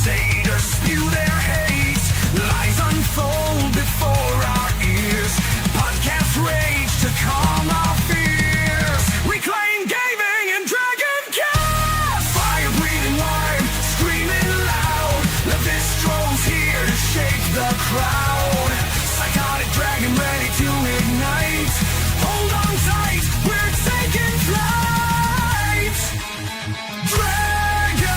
Crusaders spew their hate. Lies unfold before our ears. Podcast rage to calm our fears. Reclaim gaming in DragonCast. Fire breathing wine, screaming loud. Lavistro's here to shake the crowd. Psychotic dragon ready to ignite. Hold on tight, we're taking flight. DragonCast.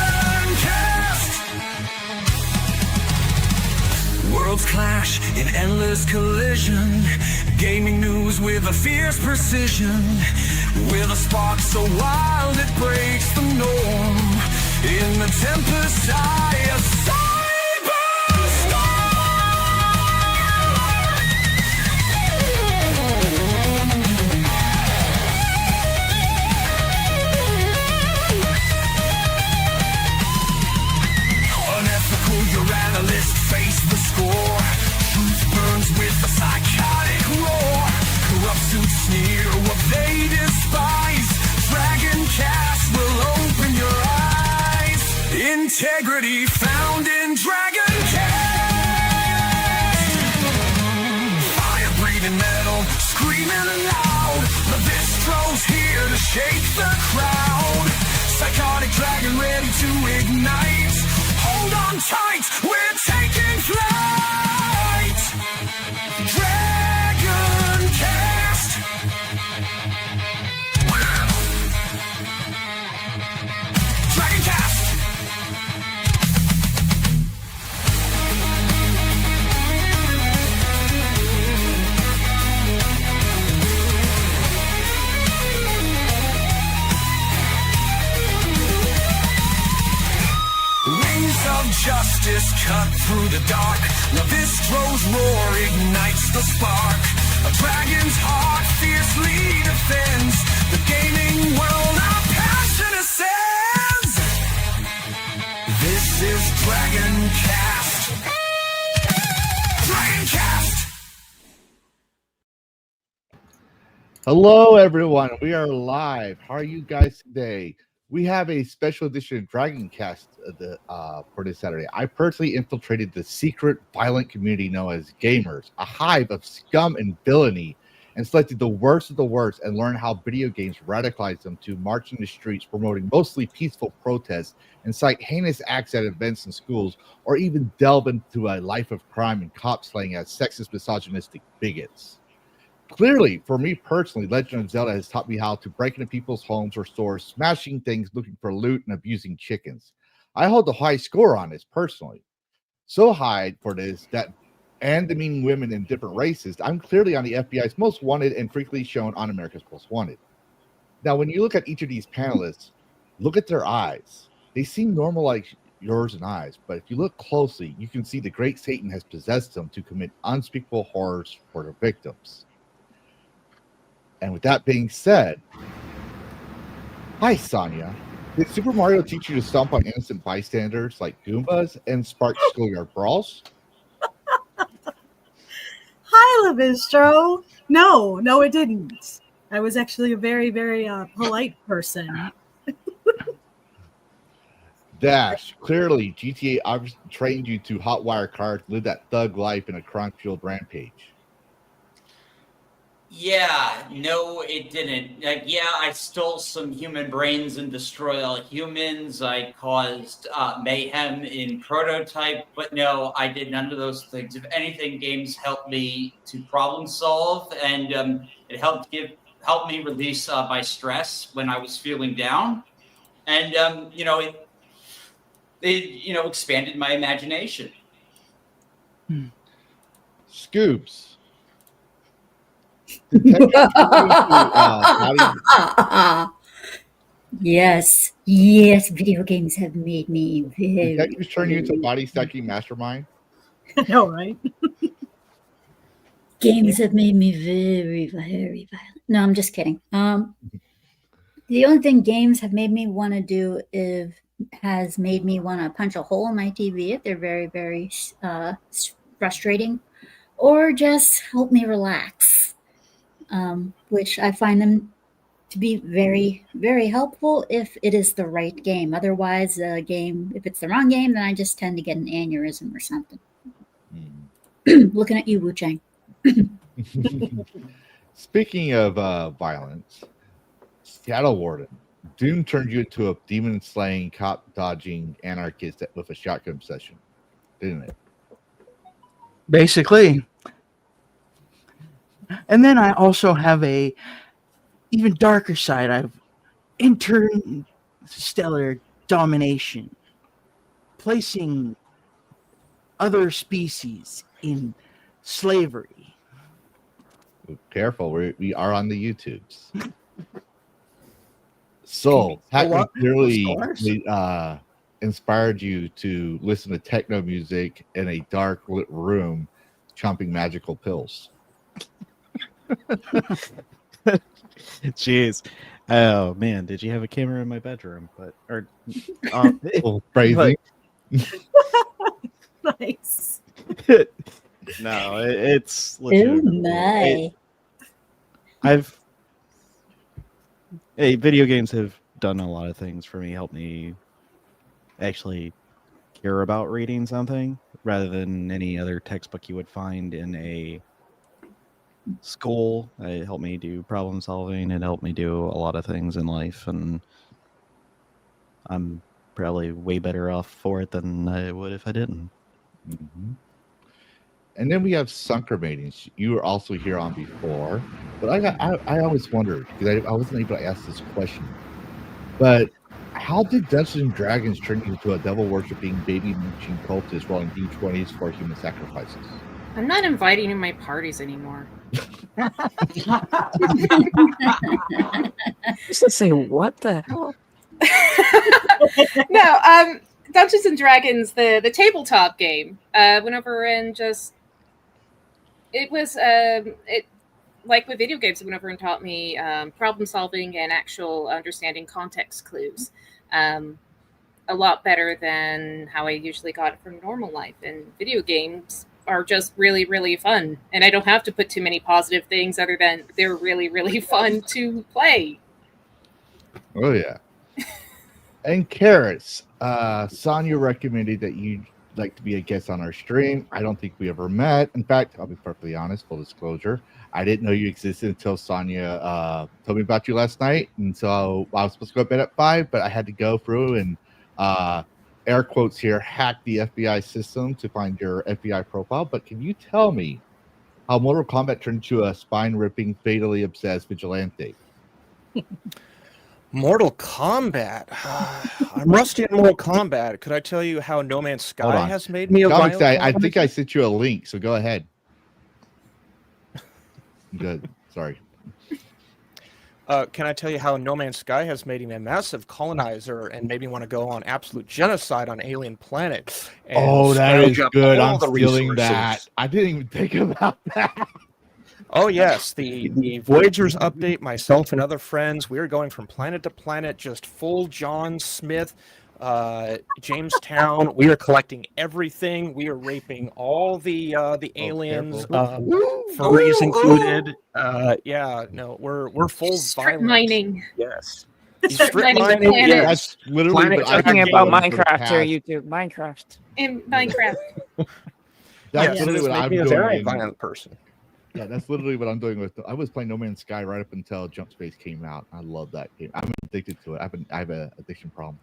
Worlds clash in endless collision. Gaming news with a fierce precision. With a spark so wild it breaks the norm. In the tempest eye, a your analyst face the score. Truth burns with a psychotic roar. Corrupt suits sneer what they despise. DragonCast will open your eyes. Integrity found in DragonCast. Fire breathing metal, screaming loud. Lavistro's here to shake the crowd. Psychotic dragon ready to ignite. Hold on tight, we're taking flight. DragonCast. DragonCast. Wings of justice cut through the dark. Lavistro's roar ignites the spark. A dragon's heart fiercely defends the gaming world. Our passion ascends. This is DragonCast. DragonCast. Hello, everyone. We are live. How are you guys today? We have a special edition of DragonCast for this Saturday. I personally infiltrated the secret, violent community known as gamers, a hive of scum and villainy, and selected the worst of the worst and learned how video games radicalize them to march in the streets, promoting mostly peaceful protests, incite heinous acts at events and schools, or even delve into a life of crime and cop slaying as sexist, misogynistic bigots. Clearly, for me personally, Legend of Zelda has taught me how to break into people's homes or stores, smashing things, looking for loot, and abusing chickens. I hold a high score on this personally. So high for this that, and demeaning women in different races, I'm clearly on the FBI's most wanted and frequently shown on America's Most Wanted. Now, when you look at each of these panelists, look at their eyes. They seem normal like yours and eyes, but if you look closely, you can see the great Satan has possessed them to commit unspeakable horrors for their victims. And with that being said, hi, Sonia. Did Super Mario teach you to stomp on innocent bystanders like Goombas and spark schoolyard brawls? Hi, Lavistro. No, it didn't. I was actually a very, very polite person. Dash, clearly GTA obviously trained you to hotwire cars, live that thug life in a crime-fueled rampage. Yeah, no, it didn't. I stole some human brains and destroyed all humans. I caused mayhem in Prototype, but no, I did none of those things. If anything, games helped me to problem solve, and it helped me release my stress when I was feeling down, and it expanded my imagination. Scoops. Yes, video games have made me very... Did that turn you into a body-stacking mastermind? I know, right? Games have made me very, very violent. No, I'm just kidding. The only thing games have made me want to do has made me want to punch a hole in my TV if they're very, very frustrating, or just help me relax, which I find them to be very, very helpful if it is the right game. Otherwise, the game, if it's the wrong game, then I just tend to get an aneurysm or something. Looking at you, Wu Chang. Speaking of violence, Seattle Warden, Doom turned you into a demon-slaying, cop-dodging anarchist with a shotgun obsession, didn't it? Basically. And then I also have a even darker side. I've interstellar domination, placing other species in slavery. Careful, we are on the YouTubes. So, Hackman clearly inspired you to listen to techno music in a dark lit room, chomping magical pills. Jeez. Oh man, did you have a camera in my bedroom? Phrasing. Nice. No, it's Oh legit. my. Video games have done a lot of things for me, helped me actually care about reading something rather than any other textbook you would find in a school. It helped me do problem solving. It helped me do a lot of things in life, and I'm probably way better off for it than I would if I didn't. Mm-hmm. And then we have Sunker Meetings. You were also here on before, but I always wondered, because I wasn't able to ask this question, but how did Dungeons and Dragons turn you into a devil worshipping baby munching cultist rolling d20s for human sacrifices? I'm not inviting you to my parties anymore. Just to say, what the hell? No, Dungeons and Dragons, the tabletop game. Went over and just it was like with video games. It went over and taught me problem solving and actual understanding context clues. A lot better than how I usually got it from normal life. And video games are just really, really fun. And I don't have to put too many positive things other than they're really, really fun to play. Oh, yeah. And Carrots, Sonia recommended that you'd like to be a guest on our stream. I don't think we ever met. In fact, I'll be perfectly honest, full disclosure, I didn't know you existed until Sonia told me about you last night. And so I was supposed to go to bed at 5, but I had to go through and air quotes here, hack the FBI system to find your FBI profile. But can you tell me how Mortal Kombat turned you a spine-ripping, fatally obsessed vigilante? Mortal Kombat. I'm rusty in Mortal Kombat. Could I tell you how No Man's Sky has made me a violent? I think I sent you a link, so go ahead. Good. Sorry. Can I tell you how No Man's Sky has made me a massive colonizer and made me want to go on absolute genocide on alien planets? Oh, that is good. I'm stealing that. I didn't even think about that. Oh, yes. The Voyagers update, myself and other friends, we are going from planet to planet, just full John Smith, Jamestown. We are collecting everything. We are raping all the aliens, furries included. Yeah, no, we're full Strip violence. mining. Yes. Strip mining mining, the planet. That's literally what I've Talking been about doing for the Minecraft here, past- YouTube. Minecraft. In Minecraft. That's Yes, literally it's what made I'm me a very doing. violent person. Yeah, that's literally what I'm doing with. I was playing No Man's Sky right up until Jump Space came out. I love that game. I'm addicted to it. I have an addiction problem.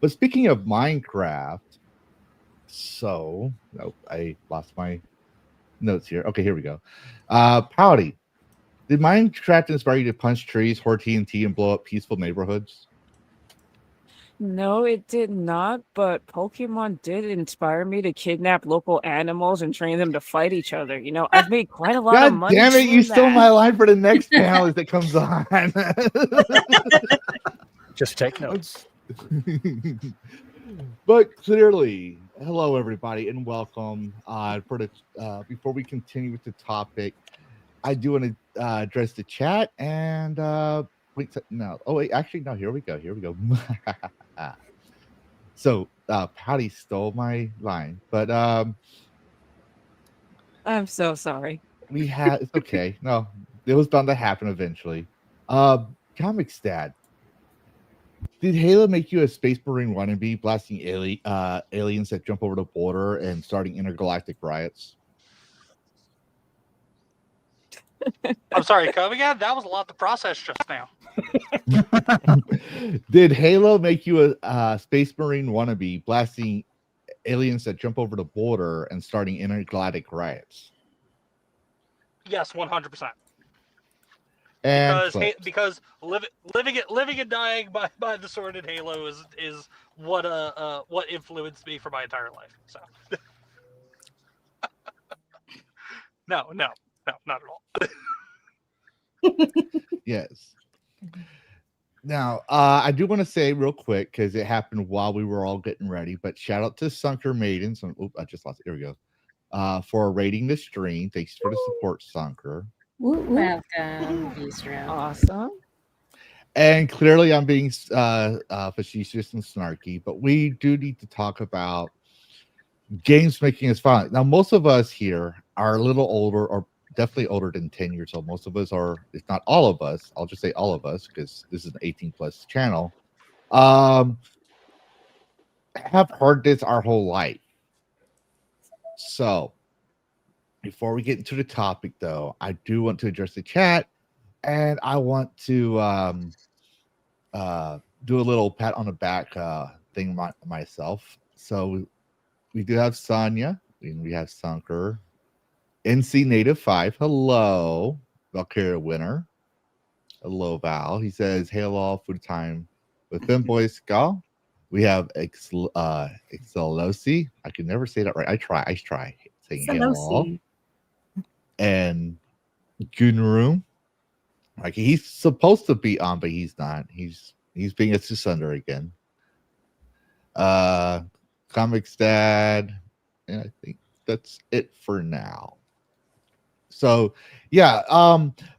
But speaking of Minecraft, so nope, I lost my notes here. Okay, here we go. Pouty, did Minecraft inspire you to punch trees, hoard TNT, and blow up peaceful neighborhoods? No, it did not, but Pokemon did inspire me to kidnap local animals and train them to fight each other. You know, I've made quite a lot of God money. damn it! doing You stole that. my line for the next panel that comes on. Just take notes. But clearly, hello everybody and welcome. For the before we continue with the topic, I do want to address the chat and wait. No, oh wait, actually no. Here we go. Here we go. So Patty stole my line, but I'm so sorry. we had it's okay. No, it was bound to happen eventually. Comics Dad, did Halo make you a Space Marine wannabe, blasting aliens that jump over the border and starting intergalactic riots? I'm sorry, come again? That was a lot to process just now. Did Halo make you a Space Marine wannabe, blasting aliens that jump over the border and starting intergalactic riots? Yes, 100%. And Because living and dying by the sword in Halo is what influenced me for my entire life. So no, not at all. Yes. Now, I do want to say real quick, because it happened while we were all getting ready, but shout out to Sunker Maidens. I just lost it. Here we go. For rating the stream. Thanks for the support, Sunker. Welcome, Lavistro. Awesome. And clearly I'm being facetious and snarky, but we do need to talk about games making us fun. Now, most of us here are a little older, or definitely older than 10 years old. Most of us are, if not all of us, I'll just say all of us, because this is an 18 plus channel, have heard this our whole life. So before we get into the topic, though, I do want to address the chat, and I want to do a little pat on the back thing myself. So we do have Sonia, we have Sunker, NC Native 5. Hello, Valkyria Winner. Hello, Val. He says, "Hail all food time with Femboy Skal." We have Excelosi. I can never say that right. I try saying hail all. And Gunru. Like, he's supposed to be on, but he's not. He's being a Susunder again. Comics Dad. And I think that's it for now. So yeah,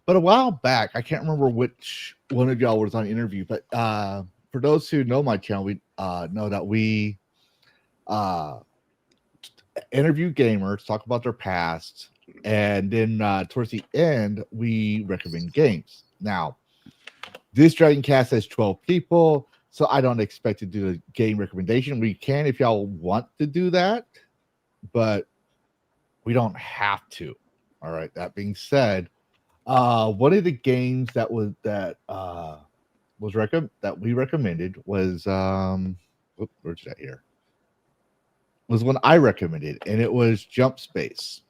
but a while back, I can't remember which one of y'all was on interview, but for those who know my channel, we know that we interview gamers, talk about their past, and then towards the end, we recommend games. Now, this DragonCast has 12 people, so I don't expect to do a game recommendation. We can if y'all want to do that, but we don't have to. All right. That being said, one of the games that we recommended was where's that here? Was one I recommended, and it was Jump Space.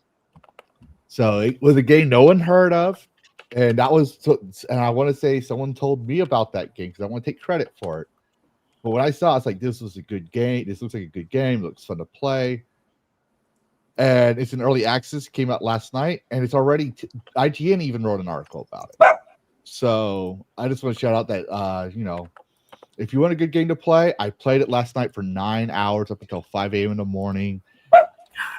So it was a game no one heard of, and that was, and I want to say someone told me about that game because I want to take credit for it. But when I saw, it's like, this was a good game. This looks like a good game. It looks fun to play. And it's in early access. Came out last night, and it's already IGN even wrote an article about it. So I just want to shout out that if you want a good game to play, I played it last night for 9 hours up until 5 a.m. in the morning.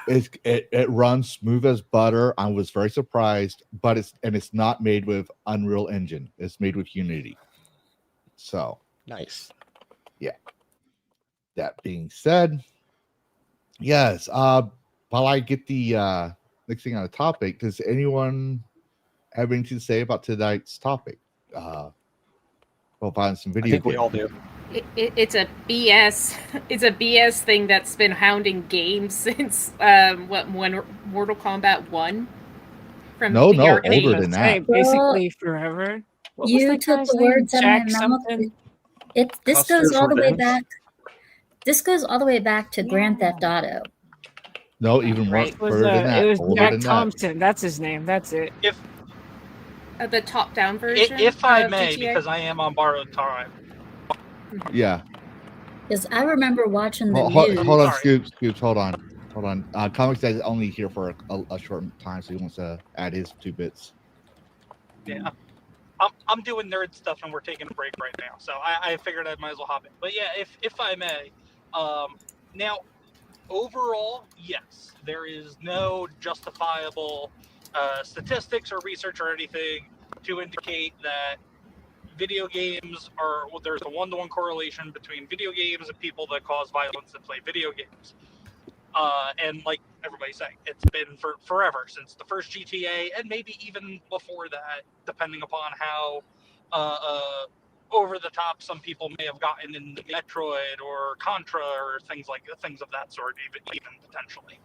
It runs smooth as butter. I was very surprised, but it's not made with Unreal Engine. It's made with Unity. So nice. Yeah. That being said, yes. While I get the next thing on the topic, does anyone have anything to say about tonight's topic? Well, buying some video. I think we all do. It's a BS. It's a BS thing that's been hounding games since when Mortal Kombat 1. From no, older arcade. than that. Basically forever. What You took the words out of my mouth. This goes all the way back. This goes all the way back to Grand Theft Auto. No, even further than that. It was older Jack than Thompson. That's his name. That's it. If The top-down version. if I of may, GTA? because I am on borrowed time. Yeah. Because I remember watching the Hold news. on, Scoops. Hold on. Comics is only here for a short time, so he wants to add his 2 bits. Yeah. I'm doing nerd stuff, and we're taking a break right now, so I figured I might as well hop in. But yeah, if I may, now overall, yes, there is no justifiable statistics or research or anything to indicate that video games are, well, there's a one-to-one correlation between video games and people that cause violence that play video games. And like everybody's saying, it's been for forever, since the first GTA, and maybe even before that, depending upon how over the top some people may have gotten in the Metroid or Contra or things of that sort, even potentially.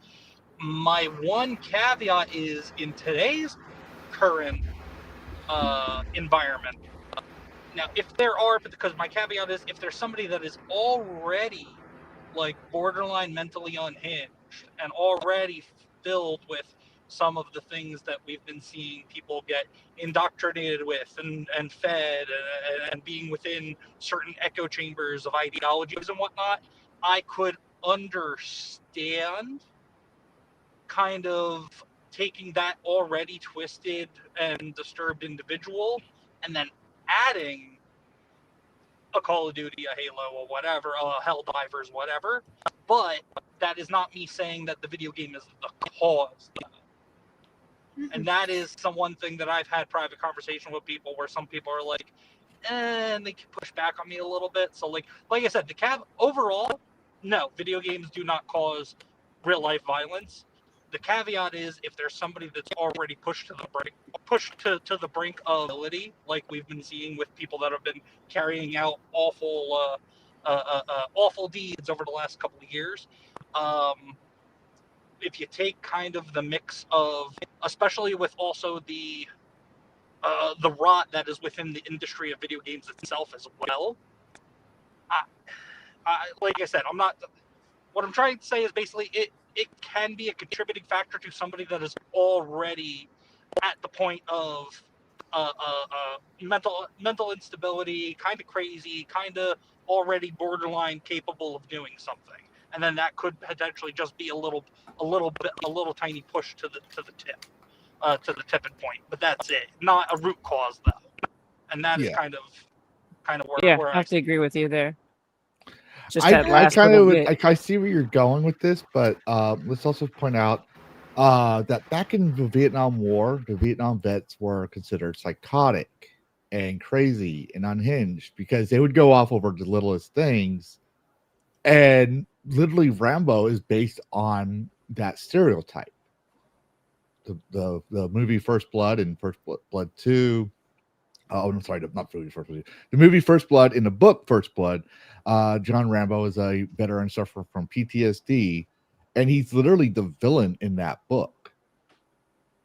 My one caveat is in today's current environment. Now, because my caveat is if there's somebody that is already like borderline mentally unhinged and already filled with some of the things that we've been seeing people get indoctrinated with and fed and being within certain echo chambers of ideologies and whatnot, I could understand kind of taking that already twisted and disturbed individual and then adding a Call of Duty, a Halo, or whatever, Helldivers, whatever. But that is not me saying that the video game is the cause. And that is one thing that I've had private conversation with people where some people are like, and they can push back on me a little bit. So like I said, overall, no, video games do not cause real life violence. The caveat is if there's somebody that's already pushed to the brink of ability, like we've been seeing with people that have been carrying out awful deeds over the last couple of years. If you take kind of the mix of, especially with also the rot that is within the industry of video games itself as well. Like I said, what I'm trying to say is basically it can be a contributing factor to somebody that is already at the point of mental instability, kind of crazy, kind of already borderline capable of doing something, and then that could potentially just be a little tiny push to the tipping point. But that's it, not a root cause though, and that is kind of where I have to agree with you there. Just I see where you're going with this, but let's also point out that back in the Vietnam War, the Vietnam vets were considered psychotic and crazy and unhinged because they would go off over the littlest things. And literally, Rambo is based on that stereotype. The movie First Blood and First Blood 2. Oh, I'm sorry, not movie First Blood. The movie First Blood, in the book First Blood, John Rambo is a veteran sufferer from PTSD, and he's literally the villain in that book.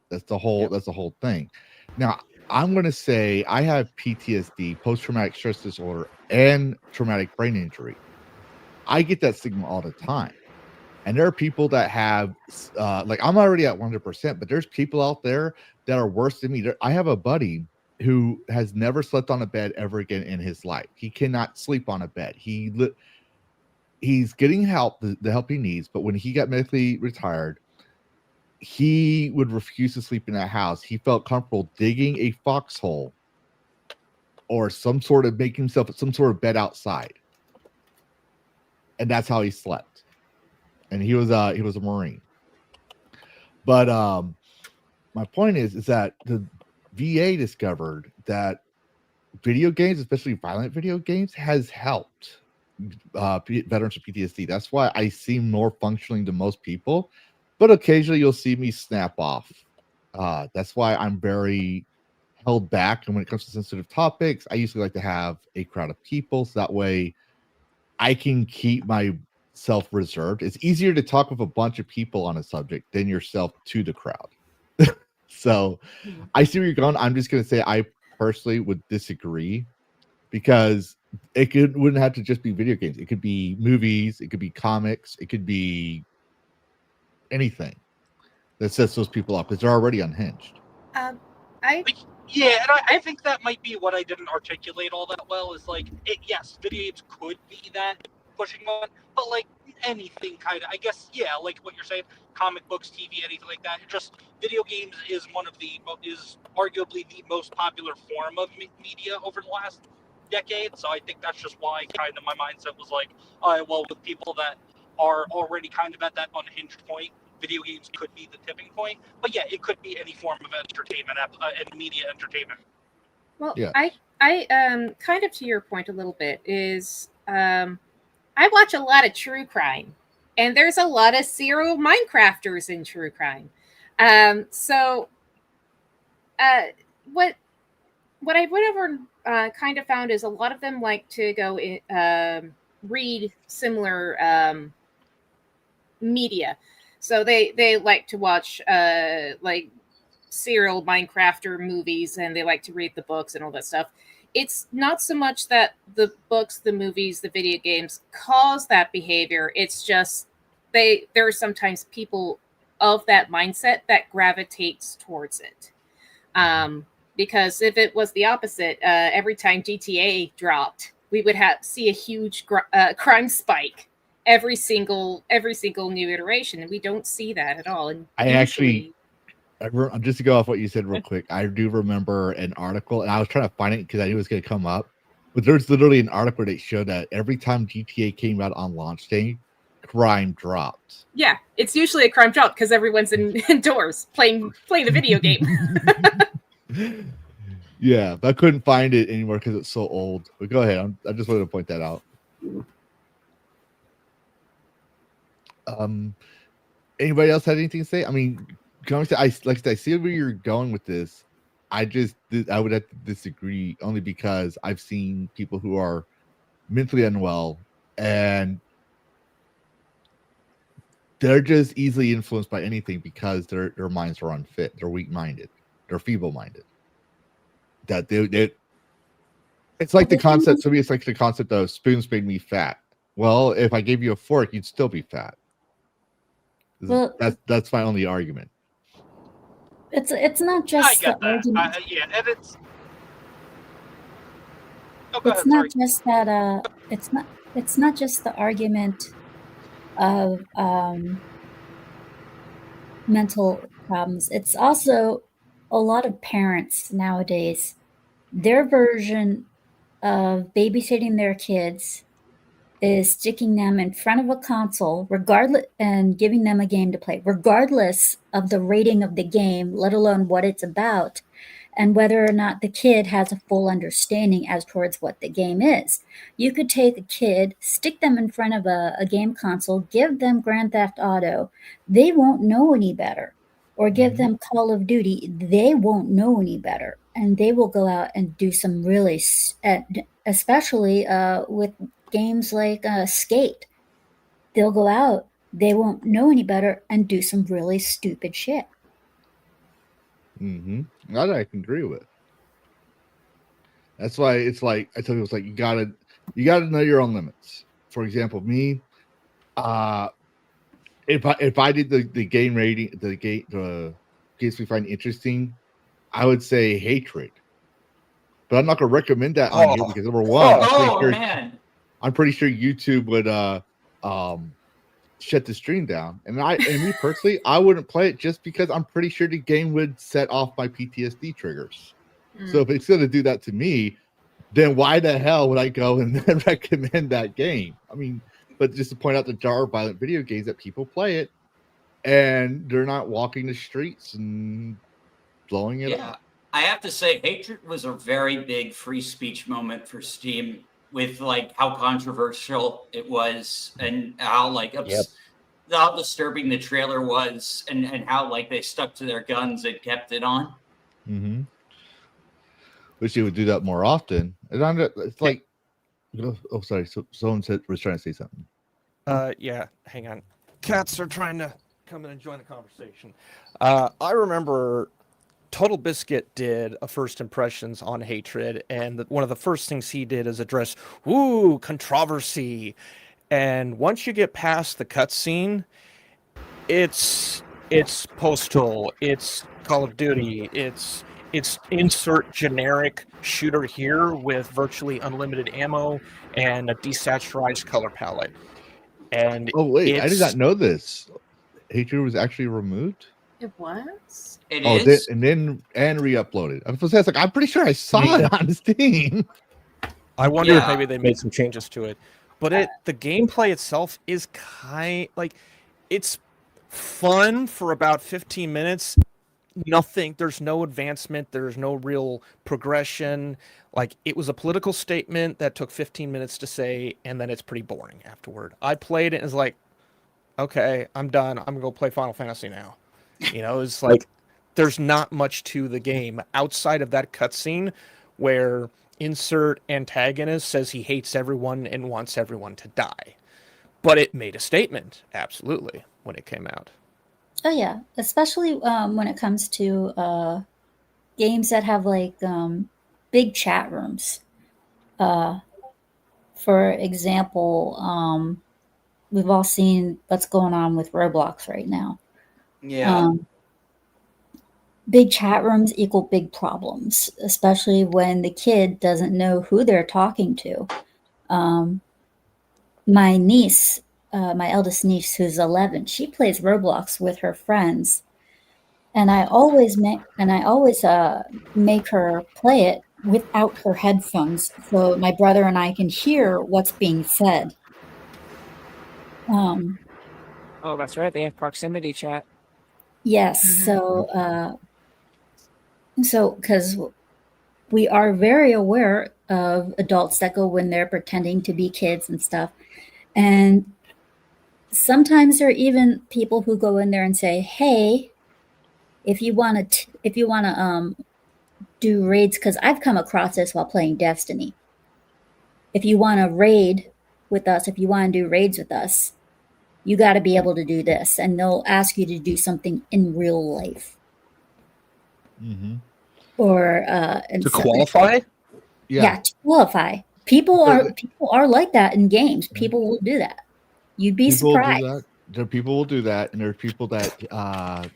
That's the whole thing. Now, I'm going to say I have PTSD, post-traumatic stress disorder, and traumatic brain injury. I get that stigma all the time. And there are people that have, I'm already at 100%, but there's people out there that are worse than me. I have a buddy who has never slept on a bed ever again in his life. He cannot sleep on a bed. He's getting help, the help he needs, but when he got medically retired, he would refuse to sleep in that house. He felt comfortable digging a foxhole or making himself some sort of bed outside. And that's how he slept. And he was a Marine. But my point is that the VA discovered that video games, especially violent video games, has helped veterans with PTSD. That's why I seem more functioning to most people, but occasionally you'll see me snap off. That's why I'm very held back. And when it comes to sensitive topics, I usually like to have a crowd of people, so that way I can keep myself reserved. It's easier to talk with a bunch of people on a subject than yourself to the crowd. So I see where you're going. I'm just going to say I personally would disagree because wouldn't have to just be video games. It could be movies. It could be comics. It could be anything that sets those people up because they're already unhinged. And I think that might be what I didn't articulate all that well. Is yes, video games could be that pushing on, but like anything kind of, I guess, like what you're saying, comic books, TV, anything like that. Just video games is arguably the most popular form of media over the last decade. So I think that's just why kind of my mindset was like, all right, well, with people that are already kind of at that unhinged point, video games could be the tipping point. But yeah, it could be any form of entertainment and media entertainment. Well, yeah. I kind of to your point a little bit is I watch a lot of true crime, and there's a lot of serial Minecrafters in true crime. What I went over kind of found is a lot of them like to go in, read similar media. So they like to watch like serial Minecrafter movies, and they like to read the books and all that stuff. It's not so much that the books, the movies, the video games cause that behavior. It's just there are sometimes people of that mindset that gravitates towards it. Because if it was the opposite, every time GTA dropped, we would see a huge crime spike every single new iteration, and we don't see that at all. And just to go off what you said real quick, I do remember an article, and I was trying to find it because I knew it was going to come up. But there's literally an article that showed that every time GTA came out on launch day, crime dropped. Yeah, it's usually a crime drop because everyone's indoors playing the video game. Yeah, but I couldn't find it anymore because it's so old. But go ahead. I just wanted to point that out. Anybody else had anything to say? I mean, I see where you're going with this. I would have to disagree only because I've seen people who are mentally unwell and they're just easily influenced by anything because their minds are unfit. They're weak-minded. They're feeble-minded. It's like the concept. To me, it's like the concept of spoons made me fat. Well, if I gave you a fork, you'd still be fat. Well, that's my only argument. It's not just the argument. Yeah, and it's. It's not just that. It's not just the argument of mental problems. It's also a lot of parents nowadays. Their version of babysitting their kids is sticking them in front of a console, regardless, and giving them a game to play, regardless of the rating of the game, let alone what it's about, and whether or not the kid has a full understanding as towards what the game is. You could take a kid, stick them in front of a game console, give them Grand Theft Auto, they won't know any better. Or give them Call of Duty, they won't know any better. And they will go out and do some really, especially with games like Skate. They'll go out, they won't know any better, and do some really stupid shit. That I can agree with. That's why it's like I tell you, it's like you gotta know your own limits. For example, me, if I did the game rating, the games we find interesting, I would say hatred. But I'm not gonna recommend that on here because number one, I'm pretty sure YouTube would shut the stream down. And me personally, I wouldn't play it just because I'm pretty sure the game would set off my PTSD triggers. So if it's gonna do that to me, then why the hell would I go and then recommend that game? I mean, but just to point out the jar of violent video games that people play it and they're not walking the streets and blowing it up. I have to say, hatred was a very big free speech moment for Steam, with like how controversial it was and how how disturbing the trailer was, and how like they stuck to their guns and kept it on. Wish you would do that more often. And it's like, oh, sorry. So someone was trying to say something. Yeah, hang on. Cats are trying to come in and join the conversation. I remember Total Biscuit did a first impressions on hatred, and one of the first things he did is address controversy. And once you get past the cutscene, it's Postal, it's Call of Duty, it's insert generic shooter here with virtually unlimited ammo and a desaturized color palette. And I did not know this. Hatred was actually removed. It was. It is. And re-uploaded. I'm supposed to say, I'm pretty sure I saw it on Steam. I wonder if maybe they made some changes to it. But the gameplay itself is it's fun for about 15 minutes. There's no advancement. There's no real progression. Like, it was a political statement that took 15 minutes to say, and then it's pretty boring afterward. I played it and was like, okay, I'm done. I'm going to go play Final Fantasy now. It's like there's not much to the game outside of that cutscene where insert antagonist says he hates everyone and wants everyone to die. But it made a statement, absolutely, when it came out. Oh yeah, especially when it comes to games that have like big chat rooms. For example, we've all seen what's going on with Roblox right now. Yeah. Big chat rooms equal big problems, especially when the kid doesn't know who they're talking to. My niece, my eldest niece, who's 11, she plays Roblox with her friends, and I always make her play it without her headphones, so my brother and I can hear what's being said. Oh, that's right. They have proximity chat. Yes, so because we are very aware of adults that go in there pretending to be kids and stuff, and sometimes there are even people who go in there and say, "Hey, if you want to do raids," because I've come across this while playing Destiny. If you want to raid with us, if you want to do raids with us, you got to be able to do this, and they'll ask you to do something in real life. Or To qualify? Yeah, to qualify. People are like that in games. People will do that. You'd be People will surprised. do that. There are people will do that, and there are people that let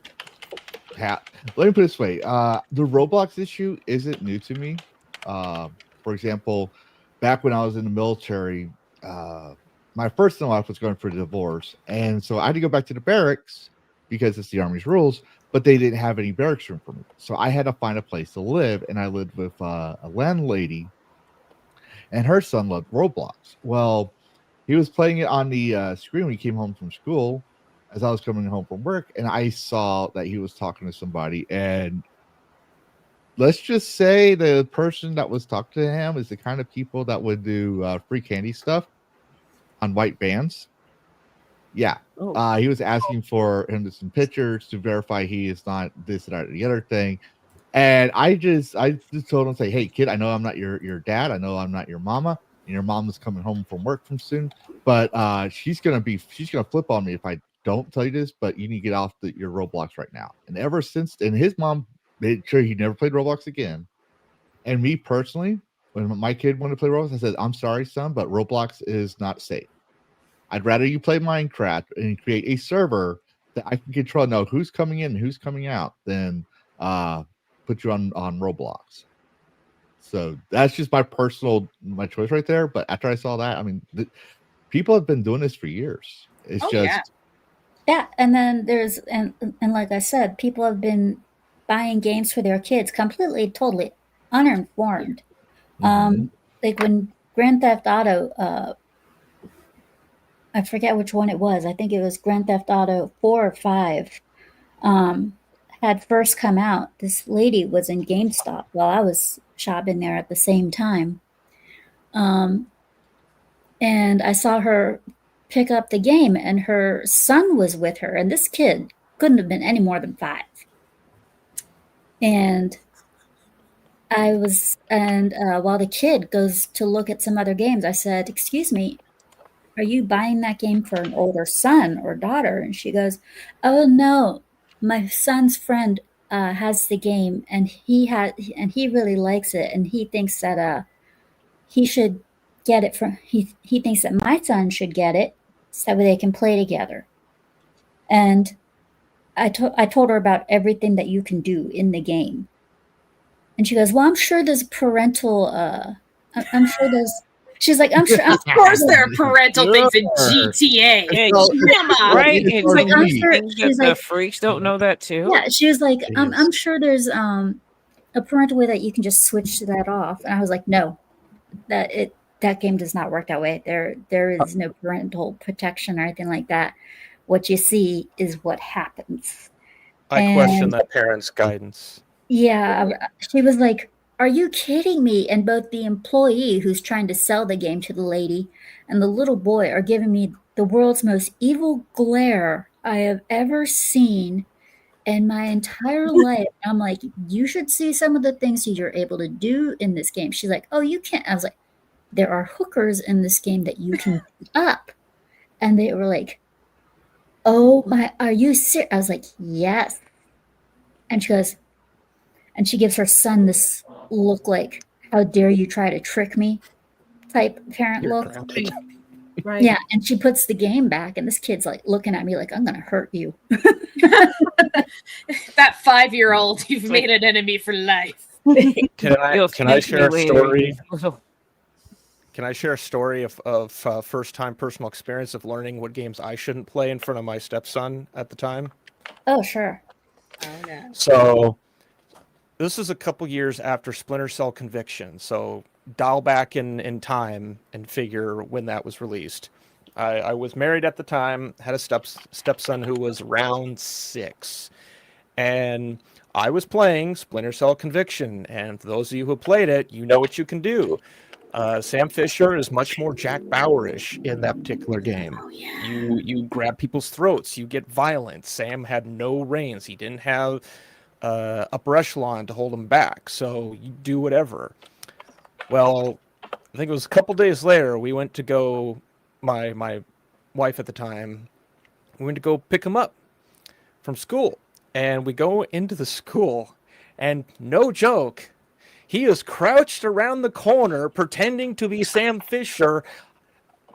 me put it this way. The Roblox issue isn't new to me. For example, back when I was in the military, my first in life was going for a divorce, and so I had to go back to the barracks because it's the Army's rules, but they didn't have any barracks room for me. So I had to find a place to live, and I lived with a landlady, and her son loved Roblox. Well, he was playing it on the screen when he came home from school as I was coming home from work, and I saw that he was talking to somebody. And let's just say the person that was talking to him is the kind of people that would do free candy stuff on white vans. Yeah. He was asking for him to some pictures to verify he is not this, that, or the other thing. And I just told him, say, "Hey, kid, I know I'm not your dad. I know I'm not your mama. And your mom is coming home from work from soon, but she's gonna flip on me if I don't tell you this. But you need to get off your Roblox right now." And ever since, and his mom made sure he never played Roblox again. And me personally, when my kid wanted to play Roblox, I said, "I'm sorry, son, but Roblox is not safe. I'd rather you play Minecraft and create a server that I can control, know who's coming in and who's coming out, than put you on Roblox." So that's just my choice right there. But after I saw that, I mean, people have been doing this for years. It's Yeah, and then there's and like I said, people have been buying games for their kids completely, totally uninformed. Like when Grand Theft Auto, I forget which one it was. I think it was Grand Theft Auto 4 or 5. Had first come out. This lady was in GameStop while I was shopping there at the same time. And I saw her pick up the game, and her son was with her, and this kid couldn't have been any more than 5. And while the kid goes to look at some other games, I said, "Excuse me, are you buying that game for an older son or daughter?" And she goes, "Oh no, my son's friend has the game, and he really likes it, and he thinks that he should get it from he thinks that my son should get it so that they can play together." And I told her about everything that you can do in the game, and she goes, "Well, I'm sure there's parental. I'm sure there's." She's like, "I'm sure." Of course, there are parental things in GTA. Yeah, Come on. right? She's It's like, "I'm sure." that She's the like, freaks don't know that too. "Yeah." She was like, "I'm sure there's a parental way that you can just switch that off." And I was like, "No, that game does not work that way. There is no parental protection or anything like that. What you see is what happens." I question that parents' guidance. Yeah, she was like, "Are you kidding me?" And both the employee who's trying to sell the game to the lady and the little boy are giving me the world's most evil glare I have ever seen. And my entire life, I'm like, you should see some of the things you're able to do in this game. She's like, oh, you can't. I was like, there are hookers in this game that you can pick up. And they were like, oh my, are you serious? I was like, yes. And she goes, and she gives her son this look like, how dare you try to trick me type parent You're look. grounded. Right. Yeah, and she puts the game back, and this kid's like looking at me like, I'm gonna hurt you. That 5-year-old, you've It's made an enemy for life. Can I You'll can I thank me share a later. story? Can I share a story of first time personal experience of learning what games I shouldn't play in front of my stepson at the time? Oh, sure. Oh no. So this is a couple years after Splinter Cell Conviction. So dial back in time and figure when that was released. I was married at the time, had a stepson who was around 6. And I was playing Splinter Cell Conviction. And for those of you who played it, you know what you can do. Sam Fisher is much more Jack Bauer-ish in that particular game. Oh yeah. You grab people's throats, you get violent. Sam had no reins. He didn't have upper echelon to hold him back, so you do whatever. Well, I think it was a couple days later, we went to go, my wife at the time, we went to go pick him up from school. And we go into the school, and no joke, he is crouched around the corner pretending to be Sam Fisher,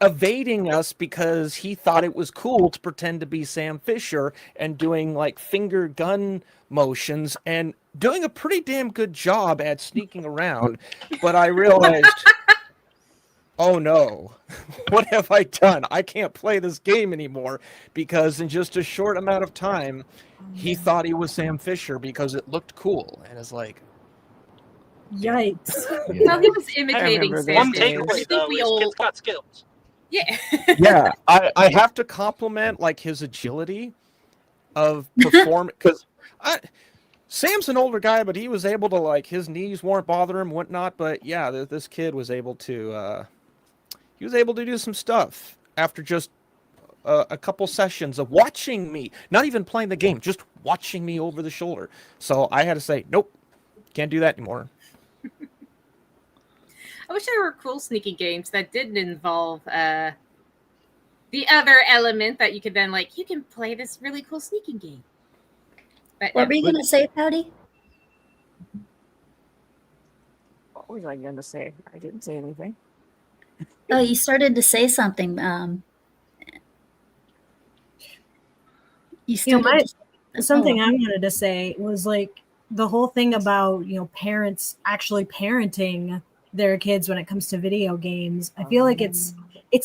evading us because he thought it was cool to pretend to be Sam Fisher and doing like finger gun motions and doing a pretty damn good job at sneaking around. But I realized, oh no, what have I done? I can't play this game anymore because in just a short amount of time, he thought he was Sam Fisher because it looked cool. And it's like, Yikes. Yeah. Well, he was imitating remember Sam One this Fisher. game. takeaway I think though we is all, kids got skills. yeah. yeah, I have to compliment like his agility of perform because Sam's an older guy, but he was able to like his knees weren't bothering him, whatnot. But yeah, this kid was able to do some stuff after just a couple sessions of watching me, not even playing the game, just watching me over the shoulder. So I had to say, nope, can't do that anymore. I wish there were cool sneaky games that didn't involve the other element that you could then like, you can play this really cool sneaking game. But What were you gonna say, Patty? What was I going to say? I didn't say anything. Oh, you started to say something. You You know, started something I wanted to say was like the whole thing about, parents actually parenting their kids when it comes to video games. I feel like it's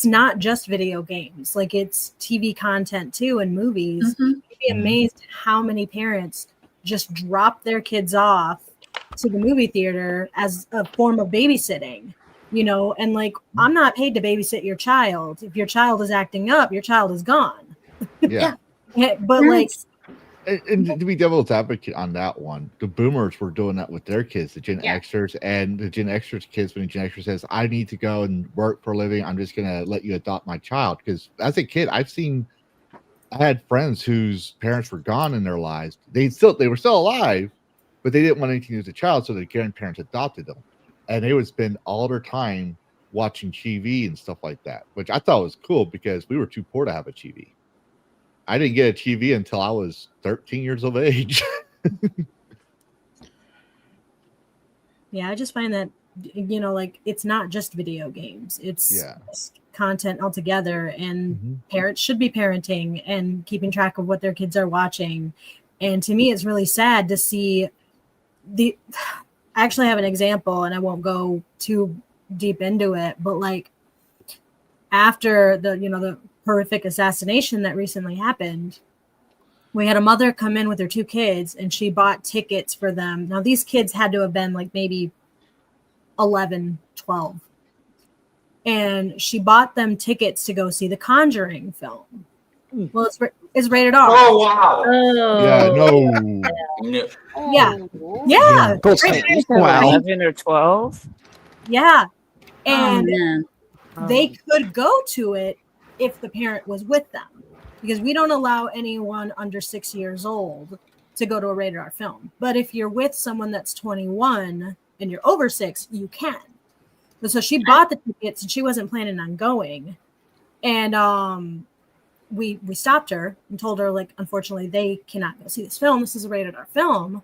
not just video games, like it's TV content too and movies. Mhm. You'd be amazed how many parents just drop their kids off to the movie theater as a form of babysitting, and like, I'm not paid to babysit your child. If your child is acting up, your child is gone. Yeah. But like, And to be devil's advocate on that one, the boomers were doing that with their kids, the Gen Xers, and the Gen Xers kids, when the Gen Xer says, I need to go and work for a living, I'm just going to let you adopt my child. Because as a kid, I had friends whose parents were gone in their lives. They were still alive, but they didn't want anything to do with the child, so their grandparents adopted them. And they would spend all their time watching TV and stuff like that, which I thought was cool because we were too poor to have a TV. I didn't get a TV until I was 13 years of age. yeah, I just find that, like, it's not just video games. It's content altogether, and parents should be parenting and keeping track of what their kids are watching. And to me, it's really sad to see I actually have an example, and I won't go too deep into it, but like after the horrific assassination that recently happened, we had a mother come in with her 2 kids, and she bought tickets for them. Now, these kids had to have been like maybe 11, 12. And she bought them tickets to go see the Conjuring film. Well, it's rated R. Oh, wow. Yeah, no. No. Yeah. Yeah. Wow. Wow. 11 or 12? Yeah. Oh, And man. they could go to it if the parent was with them, because we don't allow anyone under 6 years old to go to a rated R film. But if you're with someone that's 21 and you're over 6, you can. So she bought the tickets and she wasn't planning on going. And we stopped her and told her, like, unfortunately, they cannot go see this film. This is a rated R film.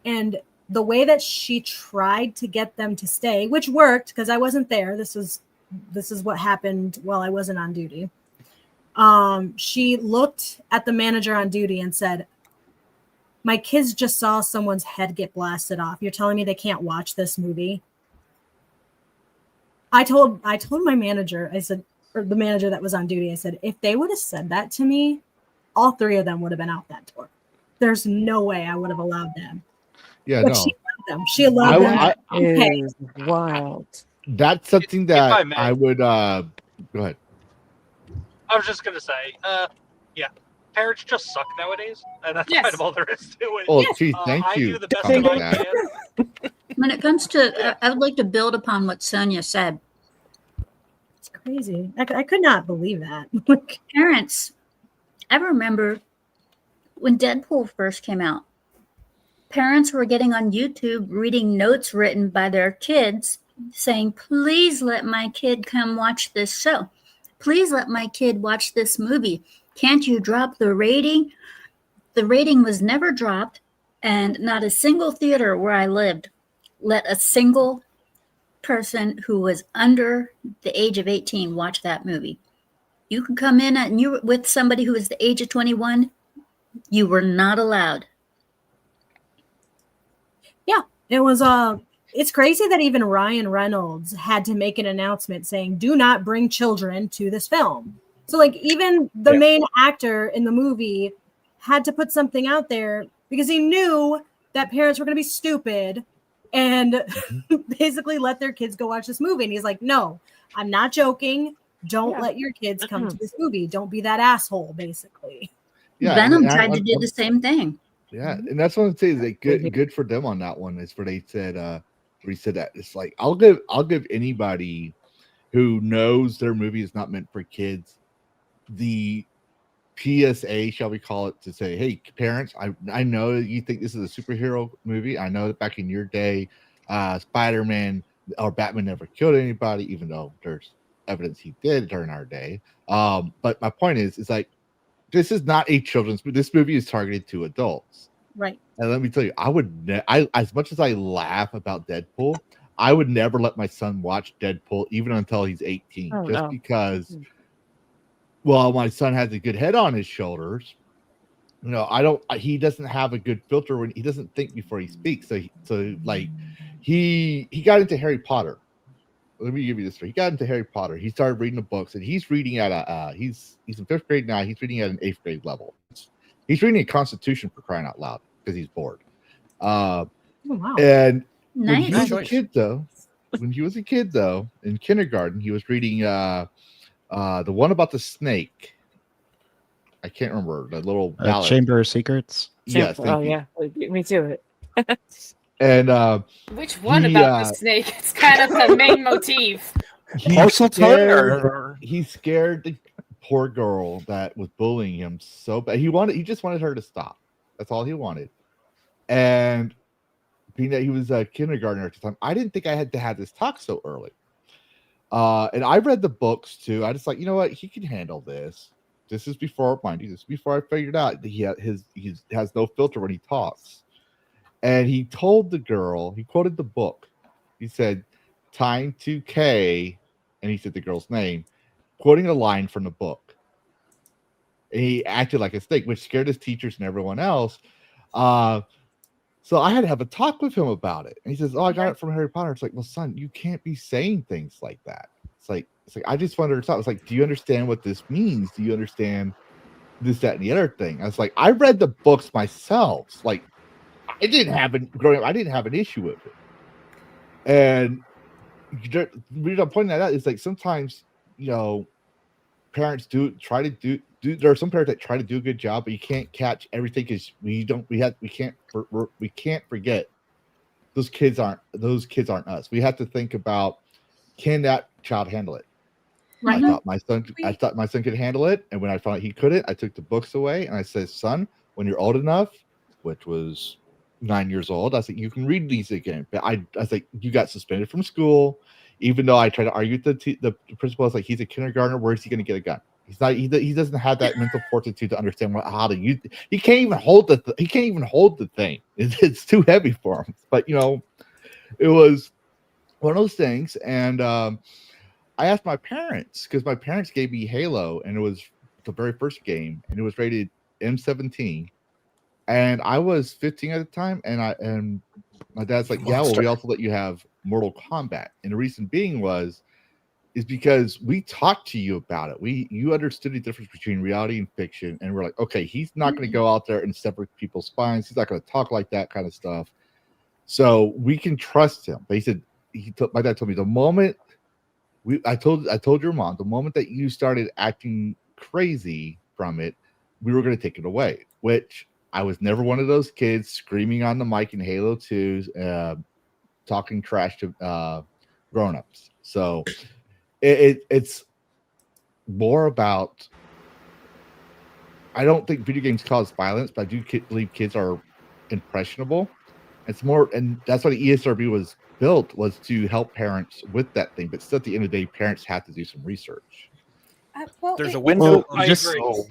And the way that she tried to get them to stay, which worked because I wasn't there. This is what happened while I wasn't on duty. She looked at the manager on duty and said, "My kids just saw someone's head get blasted off. You're telling me they can't watch this movie?" I told my manager, I said, or the manager that was on duty, I said, if they would have said that to me, all 3 of them would have been out that door. There's no way I would have allowed them. Yeah, But no. she allowed them. She allowed them. That Okay. is wild. That's something If I that may. I would go ahead. I was just gonna say, yeah, parents just suck nowadays, and that's Yes. kind of all there is to it. Oh, geez, I thank you. do the best Comment I that. can. When it comes to, I would like to build upon what Sonia said. It's crazy. I could not believe that. Parents, I remember when Deadpool first came out, parents were getting on YouTube reading notes written by their kids saying, please let my kid come watch this show. Please let my kid watch this movie. Can't you drop the rating? The rating was never dropped, and not a single theater where I lived let a single person who was under the age of 18 watch that movie. You could come in and you were with somebody who was the age of 21, you were not allowed. Yeah, it was it's crazy that even Ryan Reynolds had to make an announcement saying, do not bring children to this film. So like even the main actor in the movie had to put something out there because he knew that parents were going to be stupid and basically let their kids go watch this movie. And he's like, no, I'm not joking. Don't let your kids come to this movie. Don't be that asshole, basically. Yeah, Venom and tried to do the same thing. Yeah, and that's what I'm saying. Is like good for them on that one. Is where they said where he said that it's like I'll give anybody who knows their movie is not meant for kids the PSA, shall we call it, to say, hey, parents, I know you think this is a superhero movie. I know that back in your day, Spider-Man or Batman never killed anybody, even though there's evidence he did during our day. But my point is like, this is not a children's movie. This movie is targeted to adults. Right. And let me tell you, I as much as I laugh about Deadpool, I would never let my son watch Deadpool even until he's 18, because, well, my son has a good head on his shoulders. You know, he doesn't have a good filter when he doesn't think before he speaks. So he got into Harry Potter. Let me give you this story. He got into Harry Potter. He started reading the books, and he's reading at he's in 5th grade now. He's reading at an 8th grade level. He's reading a Constitution, for crying out loud, because he's bored. Oh, wow. And Nice. when he was a kid though, in kindergarten, he was reading the one about the snake. I can't remember the little ballad. Chamber of Secrets. Yes. Oh yeah, me too. And which one about the snake? It's kind of the main motif. He scared the poor girl that was bullying him so bad. He just wanted her to stop. That's all he wanted. And being that he was a kindergartner at the time, I didn't think I had to have this talk so early. And I read the books too. I just like, you know what? He can handle this. This is before, mind you, this is before I figured out that he has no filter when he talks. And he told the girl, he quoted the book. He said, time to K, and he said the girl's name, quoting a line from the book. And he acted like a snake, which scared his teachers and everyone else. So I had to have a talk with him about it. And he says, oh, I got it from Harry Potter. It's like, well, son, you can't be saying things like that. It's like I just wanted to talk. It's like, do you understand what this means? Do you understand this, that, and the other thing? I was like, I read the books myself. Like, growing up, I didn't have an issue with it. And the reason I'm pointing that out is like sometimes, you know, parents there are some parents that try to do a good job, but you can't catch everything because we can't forget those kids aren't us. We have to think about, can that child handle it? Right. I thought my son could handle it, and when I found out he couldn't, I took the books away and I said, son, when you're old enough, which was 9 years old. I was like, you can read these again. But I was like, you got suspended from school, even though I tried to argue with the principal. I was like, he's a kindergartner. Where's he going to get a gun? He's not. He doesn't have that mental fortitude to understand how to use. He can't even hold he can't even hold the thing. It's too heavy for him. But it was one of those things. And I asked my parents, because my parents gave me Halo, and it was the very first game, and it was rated M17. And I was 15 at the time, and my dad's like, yeah, well, we also let you have Mortal Kombat. And the reason being is because we talked to you about it. You understood the difference between reality and fiction, and we're like, okay, he's not going to go out there and separate people's spines. He's not going to talk like that kind of stuff. So we can trust him. But my dad told me the moment I told your mom, the moment that you started acting crazy from it, we were going to take it away, which I was never one of those kids screaming on the mic in Halo 2, talking trash to grown-ups. So it's more about, I don't think video games cause violence, but I do believe kids are impressionable. It's more, and that's why the ESRB was built, was to help parents with that thing. But still, at the end of the day, parents have to do some research. There's a window. I agree.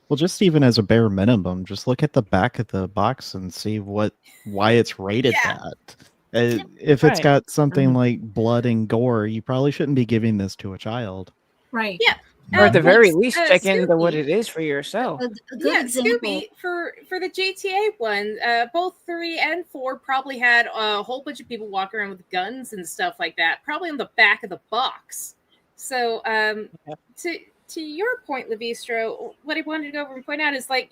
Well, just even as a bare minimum, just look at the back of the box and see why it's rated that. If it's got something like blood and gore, you probably shouldn't be giving this to a child. Right. Yeah. Or at the very least, check Scooby. into what it is for yourself. Scooby, for the GTA one, both 3 and 4 probably had a whole bunch of people walking around with guns and stuff like that, probably on the back of the box. So, to your point, Lavistro, what I wanted to go over and point out is like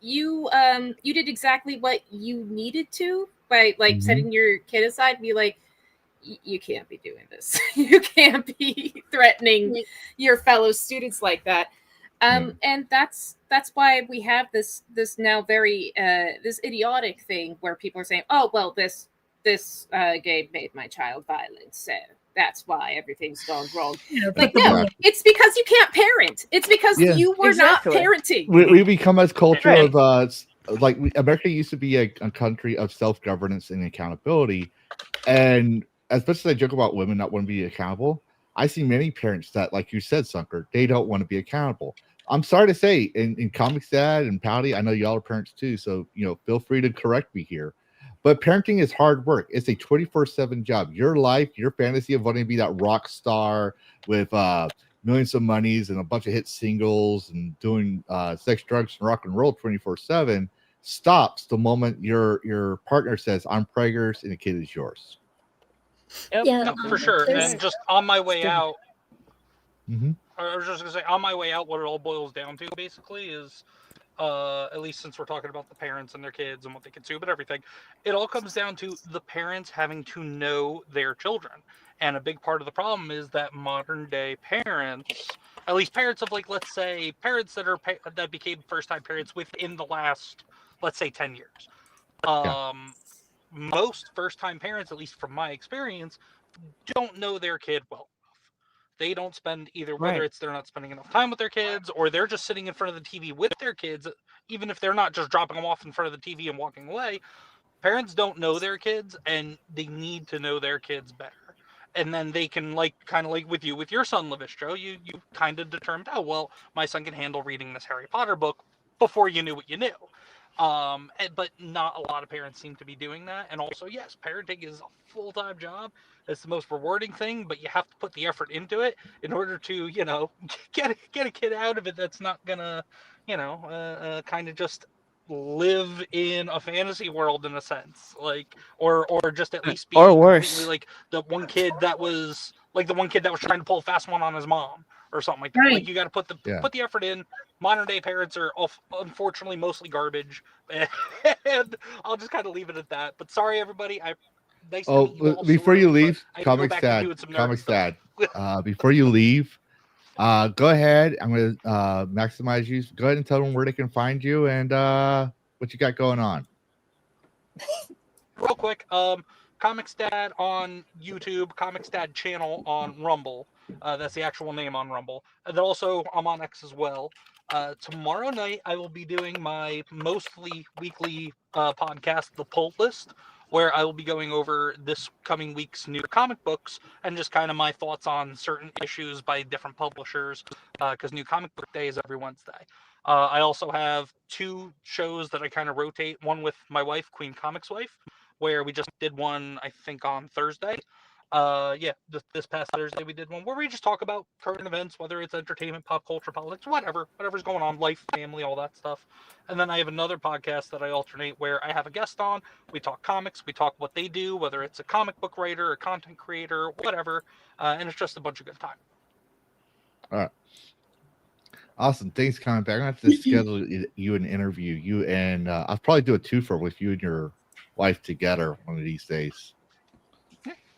you did exactly what you needed to by setting your kid aside and be like, you can't be doing this. You can't be threatening your fellow students like that. And that's why we have this now very this idiotic thing where people are saying, oh well, this game made my child violent, so that's why everything's gone wrong. Like, no, it's because you can't parent. It's because you were not parenting. We become a culture of America used to be a country of self-governance and accountability, and as much as I joke about women not wanting to be accountable, I see many parents that, like you said, Sunker, they don't want to be accountable. I'm sorry to say, in Comics Dad and Pouty, I know y'all are parents too, so feel free to correct me here. But parenting is hard work. It's a 24/7 job. Your life, your fantasy of wanting to be that rock star with millions of monies and a bunch of hit singles and doing sex, drugs, and rock and roll 24/7 stops the moment your partner says, "I'm preggers," and the kid is yours. Yep, no, for sure. And just on my way out, I was just gonna say, on my way out, what it all boils down to basically is, at least since we're talking about the parents and their kids and what they consume and everything, it all comes down to the parents having to know their children. And a big part of the problem is that modern day parents, at least parents of let's say parents that became first time parents within the last, let's say 10 years. Most first-time parents, at least from my experience, don't know their kid well enough. They don't spend either, whether it's they're not spending enough time with their kids, or they're just sitting in front of the TV with their kids, even if they're not just dropping them off in front of the TV and walking away. Parents don't know their kids, and they need to know their kids better. And then they can, kind of like with your son, Lavistro, you kind of determined, oh, well, my son can handle reading this Harry Potter book before you knew what you knew. But not a lot of parents seem to be doing that. And also, yes, parenting is a full-time job. It's the most rewarding thing, but you have to put the effort into it in order to, get a kid out of it that's not gonna, kind of just live in a fantasy world in a sense, or just at least be or worse, like the one kid that was trying to pull a fast one on his mom or something like that. Right. Like, you got to put the effort in. Modern day parents are unfortunately mostly garbage, and I'll just kind of leave it at that. But sorry, everybody. Nice to meet you all, before you leave, Comics Dad, before you leave, go ahead. I'm going to maximize you. Go ahead and tell them where they can find you and what you got going on. Real quick, Comics Dad on YouTube, Comics Dad channel on Rumble. That's the actual name on Rumble. And then also I'm on X as well. Tomorrow night, I will be doing my mostly weekly podcast, The Pull List, where I will be going over this coming week's new comic books and just kind of my thoughts on certain issues by different publishers, because New Comic Book Day is every Wednesday. I also have 2 shows that I kind of rotate, one with my wife, Queen Comics Wife, where we just did one, I think, on Thursday. This past Thursday we did one where we just talk about current events, whether it's entertainment, pop culture, politics, whatever's going on, life, family, all that stuff. And then I have another podcast that I alternate where I have a guest on. We talk comics, we talk what they do, whether it's a comic book writer, a content creator, whatever, and it's just a bunch of good time. All right. Awesome. Thanks, Comic Back. I'm gonna have to schedule you an interview. You and I'll probably do a twofer with you and your wife together one of these days.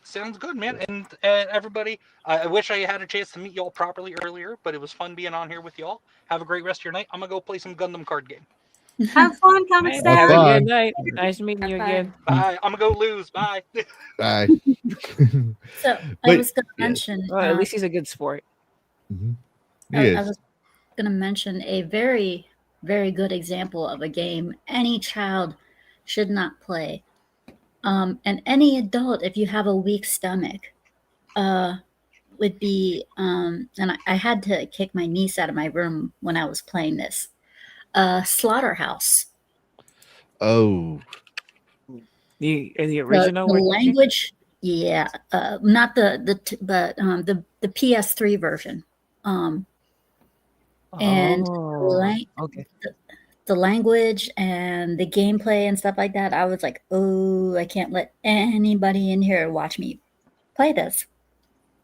Sounds good, man. And everybody, I wish I had a chance to meet y'all properly earlier, but it was fun being on here with y'all. Have a great rest of your night. I'm gonna go play some Gundam card game. Have fun, Comic Have a Stack. good night. Nice meeting you again. Bye. I'm gonna go lose. Bye. Bye. So I was going to mention. Well, at least he's a good sport. I was going to mention a very, very good example of a game any child should not play. And any adult, if you have a weak stomach, would be, and I had to kick my niece out of my room when I was playing this, Slaughterhouse. Oh. The original the language, yeah, not the PS3 version. And okay. the language and the gameplay and stuff like that, I was like, oh, I can't let anybody in here watch me play this.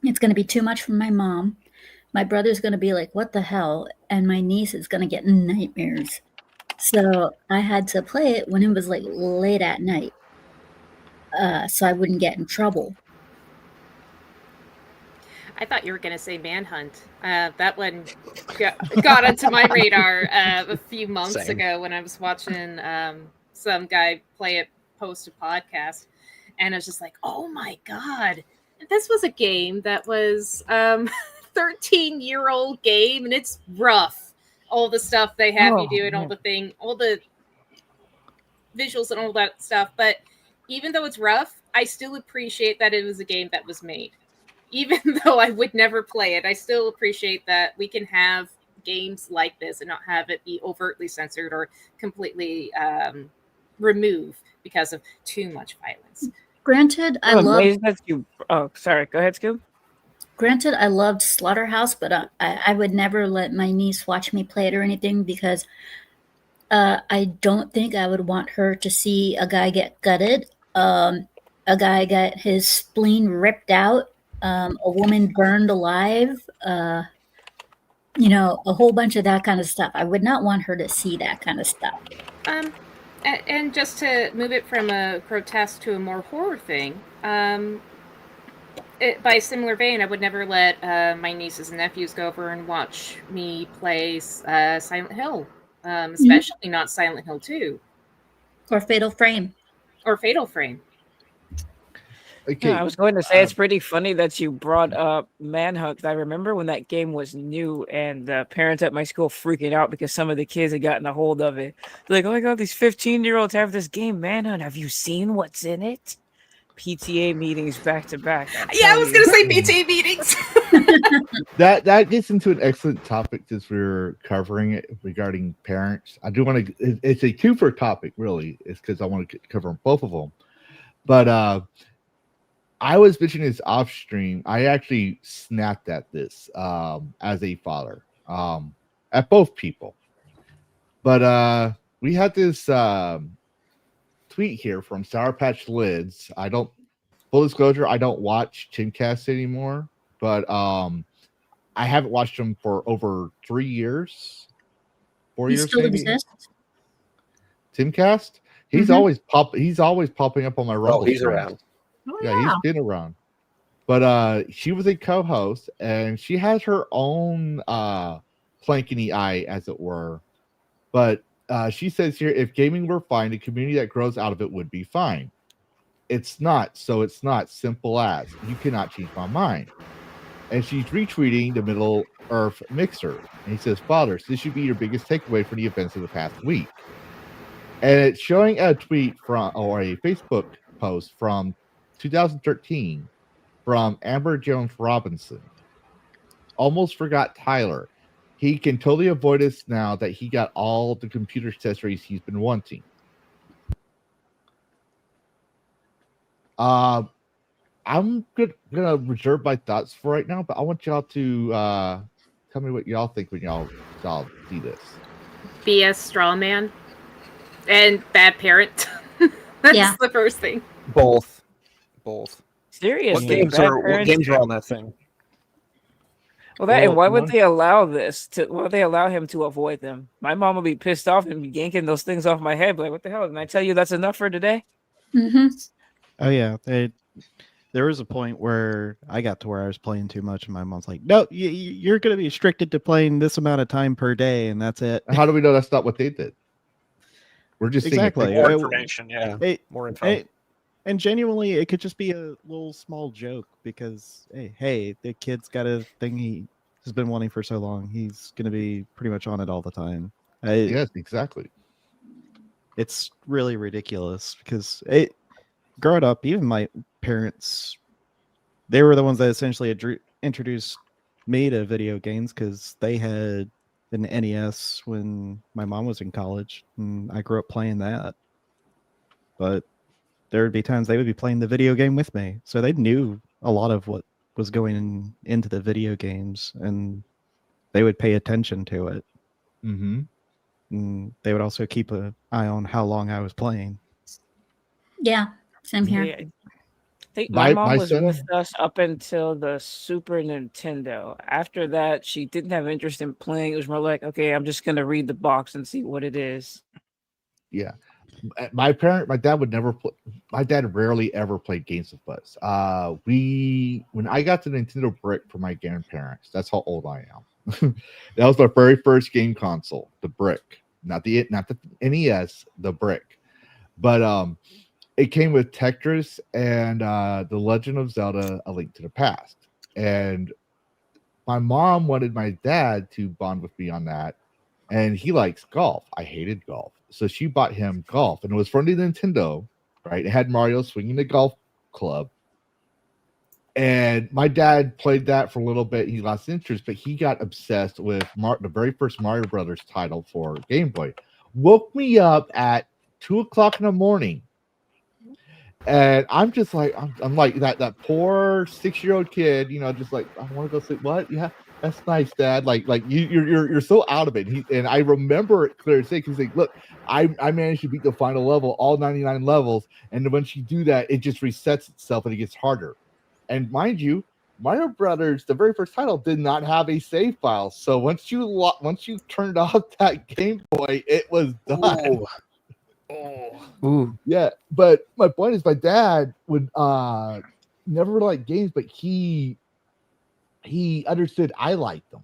It's going to be too much for my mom. My brother's going to be like, what the hell? And my niece is going to get nightmares. So I had to play it when it was like late at night, so I wouldn't get in trouble. I thought you were going to say Manhunt. That one got onto my radar a few months ago when I was watching some guy play it, post a podcast. And I was just like, oh my God. This was a game that was 13-year-old game, and it's rough. All the stuff they have you do and all the visuals and all that stuff. But even though it's rough, I still appreciate that it was a game that was made. Even though I would never play it, I still appreciate that we can have games like this and not have it be overtly censored or completely removed because of too much violence. Granted, sorry. Go ahead, Scoob. Granted, I loved Slaughterhouse, but I would never let my niece watch me play it or anything because I don't think I would want her to see a guy get gutted, a guy get his spleen ripped out, a woman burned alive, a whole bunch of that kind of stuff. I would not want her to see that kind of stuff. And just to move it from a grotesque to a more horror thing, by a similar vein, I would never let my nieces and nephews go over and watch me play Silent Hill, especially not Silent Hill 2. Or Fatal Frame. Okay. Yeah, I was going to say it's pretty funny that you brought up Manhunt. I remember when that game was new and the parents at my school freaking out because some of the kids had gotten a hold of it. They're like, oh my God, these 15-year-olds have this game, Manhunt. Have you seen what's in it? PTA meetings back to back. Yeah, I was going to say PTA meetings. that gets into an excellent topic since we're covering it regarding parents. I do want to. It's a twofer topic, really. It's because I want to cover both of them. But I was mentioning this off stream. I actually snapped at this as a father at both people. But we had this tweet here from Sour Patch Lids. Full disclosure, I don't watch Timcast anymore, but I haven't watched them for over 3 years. 4 years still maybe. exists? Timcast? He's always popping up on my Rumble. Oh, he's streams. around. Yeah, he's been around. But she was a co-host, and she has her own plank in the eye, as it were. But she says here, if gaming were fine, the community that grows out of it would be fine. It's not. So it's not simple as you cannot change my mind. And she's retweeting the middle Earth mixer. And he says, "Fathers, this should be your biggest takeaway from the events of the past week." And it's showing a tweet from, or a Facebook post from 2013 from Amber Jones Robinson. Almost forgot Tyler. He can totally avoid us now that he got all the computer accessories he's been wanting. I'm gonna reserve my thoughts for right now, but I want y'all to tell me what y'all think when y'all see this. BS straw man and bad parent. That's the first thing. Both. Seriously, What games are on that thing? Well, that and why would they allow this? Why would they allow him to avoid them? My mom would be pissed off and be yanking those things off my head. Like, what the hell? Didn't I tell you that's enough for today? Mm-hmm. Oh yeah, there was a point where I got to where I was playing too much, and my mom's like, "No, you're going to be restricted to playing this amount of time per day, and that's it." How do we know that's not what they did? We're just exactly more information. Yeah, more info. And genuinely, it could just be a little small joke because, hey, the kid's got a thing he has been wanting for so long. He's going to be pretty much on it all the time. Yes, exactly. It's really ridiculous because growing up, even my parents, they were the ones that essentially introduced me to video games because they had an NES when my mom was in college, and I grew up playing that. But there would be times they would be playing the video game with me, so they knew a lot of what was going into the video games, and they would pay attention to it. Mm-hmm. And they would also keep an eye on how long I was playing. Yeah, same here. Yeah. I think my mom was with us up until the Super Nintendo. After that, she didn't have interest in playing. It was more like, okay, I'm just gonna read the box and see what it is. Yeah. My dad would never play. My dad rarely ever played games with us. When I got the Nintendo Brick from my grandparents, that's how old I am. That was my very first game console, the Brick, not the NES, the Brick. But it came with Tetris and The Legend of Zelda: A Link to the Past. And my mom wanted my dad to bond with me on that, and he likes golf. I hated golf. So she bought him golf, and it was from the Nintendo, right? It had Mario swinging the golf club. And my dad played that for a little bit. He lost interest, but he got obsessed with the very first Mario Brothers title for Game Boy. Woke me up at 2:00 in the morning. And I'm just like, I'm like that poor 6-year-old kid, just like, I want to go sleep. What? Yeah. That's nice, Dad. Like you're so out of it. And I remember it clear as day because like, look, I managed to beat the final level, all 99 levels, and once you do that, it just resets itself and it gets harder. And mind you, Mario Brothers, the very first title, did not have a save file. So once you turned off that Game Boy, it was done. Ooh. Yeah, but my point is, my dad would never like games, but he understood I liked them,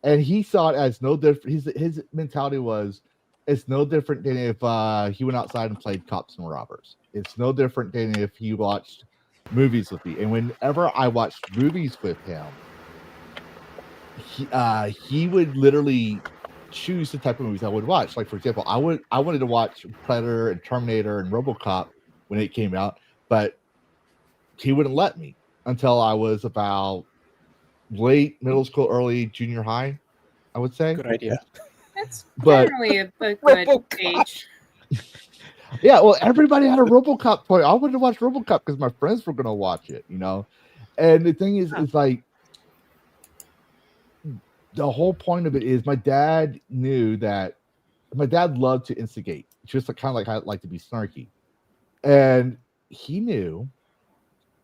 and he saw it as no different. His mentality was, it's no different than if he went outside and played cops and robbers. It's no different than if he watched movies with me. And whenever I watched movies with him, he would literally choose the type of movies I would watch. Like, for example, I wanted to watch Predator and Terminator and RoboCop when it came out, but he wouldn't let me until I was about late middle school, early junior high, I would say. Good idea. That's generally a good age. Yeah, well, everybody had a RoboCop toy. I wanted to watch RoboCop because my friends were going to watch it, And the thing is like, the whole point of it is my dad knew that my dad loved to instigate, just kind of like I like to be snarky. And he knew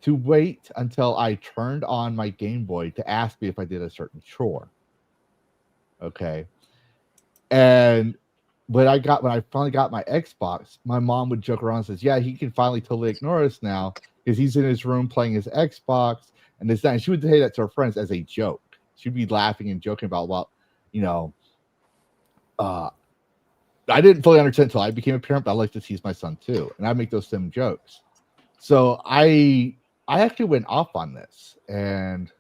to wait until I turned on my Game Boy to ask me if I did a certain chore. Okay. And when I finally got my Xbox, my mom would joke around and says, yeah, he can finally totally ignore us now because he's in his room playing his Xbox and this, that. And she would say that to her friends as a joke. She'd be laughing and joking about, I didn't fully understand until I became a parent, but I like to tease my son too. And I make those same jokes. So I actually went off on this. And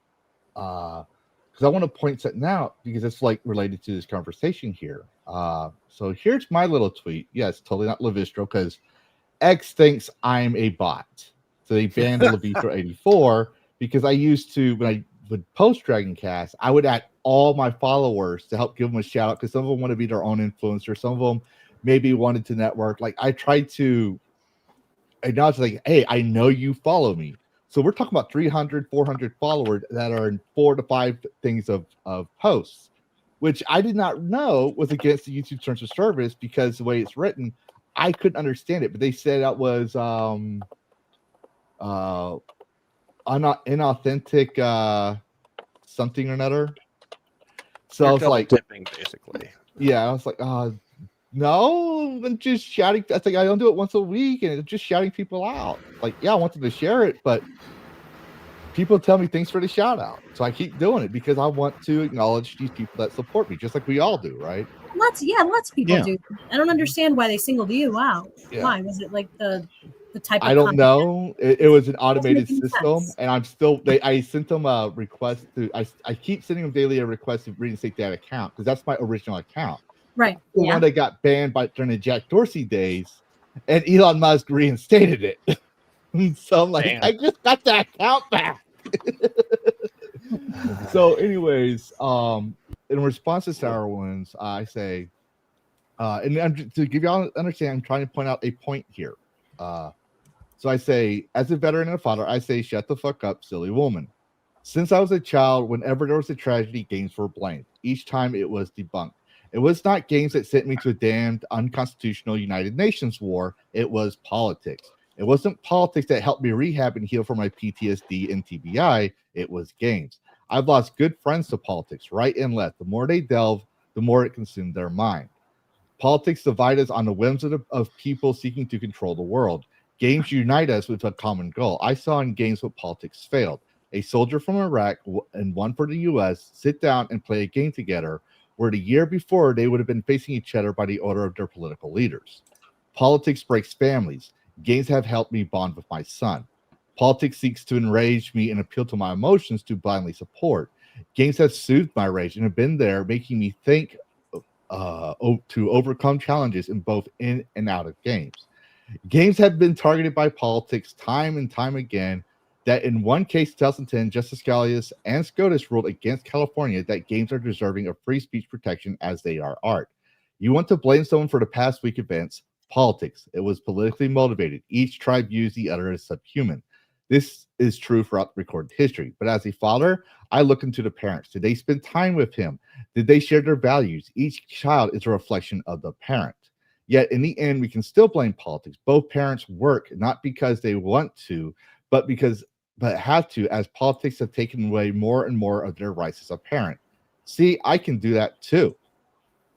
because because I want to point something out because it's like related to this conversation here. So here's my little tweet. Yes, totally not Lavistro because X thinks I'm a bot. So they banned Lavistro 84 because I used to, when I would post DragonCast, I would add all my followers to help give them a shout out because some of them want to be their own influencer. Some of them maybe wanted to network. Like I tried to acknowledge, like, hey, I know you follow me. So we're talking about 300, 400 followers that are in 4 to 5 things of posts, which I did not know was against the YouTube terms of service because the way it's written, I couldn't understand it. But they said that was inauthentic something or another. So You're I was like, dipping, basically. Yeah, I was like, no, I'm just shouting. I think I don't do it once a week, and it's just shouting people out. Like, yeah, I wanted to share it, but people tell me thanks for the shout out, so I keep doing it because I want to acknowledge these people that support me, just like we all do, right? Lots of people do. I don't understand why they singled you out. Yeah. Why was it like the type of I don't content? know. It was an automated making system, sense. and I sent them a request to. I keep sending them daily a request to reinstate that account because that's my original account. Right. The one that got banned during the Jack Dorsey days, and Elon Musk reinstated it. So I'm like, Damn. I just got that account back. So, anyways, in response to Sour Ones, I say, to give y'all understand, I'm trying to point out a point here. So I say, as a veteran and a father, I say, shut the fuck up, silly woman. Since I was a child, whenever there was a tragedy, games were blamed. Each time it was debunked. It was not games that sent me to a damned unconstitutional United Nations war. It was politics. It wasn't politics that helped me rehab and heal from my PTSD and TBI. It was games. I've lost good friends to politics, right and left. The more they delve, the more it consumed their mind. Politics divide us on the whims of people seeking to control the world. Games unite us with a common goal. I saw in games what politics failed. A soldier from Iraq and one for the U.S. sit down and play a game together where the year before they would have been facing each other by the order of their political leaders. Politics breaks families. Games have helped me bond with my son. Politics seeks to enrage me and appeal to my emotions to blindly support. Games have soothed my rage and have been there, making me think to overcome challenges in both in and out of games. Games have been targeted by politics time and time again. That in one case, 2010, Justice Scalia and SCOTUS ruled against California that games are deserving of free speech protection as they are art. You want to blame someone for the past week events? Politics. It was politically motivated. Each tribe used the other as subhuman. This is true throughout recorded history. But as a father, I look into the parents. Did they spend time with him? Did they share their values? Each child is a reflection of the parent. Yet in the end, we can still blame politics. Both parents work not because they want to, but have to, as politics have taken away more and more of their rights as a parent. See, I can do that too.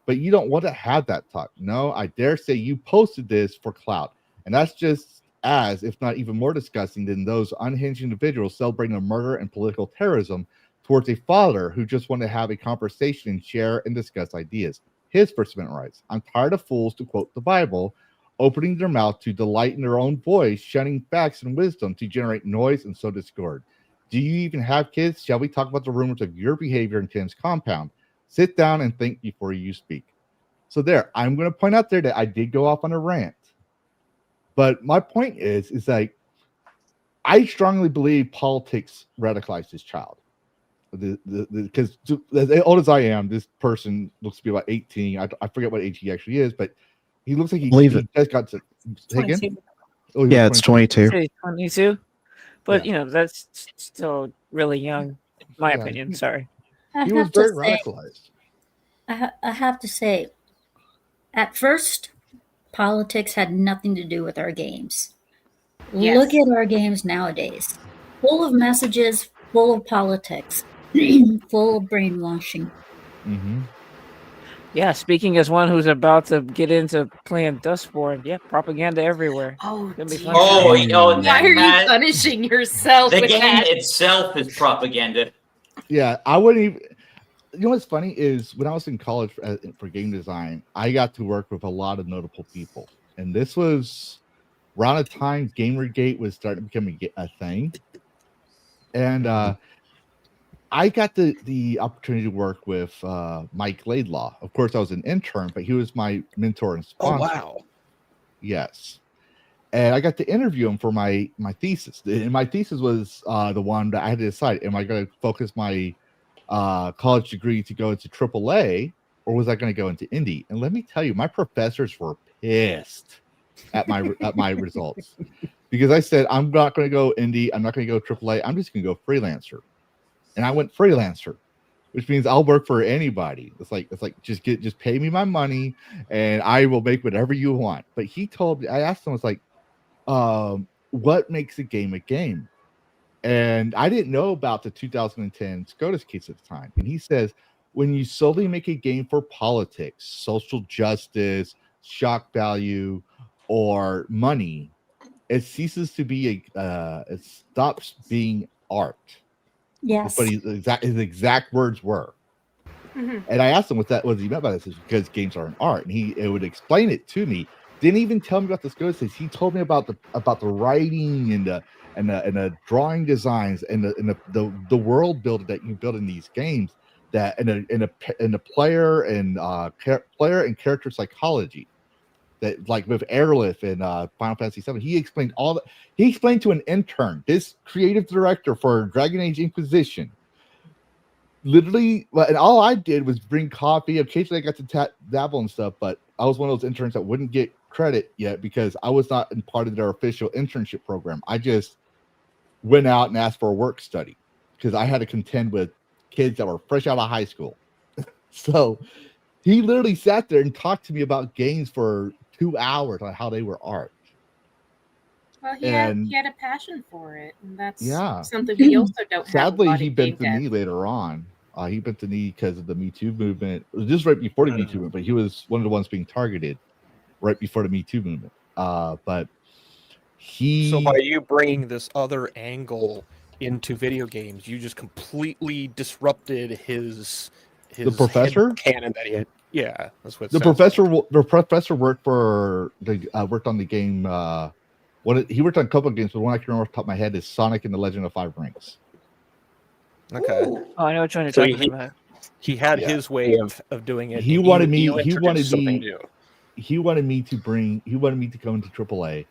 But you don't want to have that talk. No, I dare say you posted this for clout. And that's just as, if not even more disgusting than those unhinged individuals celebrating the murder and political terrorism towards a father who just wanted to have a conversation and share and discuss ideas. His First Amendment rights. I'm tired of fools, to quote the Bible, opening their mouth to delight in their own voice, shunning facts and wisdom to generate noise and sow discord. Do you even have kids? Shall we talk about the rumors of your behavior in Tim's compound? Sit down and think before you speak. So there, I'm going to point out there that I did go off on a rant. But my point is like, I strongly believe politics radicalized this child. Because as old as I am, this person looks to be about 18. I forget what age he actually is, but he looks like he just got to take in. Oh, yeah, it's 22. 22, but that's still really young, in my opinion. Sorry, he was very radicalized. I have to say, at first, politics had nothing to do with our games. Yes. Look at our games nowadays, full of messages, full of politics, full of brainwashing. Mm-hmm. Yeah, speaking as one who's about to get into playing Dustborn, yeah, propaganda everywhere. Oh, Gonna be dear. fun. Why are you punishing yourself The with game that? itself is propaganda. Yeah, I wouldn't even. You know what's funny is when I was in college for game design, I got to work with a lot of notable people, and this was around the time Gamergate was starting to become a thing. And I got the opportunity to work with Mike Laidlaw. Of course, I was an intern, but he was my mentor and sponsor. Oh wow! Yes, and I got to interview him for my thesis. And my thesis was the one that I had to decide: am I going to focus my college degree to go into AAA, or was I going to go into indie? And let me tell you, my professors were pissed at my results, because I said I'm not going to go indie, I'm not going to go AAA, I'm just going to go freelancer. And I went freelancer, which means I'll work for anybody. It's like just pay me my money and I will make whatever you want. But he told me, I asked him, I was like, what makes a game? And I didn't know about the 2010 SCOTUS case at the time. And he says, when you solely make a game for politics, social justice, shock value, or money, it ceases to be it stops being art. Yes. But his exact words were. Mm-hmm. And I asked him what he meant by this. Is because games are an art, and it would explain it to me. Didn't even tell me about the SCOTUS. He told me about the writing and the drawing designs and the world building that you build in these games, that in a player and character psychology. That, like with Airlift and Final Fantasy VII, he explained all that. He explained to an intern, this creative director for Dragon Age Inquisition. Literally, and all I did was bring coffee. Occasionally, I got to dabble and stuff, but I was one of those interns that wouldn't get credit yet because I was not in part of their official internship program. I just went out and asked for a work study because I had to contend with kids that were fresh out of high school. So he literally sat there and talked to me about games for 2 hours on how they were art. Well, he had a passion for it, and that's Yeah. something we also don't have. Sadly, he bent the knee later on. He bent the knee because of the Me Too movement. It was just right before the Me Too movement, but he was one of the ones being targeted right before the Me Too movement. But So by you bringing this other angle into video games, you just completely disrupted his the professor canon that he had. Yeah, that's what the professor. Like. The professor worked for worked on the game. He worked on a couple of games, but one I can remember off the top of my head is Sonic and the Legend of Five Rings. Okay. Oh, I know what you're trying to talk about. He had his way of doing it. He wanted me to go into AAA.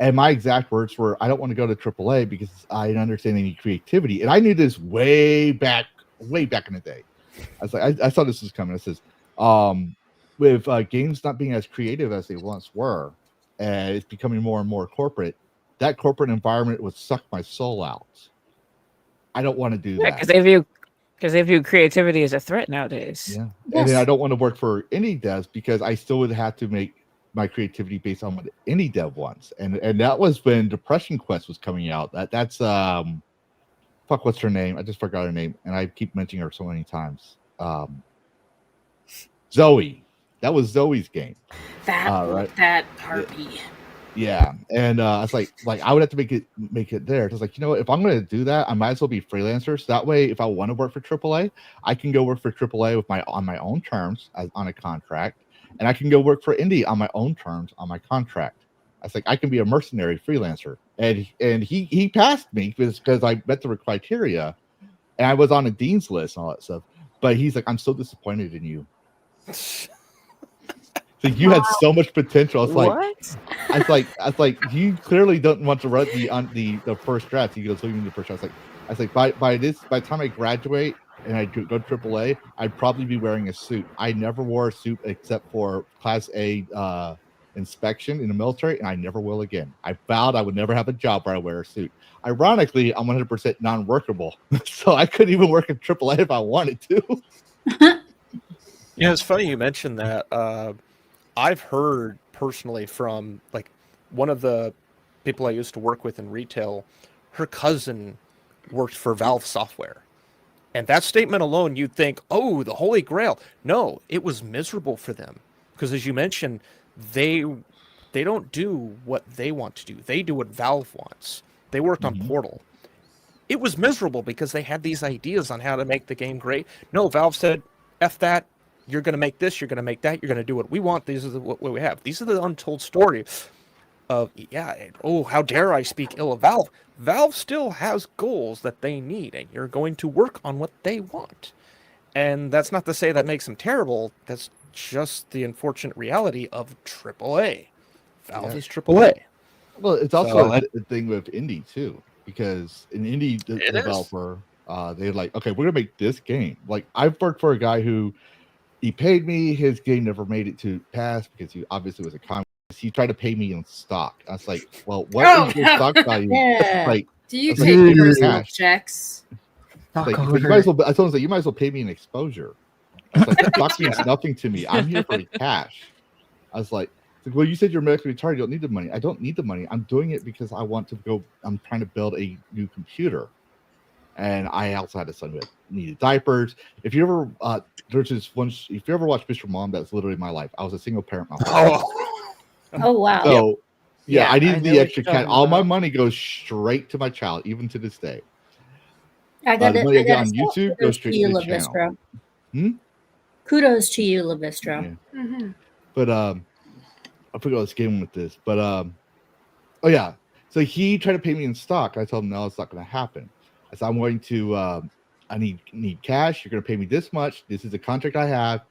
And my exact words were, I don't want to go to AAA because I didn't understand any creativity. And I knew this way back in the day. I was like, I saw this was coming. It says, with games not being as creative as they once were, and it's becoming more and more corporate, that corporate environment would suck my soul out. I don't want to do that. Because they view creativity as a threat nowadays. Yeah. Yes. And then I don't want to work for indie devs because I still would have to make my creativity based on what indie dev wants. And that was when Depression Quest was coming out. That's what's her name? I just forgot her name, and I keep mentioning her so many times. Zoe. That was Zoe's game. That harpy. Yeah, and it's like I would have to make it there. It's like, if I'm going to do that, I might as well be freelancer. So that way, if I want to work for AAA, I can go work for AAA on my own terms on a contract, and I can go work for indie on my own terms on my contract. I was like, I can be a mercenary freelancer, and he passed me because I met the criteria, and I was on a dean's list and all that stuff. But he's like, I'm so disappointed in you. So you had so much potential. I was like, you clearly don't want to run the first draft. He goes, the first draft. I was like, by the time I graduate and I go to AAA, I'd probably be wearing a suit. I never wore a suit except for Class A inspection in the military, and I never will again. I vowed I would never have a job where I wear a suit. Ironically, I'm 100% non-workable, so I couldn't even work at AAA if I wanted to. Yeah, it's funny you mentioned that. I've heard personally from like one of the people I used to work with in retail, her cousin worked for Valve Software. And that statement alone, you'd think, oh, the Holy Grail. No, it was miserable for them. Because as you mentioned, they don't do what they want to do. They do what Valve wants. They worked on Portal. It was miserable because they had these ideas on how to make the game great. No, Valve said, F that. You're going to make this, you're going to make that, you're going to do what we want. These are what we have. These are the untold stories. of, how dare I speak ill of Valve? Valve still has goals that they need, and you're going to work on what they want. And that's not to say that makes them terrible. That's just the unfortunate reality of AAA. Valve is AAA. Well, it's also a thing with indie too, because an indie developer, they're like, okay, we're gonna make this game. Like, I've worked for a guy who he paid me. His game never made it to pass because he obviously was a communist. He tried to pay me in stock. I was like, well, what is your stock value? Like, do you like, take personal checks? Like, but you might as well. I told him, like, you might as well pay me in exposure. I was like, that stock means nothing to me. I'm here for the cash. I was like, well, you said you're medically retired. You don't need the money. I don't need the money. I'm doing it because I want to go. I'm trying to build a new computer, and I also had a son who needed diapers. If you ever, there's this one. If you ever watch Mr. Mom, that's literally my life. I was a single parent. Oh wow. So Yeah, I needed I know the what extra you're cash. talking All my about. money goes straight to my child, even to this day. I got The it. money I get on YouTube goes Kudos to straight you, to the channel. Lavistro. Kudos to you, Lavistro. Yeah. Mm-hmm. But I forgot I was getting with this. But oh yeah. So he tried to pay me in stock. I told him no, it's not going to happen. I said I'm going to. I need cash. You're going to pay me this much. This is the contract I have.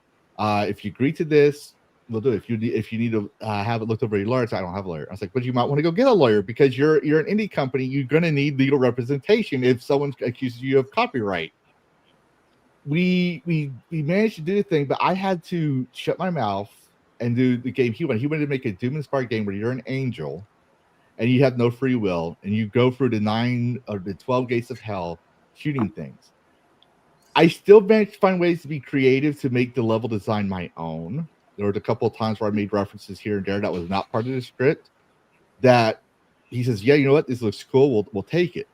If you agree to this, we'll do it. If you need to have it looked over your lawyer, I don't have a lawyer. I was like, but you might want to go get a lawyer because you're an indie company. You're going to need legal representation if someone accuses you of copyright. We managed to do the thing, but I had to shut my mouth and do the game he wanted. He wanted to make a Doom-inspired game where you're an angel and you have no free will and you go through the 9 or the 12 gates of hell shooting things. I still managed to find ways to be creative to make the level design my own. There was a couple of times where I made references here and there that was not part of the script that he says, yeah, you know what? This looks cool. We'll take it.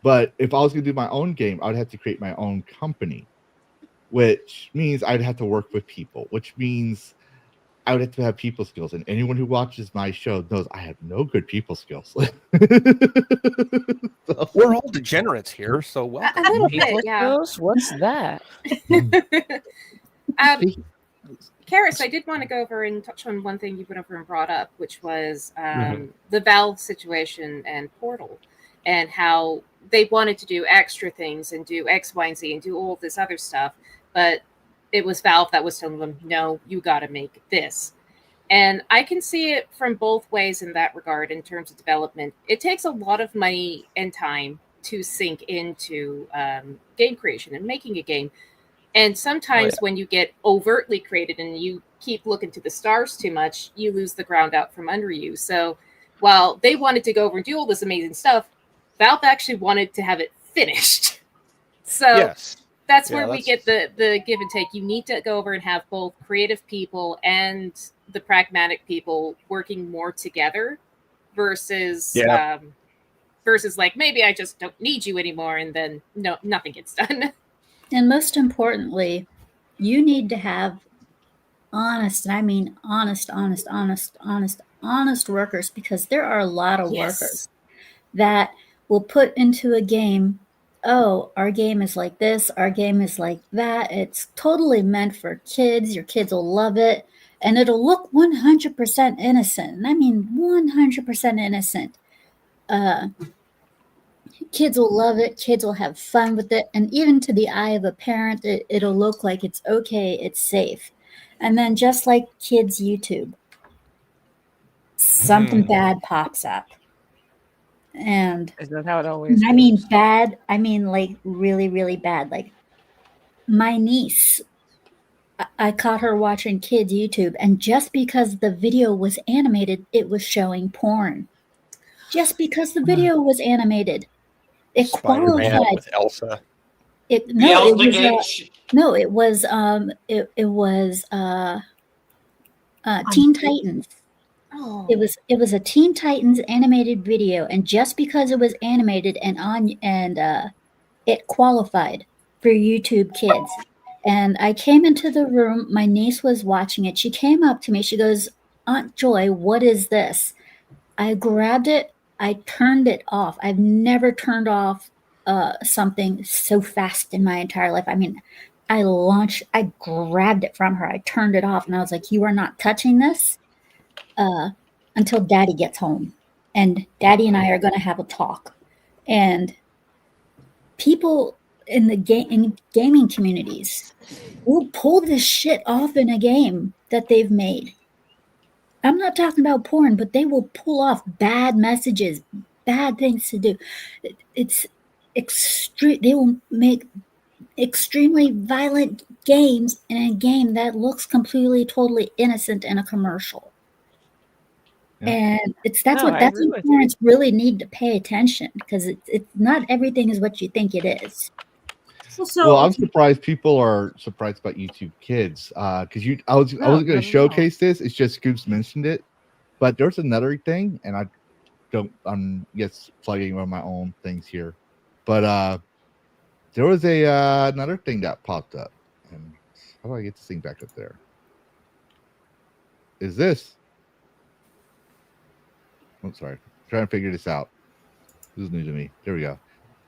But if I was going to do my own game, I would have to create my own company, which means I'd have to work with people, which means I would have to have people skills. And anyone who watches my show knows I have no good people skills. So, we're all degenerates here, so welcome. A little People bit, yeah. skills? What's that? Karis, I did want to go over and touch on one thing you went over and brought up, which was the Valve situation and Portal, and how they wanted to do extra things and do X, Y, and Z and do all this other stuff, but it was Valve that was telling them, no, you got to make this. And I can see it from both ways in that regard in terms of development. It takes a lot of money and time to sink into game creation and making a game. And sometimes when you get overtly created and you keep looking to the stars too much, you lose the ground out from under you. So while they wanted to go over and do all this amazing stuff, Valve actually wanted to have it finished. So that's where we get the give and take. You need to go over and have both creative people and the pragmatic people working more together versus versus like, maybe I just don't need you anymore, and then nothing gets done. And most importantly, you need to have honest, and I mean honest workers, because there are a lot of workers that will put into a game, oh, our game is like this, our game is like that. It's totally meant for kids. Your kids will love it. And it'll look 100% innocent. And I mean 100% innocent. Kids will love it. Kids will have fun with it. And even to the eye of a parent, it'll look like it's okay, it's safe. And then just like kids' YouTube, something bad pops up. And is that how it always I mean bad, I mean like really, really bad. Like my niece, I caught her watching kids' YouTube, and just because the video was animated, it was showing porn. Just because the video was animated. It Spider-Man qualified with Elsa. It was Teen Titans. Oh. It was a Teen Titans animated video, and just because it was animated it qualified for YouTube Kids. And I came into the room, my niece was watching it. She came up to me, she goes, "Aunt Joy, what is this?" I grabbed it, I turned it off. I've never turned off something so fast in my entire life. I mean, I grabbed it from her, I turned it off, and I was like, "You are not touching this." until Daddy gets home, and Daddy and I are going to have a talk. And people in the gaming communities will pull this shit off in a game that they've made. I'm not talking about porn, but they will pull off bad messages, bad things to do. It's extreme. They will make extremely violent games in a game that looks completely, totally innocent in a commercial. Yeah. And that's No, I what agree with you. parents really need to pay attention, because it's not everything is what you think it is. Well, I'm surprised people are surprised about YouTube Kids, because I was going to showcase this. It's just Scoops mentioned it, but there's another thing, and I'm plugging on my own things here, but there was another thing that popped up, and how do I get this thing back up there? Is this? I'm sorry, I'm trying to figure this out. This is new to me. There we go.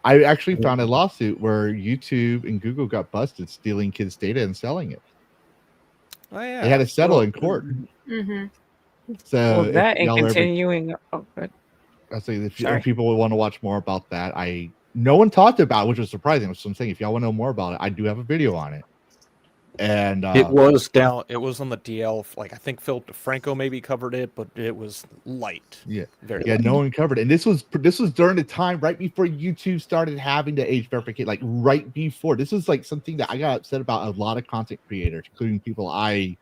I actually found a lawsuit where YouTube and Google got busted stealing kids' data and selling it. Oh yeah, they had to settle in court. Mm-hmm. So Well, that and y'all continuing. Oh, good. I say if Sorry. people would want to watch more about that, no one talked about it, which was surprising. So I'm saying if y'all want to know more about it, I do have a video on it. And it was down. It was on the DL. Like I think Philip DeFranco maybe covered it, but it was light. Yeah, very. Yeah, light. no one covered it. And this was during the time right before YouTube started having the age verification. Like right before. This was like something that I got upset about. A lot of content creators, including people I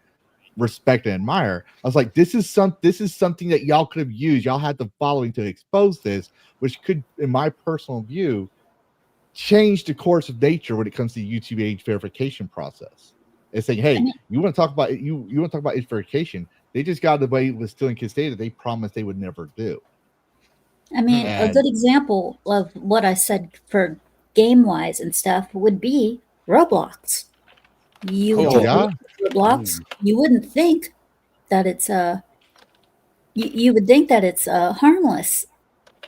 respect and admire. I was like, this is something that y'all could have used. Y'all had the following to expose this, which could, in my personal view, change the course of nature when it comes to YouTube age verification process. It's saying, hey, you want to talk about age verification? They just got away with stealing kids' data. They promised they would never do. I mean, a good example of what I said for game-wise and stuff would be Roblox. You Roblox, you wouldn't think that it's you would think that it's harmless,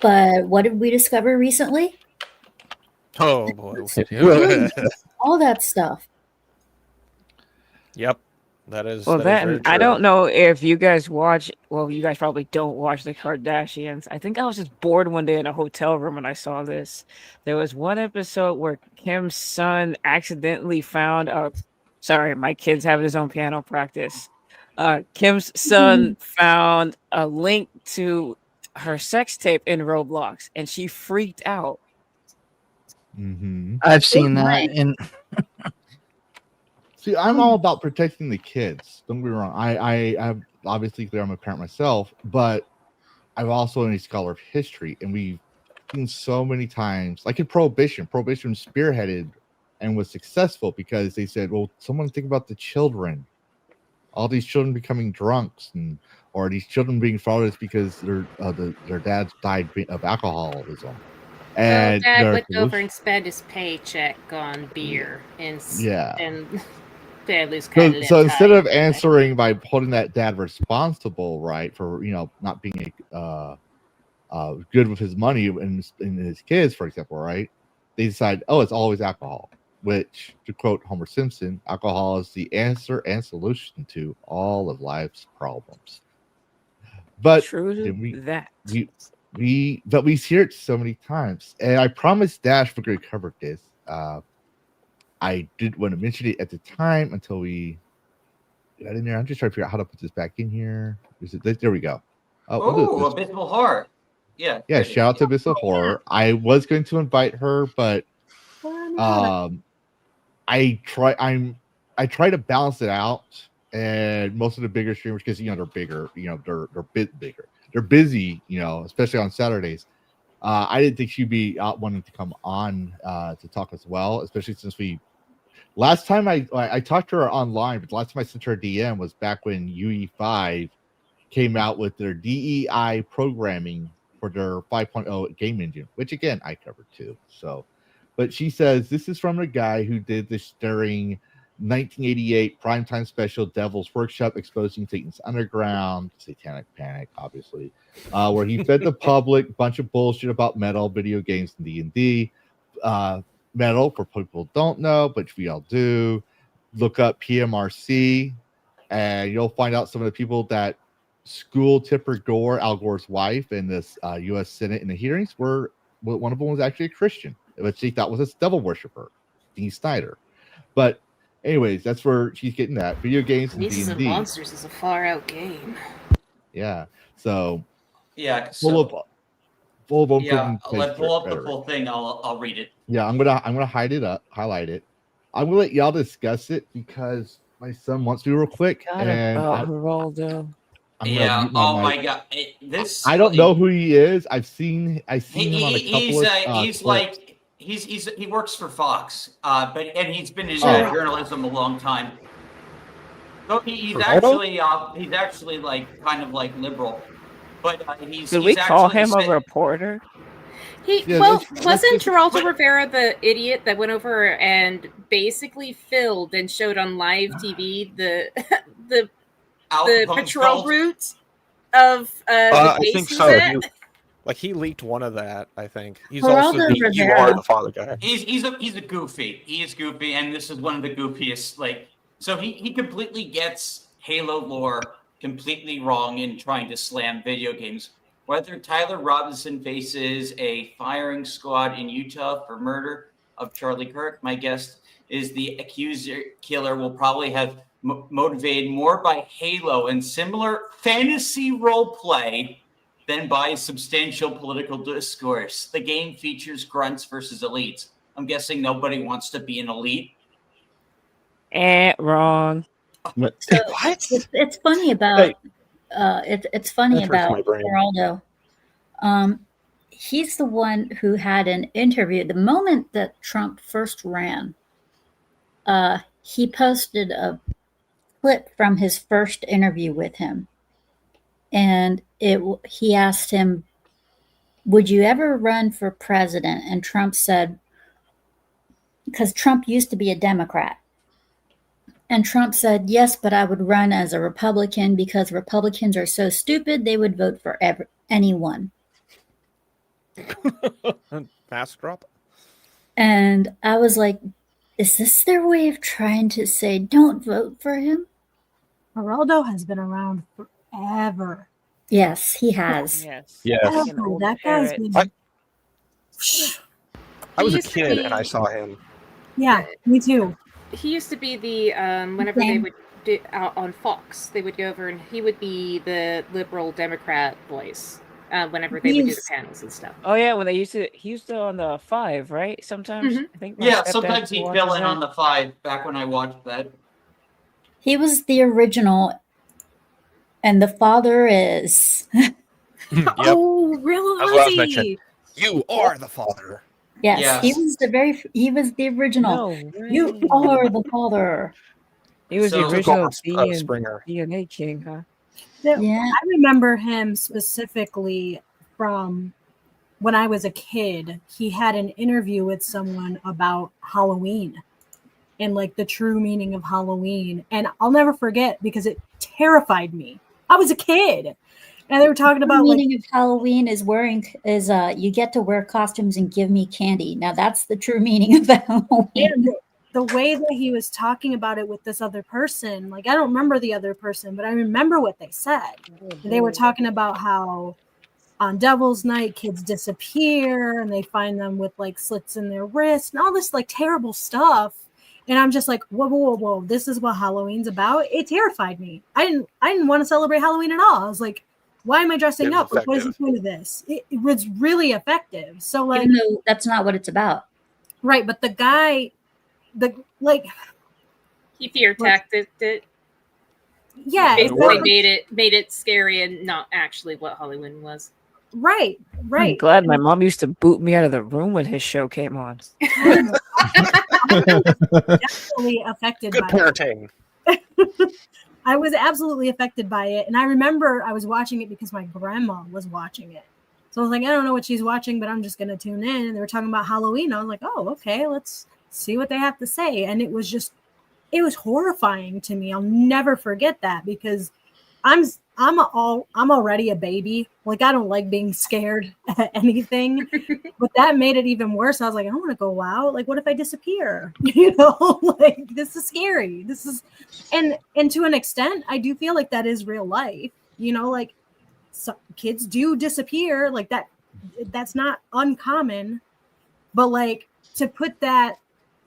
but what did we discover recently? Oh boy, all that stuff. Yep, that is. Well, that is very I true. don't know if you guys watch. Well, you guys probably don't watch the Kardashians. I think I was just bored one day in a hotel room and I saw this. There was one episode where Kim's son accidentally found a. Sorry, my kid's having his own piano practice. Kim's son found a link to her sex tape in Roblox, and she freaked out. Mm-hmm. I've seen that. And see, I'm all about protecting the kids. Don't get me wrong. I'm obviously I'm a parent myself, but I'm also a scholar of history, and we've seen so many times, like in Prohibition. Prohibition was spearheaded and was successful because they said, well, someone think about the children. All these children becoming drunks, or these children being fathers because their dads died of alcoholism. And Dad would go over and spend his paycheck on beer and families kind of so instead of answering by holding that dad responsible, right, for not being good with his money and his kids, for example, right, they decide, it's always alcohol. Which, to quote Homer Simpson, alcohol is the answer and solution to all of life's problems. But we hear it so many times, and I promised Dash we're going to cover this. I didn't want to mention it at the time until we got in there. I'm just trying to figure out how to put this back in here. There we go. Oh, Abysmal Horror. Yeah. Yeah, shout out to Abysmal Horror. I was going to invite her, but I try to balance it out, and most of the bigger streamers, because they're bigger, they're a bit bigger. They're busy, especially on Saturdays. I didn't think she'd be out wanting to come on to talk as well, especially since last time I talked to her online, but the last time I sent her a DM was back when UE5 came out with their DEI programming for their 5.0 game engine, which again I covered too. So, but she says this is from a guy who did this during 1988 primetime special Devil's Workshop exposing Satan's Underground, Satanic Panic, obviously, where he fed the public a bunch of bullshit about metal, video games, and D&D. Metal, for people who don't know, but we all do, look up PMRC, and you'll find out some of the people that school Tipper Gore, Al Gore's wife, in this U.S. Senate in the hearings, one of them was actually a Christian, which she thought was a devil worshiper, Dean Snyder. But anyways, that's where she's getting that. Video games and Nieces and D&D. Monsters is a far out game. Yeah. So Yeah. full of Yeah. unproven Let's pull up the rhetoric. full thing. I'll read it. Yeah, I'm gonna highlight it. I'm gonna let y'all discuss it because my son wants to real quick. And Geraldo. I'm gonna mute my Oh mic. my god. This. I don't know who he is. I've seen him on a couple He's of like he works for Fox, and he's been in journalism a long time. So he's actually like kind of like liberal, but he's. Did he's we call actually him a spent- reporter? Wasn't Geraldo Rivera the idiot that went over and basically filled and showed on live TV the patrol filled? route of the I base think he so. was at? He leaked one of that. I think he's Geraldo also the "You Rivera. Are the Father" guy. He's a goofy. He is goofy, and this is one of the goofiest. Like, so he completely gets Halo lore completely wrong in trying to slam video games. Whether Tyler Robinson faces a firing squad in Utah for murder of Charlie Kirk, my guess is the accuser killer will probably have motivated more by Halo and similar fantasy role play than by substantial political discourse. The game features grunts versus elites. I'm guessing nobody wants to be an elite. Wrong. So it's funny about it's funny That hurts about my brain. Geraldo. He's the one who had an interview the moment that Trump first ran. He posted a clip from his first interview with him, and he asked him, "Would you ever run for president?" And Trump said, because Trump used to be a Democrat. And Trump said, "Yes, but I would run as a Republican because Republicans are so stupid, they would vote for anyone." Mask drop. And I was like, is this their way of trying to say, don't vote for him? Geraldo has been around forever. Yes, he has. Yes. Yes. Ever. That guy's been. I was a used to kid be- and I saw him. Yeah, me too. He used to be the whenever they would do out on Fox, they would go over and he would be the liberal Democrat voice whenever they would do the panels and stuff. Oh yeah, when he used to on the 5, right? Sometimes I think. my Yeah, stepdad sometimes he'd watches fill in that. on the 5 back when I watched that. He was the original, and the father is. Oh, really? That's what I was mentioning. You are the father. Yes, he was the original. No You way. are the father. He was So- the original Took over, Springer. DNA king, huh? Yeah. I remember him specifically from when I was a kid. He had an interview with someone about Halloween and like the true meaning of Halloween. And I'll never forget because it terrified me. I was a kid. And they were talking The about meaning of Halloween is you get to wear costumes and give me candy. Now that's the true meaning of Halloween. and the way that he was talking about it with this other person. Like, I don't remember the other person, but I remember what they said. They were talking about how on Devil's Night kids disappear and they find them with like slits in their wrists and all this like terrible stuff. And I'm just like, whoa, this is what Halloween's about. It terrified me. I didn't want to celebrate Halloween at all. I was like, why am I dressing It was up? Like, what is the point of this? It was really effective. So like, Even though that's not what it's about. right, but the guy, He fear tacted it. yeah, Basically it's made it scary and not actually what Halloween was. right. I'm glad my mom used to boot me out of the room when his show came on. Definitely affected Good by parenting. it. I was absolutely affected by it. And I remember I was watching it because my grandma was watching it. So I was like, I don't know what she's watching, but I'm just going to tune in. And they were talking about Halloween. I was like, oh, okay, let's see what they have to say. And it was horrifying to me. I'll never forget that because I'm already a baby. Like, I don't like being scared at anything, but that made it even worse. I was like, I don't want to go out. Like, what if I disappear? Like, this is scary. And to an extent, I do feel like that is real life. you know, like kids do disappear, like that's not uncommon, but like to put that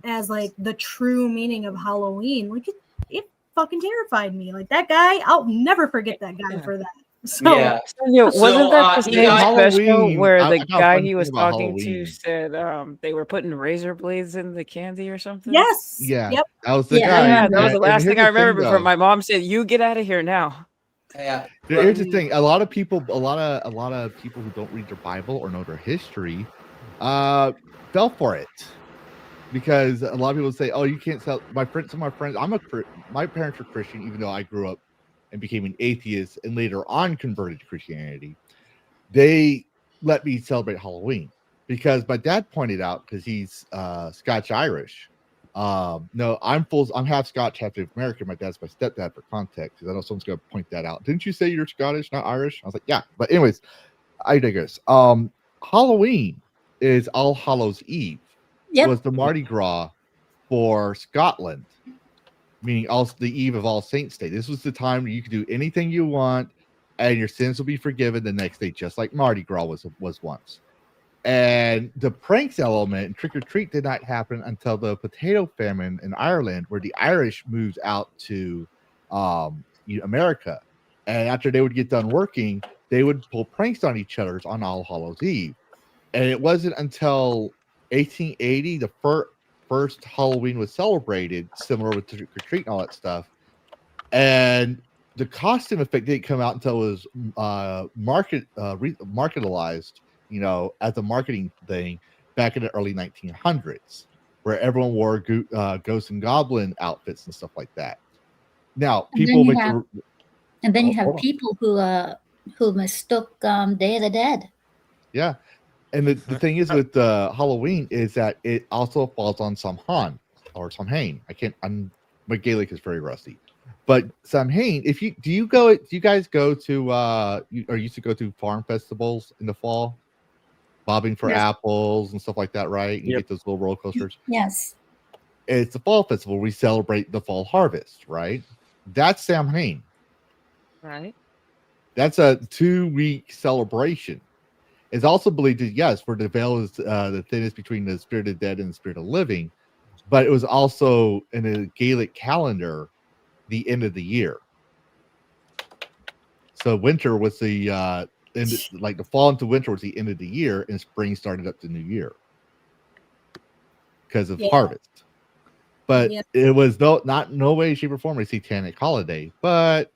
as like the true meaning of Halloween, like it fucking terrified me. Like that guy, I'll never forget that guy for that. So Yeah. Wasn't that the same special Halloween, where I the got a guy fun he thing was about talking to Halloween. said they were putting razor blades in the candy or something? Yes. Yeah. Yep. That was the guy. Yeah, that was the And last here's thing I the thing, remember before though. my mom said, "You get out of here now." Yeah. Here's the thing: a lot of people who don't read their Bible or know their history, fell for it because a lot of people say, "Oh, you can't sell." My friends, my parents were Christian, even though I grew up and became an atheist and later on converted to Christianity. They let me celebrate Halloween because my dad pointed out, because he's Scotch Irish. No, I'm half Scotch, half American. My dad's my stepdad for context, because I know someone's gonna point that out. Didn't you say you're Scottish, not Irish? I was like, yeah. But anyways, I digress. Halloween is All Hallows Eve. Yep. Was the Mardi Gras for Scotland, meaning also the eve of All Saints Day. This was the time where you could do anything you want and your sins will be forgiven the next day, just like Mardi Gras was once. And the pranks element and trick or treat did not happen until the potato famine in Ireland, where the Irish moved out to America. And after they would get done working, they would pull pranks on each other on All Hallows Eve. And it wasn't until 1880 the first Halloween was celebrated, similar with trick or treat and all that stuff. And the costume effect didn't come out until it was marketalized, you know, as a marketing thing back in the early 1900s, where everyone wore ghost and goblin outfits and stuff like that. Now, people make and then you have people who mistook Day of the Dead. Yeah. And the thing is with Halloween is that it also falls on Samhain or Samhain. My Gaelic is very rusty. But Samhain, do you guys go to or used to go to farm festivals in the fall? Bobbing for apples and stuff like that, right? You get those little roller coasters. Yes. It's a fall festival. We celebrate the fall harvest, right? That's Samhain. Right. That's a 2-week celebration. It's also believed that, yes, where the veil is the thinnest between the spirit of the dead and the spirit of living, but it was also in the Gaelic calendar the end of the year. So winter was the like the fall into winter was the end of the year, and spring started up the new year because of harvest. But it was no way, shape, or form a satanic holiday. But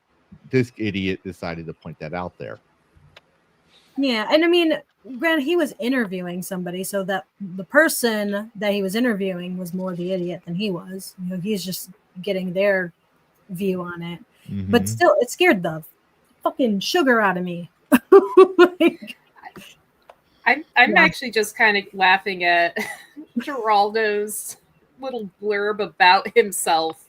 this idiot decided to point that out there. Yeah, and I mean, granted, he was interviewing somebody, so that the person that he was interviewing was more the idiot than he was. You know, he's just getting their view on it. Mm-hmm. But still, it scared the fucking sugar out of me. I'm actually just kind of laughing at Geraldo's little blurb about himself.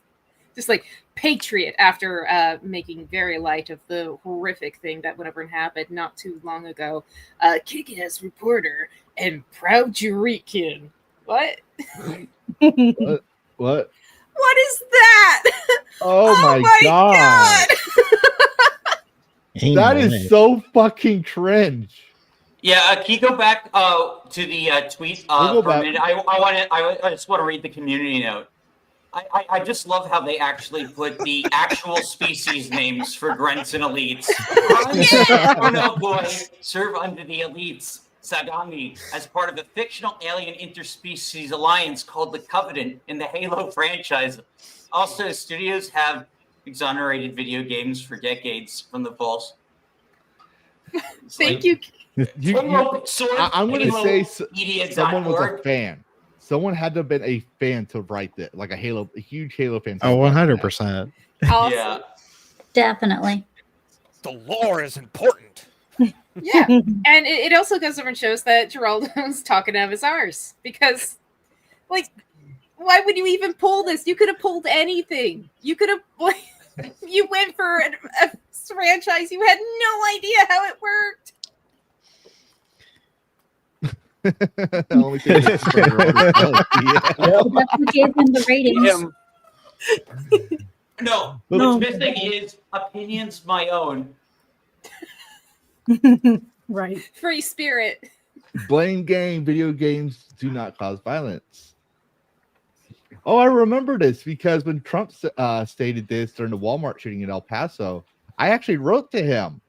Just like patriot after making very light of the horrific thing that went over and happened not too long ago. Kick-ass reporter and proud Eureka. What? What? What is that? Oh my god. That is so fucking cringe. Yeah, can you go back to the tweet for a minute? I just want to read the community note. I just love how they actually put the actual species names for Grunts and Elites. Oh boy, serve under the Elites, Sagami, as part of a fictional alien interspecies alliance called the Covenant in the Halo franchise. Also, studios have exonerated video games for decades from the false. Thank you. I'm going to say someone was a fan. Someone had to have been a fan to write that, like a huge Halo fan. Oh, 100%. Awesome. Yeah. Definitely. The lore is important. Yeah. And it also goes over and shows that Geraldo's talking out of his arse. Because, like, why would you even pull this? You could have pulled anything. You could have... You went for a franchise. You had no idea how it worked. Only thing That's what gave him the ratings. No, what's missing is opinions my own. Right. Free spirit. Blame game. Video games do not cause violence. Oh, I remember this because when Trump stated this during the Walmart shooting in El Paso, I actually wrote to him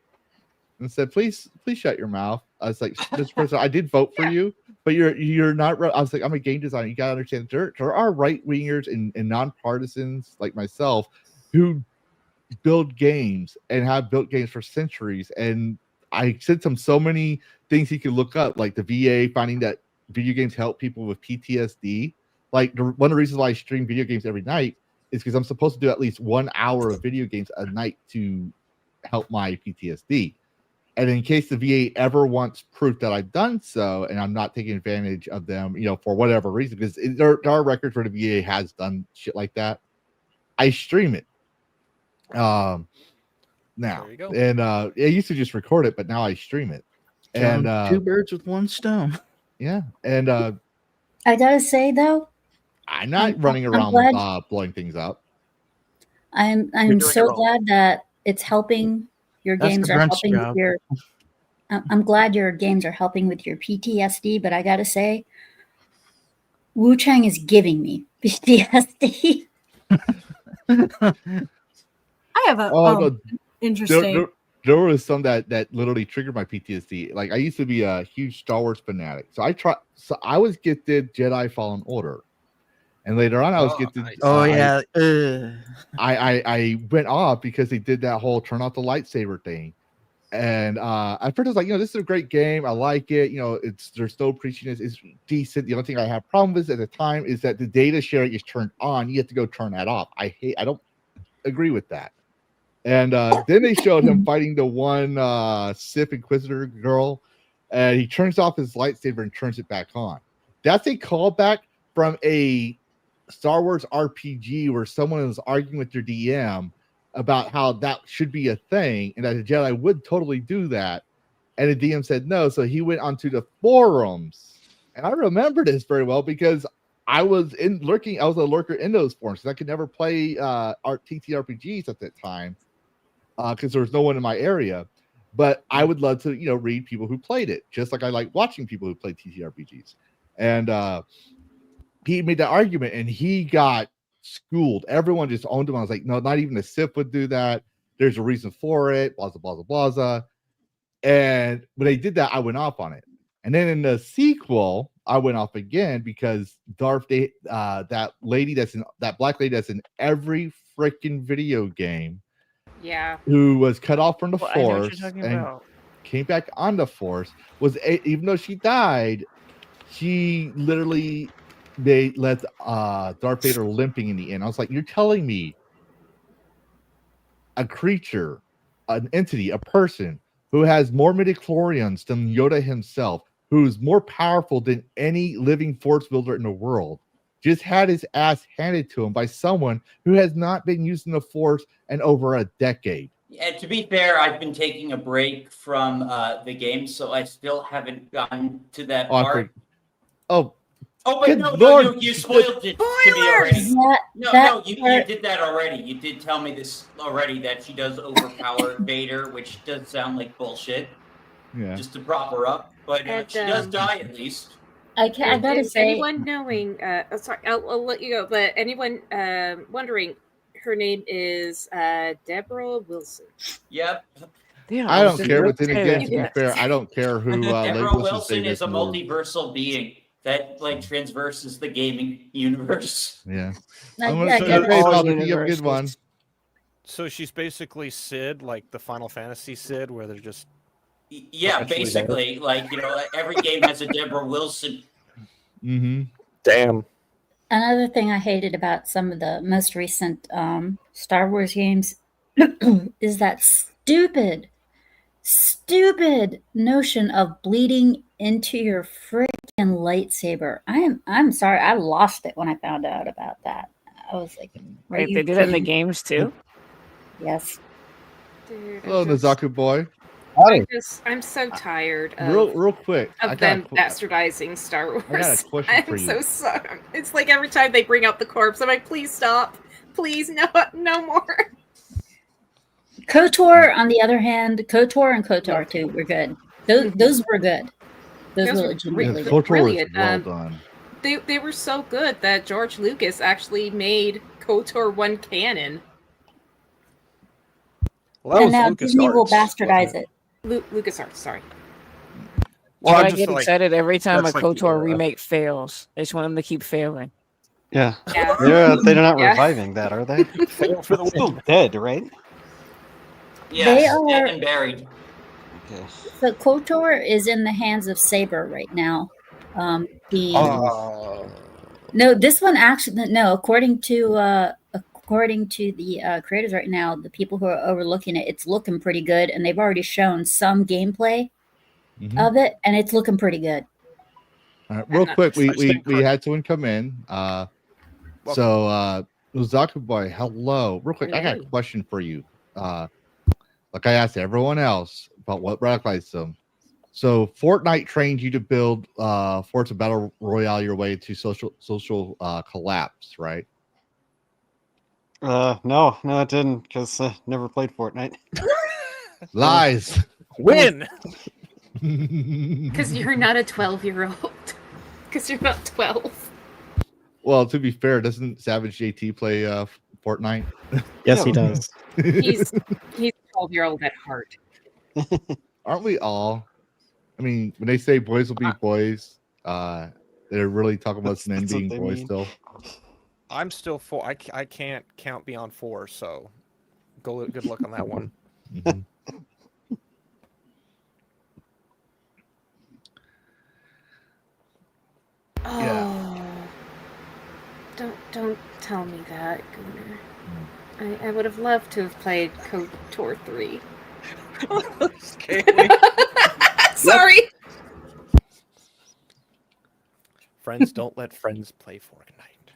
and said, "Please shut your mouth." I was like, "This person, I did vote for you, but you're not." I was like, "I'm a game designer. You gotta understand there are right wingers and nonpartisans like myself who build games and have built games for centuries." And I sent him so many things he could look up, like the VA finding that video games help people with PTSD. Like one of the reasons why I stream video games every night is because I'm supposed to do at least 1 hour of video games a night to help my PTSD. And in case the VA ever wants proof that I've done so and I'm not taking advantage of them, for whatever reason, because there are records where the VA has done shit like that, I stream it. Now, There you go. and I used to just record it, but now I stream it. Killing And two birds with one stone. yeah, and I gotta say though, I'm not running I'm around glad- blowing things up. I'm doing so it wrong. glad that it's helping. Your That's games the are Brent's helping job. with your. I'm glad your games are helping with your PTSD, but I gotta say, Wu Chang is giving me PTSD. I have a No, interesting. there was some that literally triggered my PTSD. Like I used to be a huge Star Wars fanatic, so I was gifted Jedi Fallen Order, and later on I was gifted. Nice. Oh yeah. I went off because they did that whole turn off the lightsaber thing. And at first I was like, this is a great game. I like it. There's no preachiness. It's decent. The only thing I have problem with at the time is that the data sharing is turned on. You have to go turn that off. I don't agree with that. And then they showed him fighting the one Sith Inquisitor girl, and he turns off his lightsaber and turns it back on. That's a callback from a Star Wars RPG where someone was arguing with their DM about how that should be a thing and that a Jedi would totally do that. And the DM said no. So he went onto the forums. And I remember this very well because I was a lurker in those forums because I could never play TTRPGs at that time because there was no one in my area. But I would love to, read people who played it, just like I like watching people who played TTRPGs. And he made that argument and he got schooled. Everyone just owned him. I was like, no, not even the Sith would do that. There's a reason for it. Blah, blah, blah, blah, blah. And when they did that, I went off on it. And then in the sequel, I went off again because that black lady that's in every freaking video game, Yeah. who was cut off from the Well, I know what you're Force talking and about. came back on the Force, even though she died, she literally they let Darth Vader limping in the end. I was like, you're telling me a creature, an entity, a person who has more midichlorians than Yoda himself, who's more powerful than any living force builder in the world, just had his ass handed to him by someone who has not been using the Force in over a decade. And to be fair, I've been taking a break from the game, so I still haven't gotten to that part. Oh, but good no, Lord. you spoiled it to me already. You did that already. You did tell me this already, that she does overpower Vader, which does sound like bullshit. Yeah. Just to prop her up, but she does die at least. I gotta say, anyone knowing, sorry, I'll let you go, but anyone wondering, her name is Deborah Wilson. Yep. Yeah, I don't care, but then again, to be Yeah. fair, I don't care who Deborah Wilson is a more. multiversal being that transverses the gaming universe. Yeah. I I'm gonna gotta say, hey, all Bob, you have a universes. good one. So she's basically Sid, like the Final Fantasy Sid, where they're just Yeah, Actually, basically, every game has a Deborah Wilson. Mm-hmm. damn. another thing I hated about some of the most recent Star Wars games is that stupid notion of bleeding into your freaking lightsaber. I'm sorry, I lost it when I found out about that. I was like, Wait, they did that in the games too? Yes. Dude, Hello, Nazaku boy. I'm so tired of, Real quick. of them bastardizing Star Wars. I got a question I'm for you. so sorry. It's like every time they bring out the corpse, I'm like, please stop. Please, no more. KOTOR, on the other hand, KOTOR and KOTOR 2 were good. Those were good. Those were were legitimately good. KOTOR was brilliant. well done. They were so good that George Lucas actually made KOTOR 1 canon. Well, that And was now LucasArts, Disney will wasn't bastardize it. LucasArts, sorry. Well, I I just get feel like excited every time a that's like the KOTOR era. remake fails. I just want them to keep failing. Yeah. Yeah. They're not Yeah. reviving that, are they? Fail for the It's still win. dead, right? Yes, are- dead and buried. Okay. So KOTOR is in the hands of Saber right now. No, this one actually according to the creators right now, the people who are overlooking it, it's looking pretty good, and they've already shown some gameplay of it, and it's looking pretty good. All right, real quick, we had someone come in. Uzaku Boy, hello. Real quick, I got a question for you. Like I asked everyone else about what radicalized them. So Fortnite trained you to build Forza Battle Royale your way to social collapse, right? No, it didn't, because never played Fortnite. Lies. Win. Because you're not a 12-year-old. Because you're not 12. Well, to be fair, doesn't Savage JT play Fortnite? Yes, he does. He's a 12-year-old at heart. Aren't we all? I mean, when they say boys will be boys, they're really talking about men being boys still. I'm still 4. I can't count beyond 4, so good luck on that one. Oh, don't tell me that, Gunnar. I would have loved to have played KOTOR 3. Sorry. Friends don't let friends play Fortnite.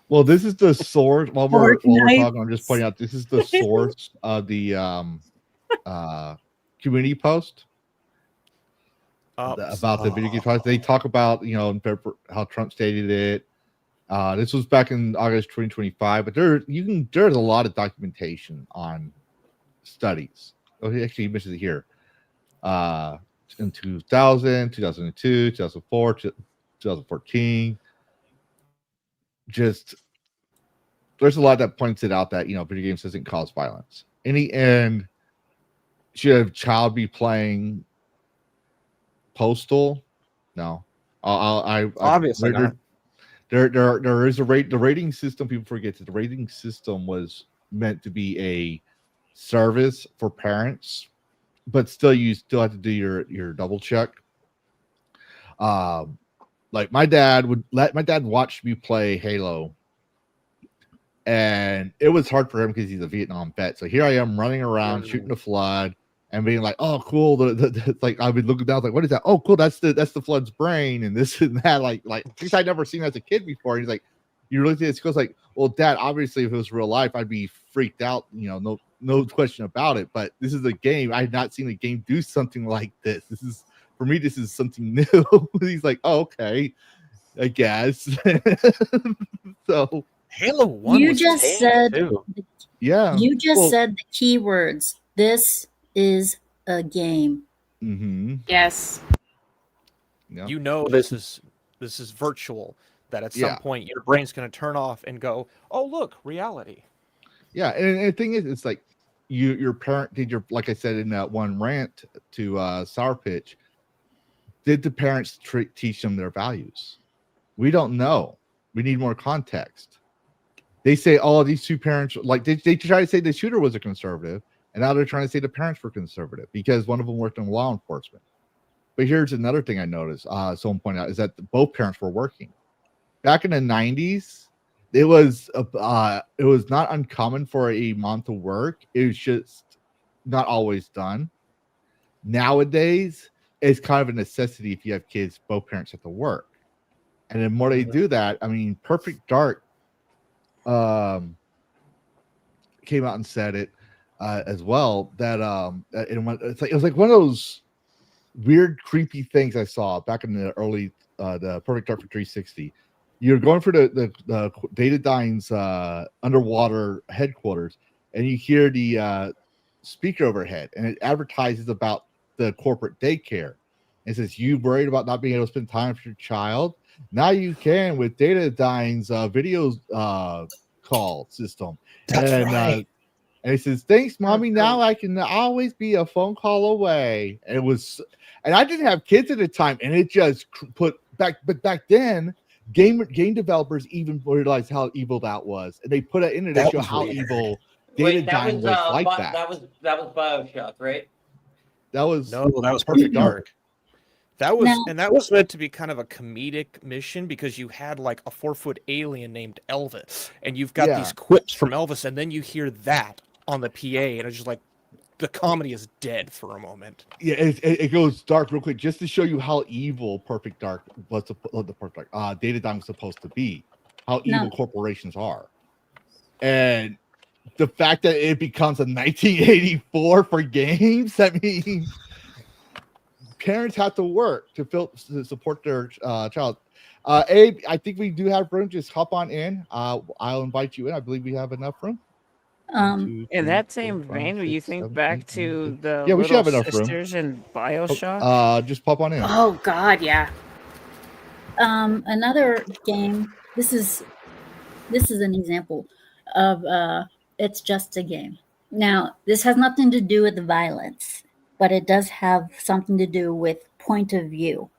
Well, this is the source. While we're talking, I'm just pointing out this is the source of the community post about the video game trials. They talk about how Trump stated it. This was back in August 2025, but there's a lot of documentation on studies. Oh, he actually mentions it here. In 2000, 2002, 2004, 2014. Just there's a lot that points it out that video games doesn't cause violence. In the end, should a child be playing Postal? No. Obviously not. There is a rate. The rating system, people forget that the rating system was meant to be a service for parents, but still you still have to do your double check. Like my dad watch me play Halo, and it was hard for him because he's a Vietnam vet. So here I am running around shooting the flood and being like, "Oh, cool!" Like I've been looking down, like, "What is that?" "Oh, cool! That's the flood's brain," and this and that. Like things I'd never seen as a kid before. And he's like, "You really think this?" He goes like, "Well, Dad, obviously, if it was real life, I'd be freaked out. No question about it. But this is a game. I had not seen a game do something like this. For me, this is something new." He's like, "Oh, okay, I guess." So Halo 1 You was just tame, said, too. Yeah. You just said the key words. This is a game. Mm-hmm. Yes. Yeah. You know this is virtual. That at some point your brain's going to turn off and go, "Oh, look, reality." Yeah, and the thing is, it's like your parent did like I said in that one rant to Sour Pitch. Did the parents teach them their values? We don't know. We need more context. They say, "Oh, these two parents," like they try to say the shooter was a conservative, and now they're trying to say the parents were conservative because one of them worked in law enforcement. But here's another thing I noticed. Someone pointed out is that both parents were working. Back in the 90s, it was not uncommon for a mom to work. It was just not always done. Nowadays, it's kind of a necessity if you have kids, both parents have to work. And the more they do that, I mean, Perfect Dark came out and said it as well, that it was like one of those weird, creepy things I saw back in the early the Perfect Dark for 360. You're going for the Data Dine's underwater headquarters, and you hear the speaker overhead, and it advertises about the corporate daycare. It says, "You worried about not being able to spend time with your child? Now you can with Datadyne's video call system." That's right. And he says, "Thanks, mommy. Now I can always be a phone call away." And I didn't have kids at the time, and it just put back. But back then, game developers even realized how evil that was, and they put it in there to show how evil Datadyne was like that. That was BioShock, right? That was Perfect Dark. That was meant to be kind of a comedic mission because you had like a 4-foot alien named Elvis, and you've got these quips from Elvis, and then you hear that on the PA, and it's just like the comedy is dead for a moment. Yeah, it goes dark real quick just to show you how evil Perfect Dark was. Datadyne was supposed to be, how evil corporations are, and the fact that it becomes a 1984 for games. I mean, parents have to work to support their child. Abe, I think we do have room. Just hop on in. I'll invite you in. I believe we have enough room. In that same vein, will you think back to the we should have little enough room. sisters in BioShock? Just pop on in. Oh God, yeah. Another game. This is an example of it's just a game. Now, this has nothing to do with the violence, but it does have something to do with point of view.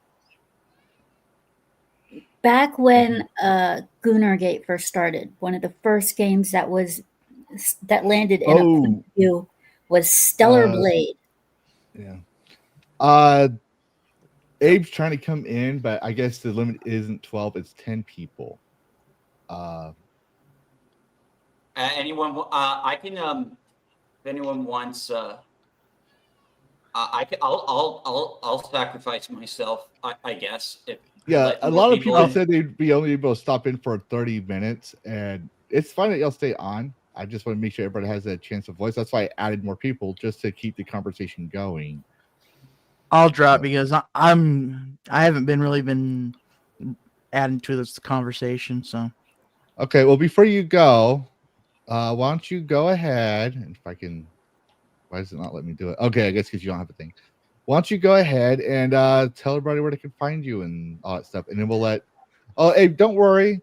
Back when Goonergate first started, one of the first games that landed in a point of view was Stellar Blade. Yeah. Abe's trying to come in, but I guess the limit isn't 12; it's 10 people. Anyone? I can. If anyone wants, I'll sacrifice myself. I guess. A lot of people said they'd be only able to stop in for 30 minutes, and it's fine that y'all stay on. I just want to make sure everybody has a chance of voice. That's why I added more people just to keep the conversation going. I'll drop because I haven't been adding to this conversation. So, okay. Well, before you go, why don't you go ahead and if I can? Why does it not let me do it? Okay, I guess because you don't have a thing. Why don't you go ahead and tell everybody where they can find you and all that stuff, and then we'll let. Oh, hey, don't worry,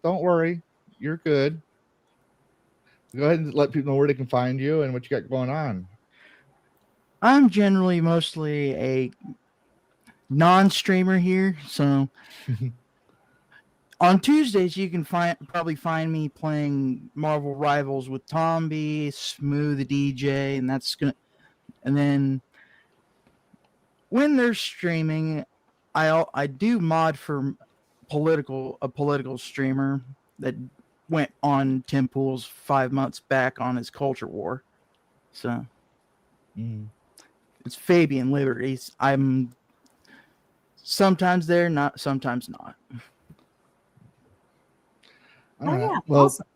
you're good. Go ahead and let people know where they can find you and what you got going on. I'm generally mostly a non-streamer here, so on Tuesdays you can probably find me playing Marvel Rivals with Tom B, Smooth DJ, and then when they're streaming, I do mod for a political streamer that went on Tim Pool's 5 months back on his culture war. So it's Fabian Liberties. I'm sometimes there, sometimes not. All right. Yeah, Well, awesome.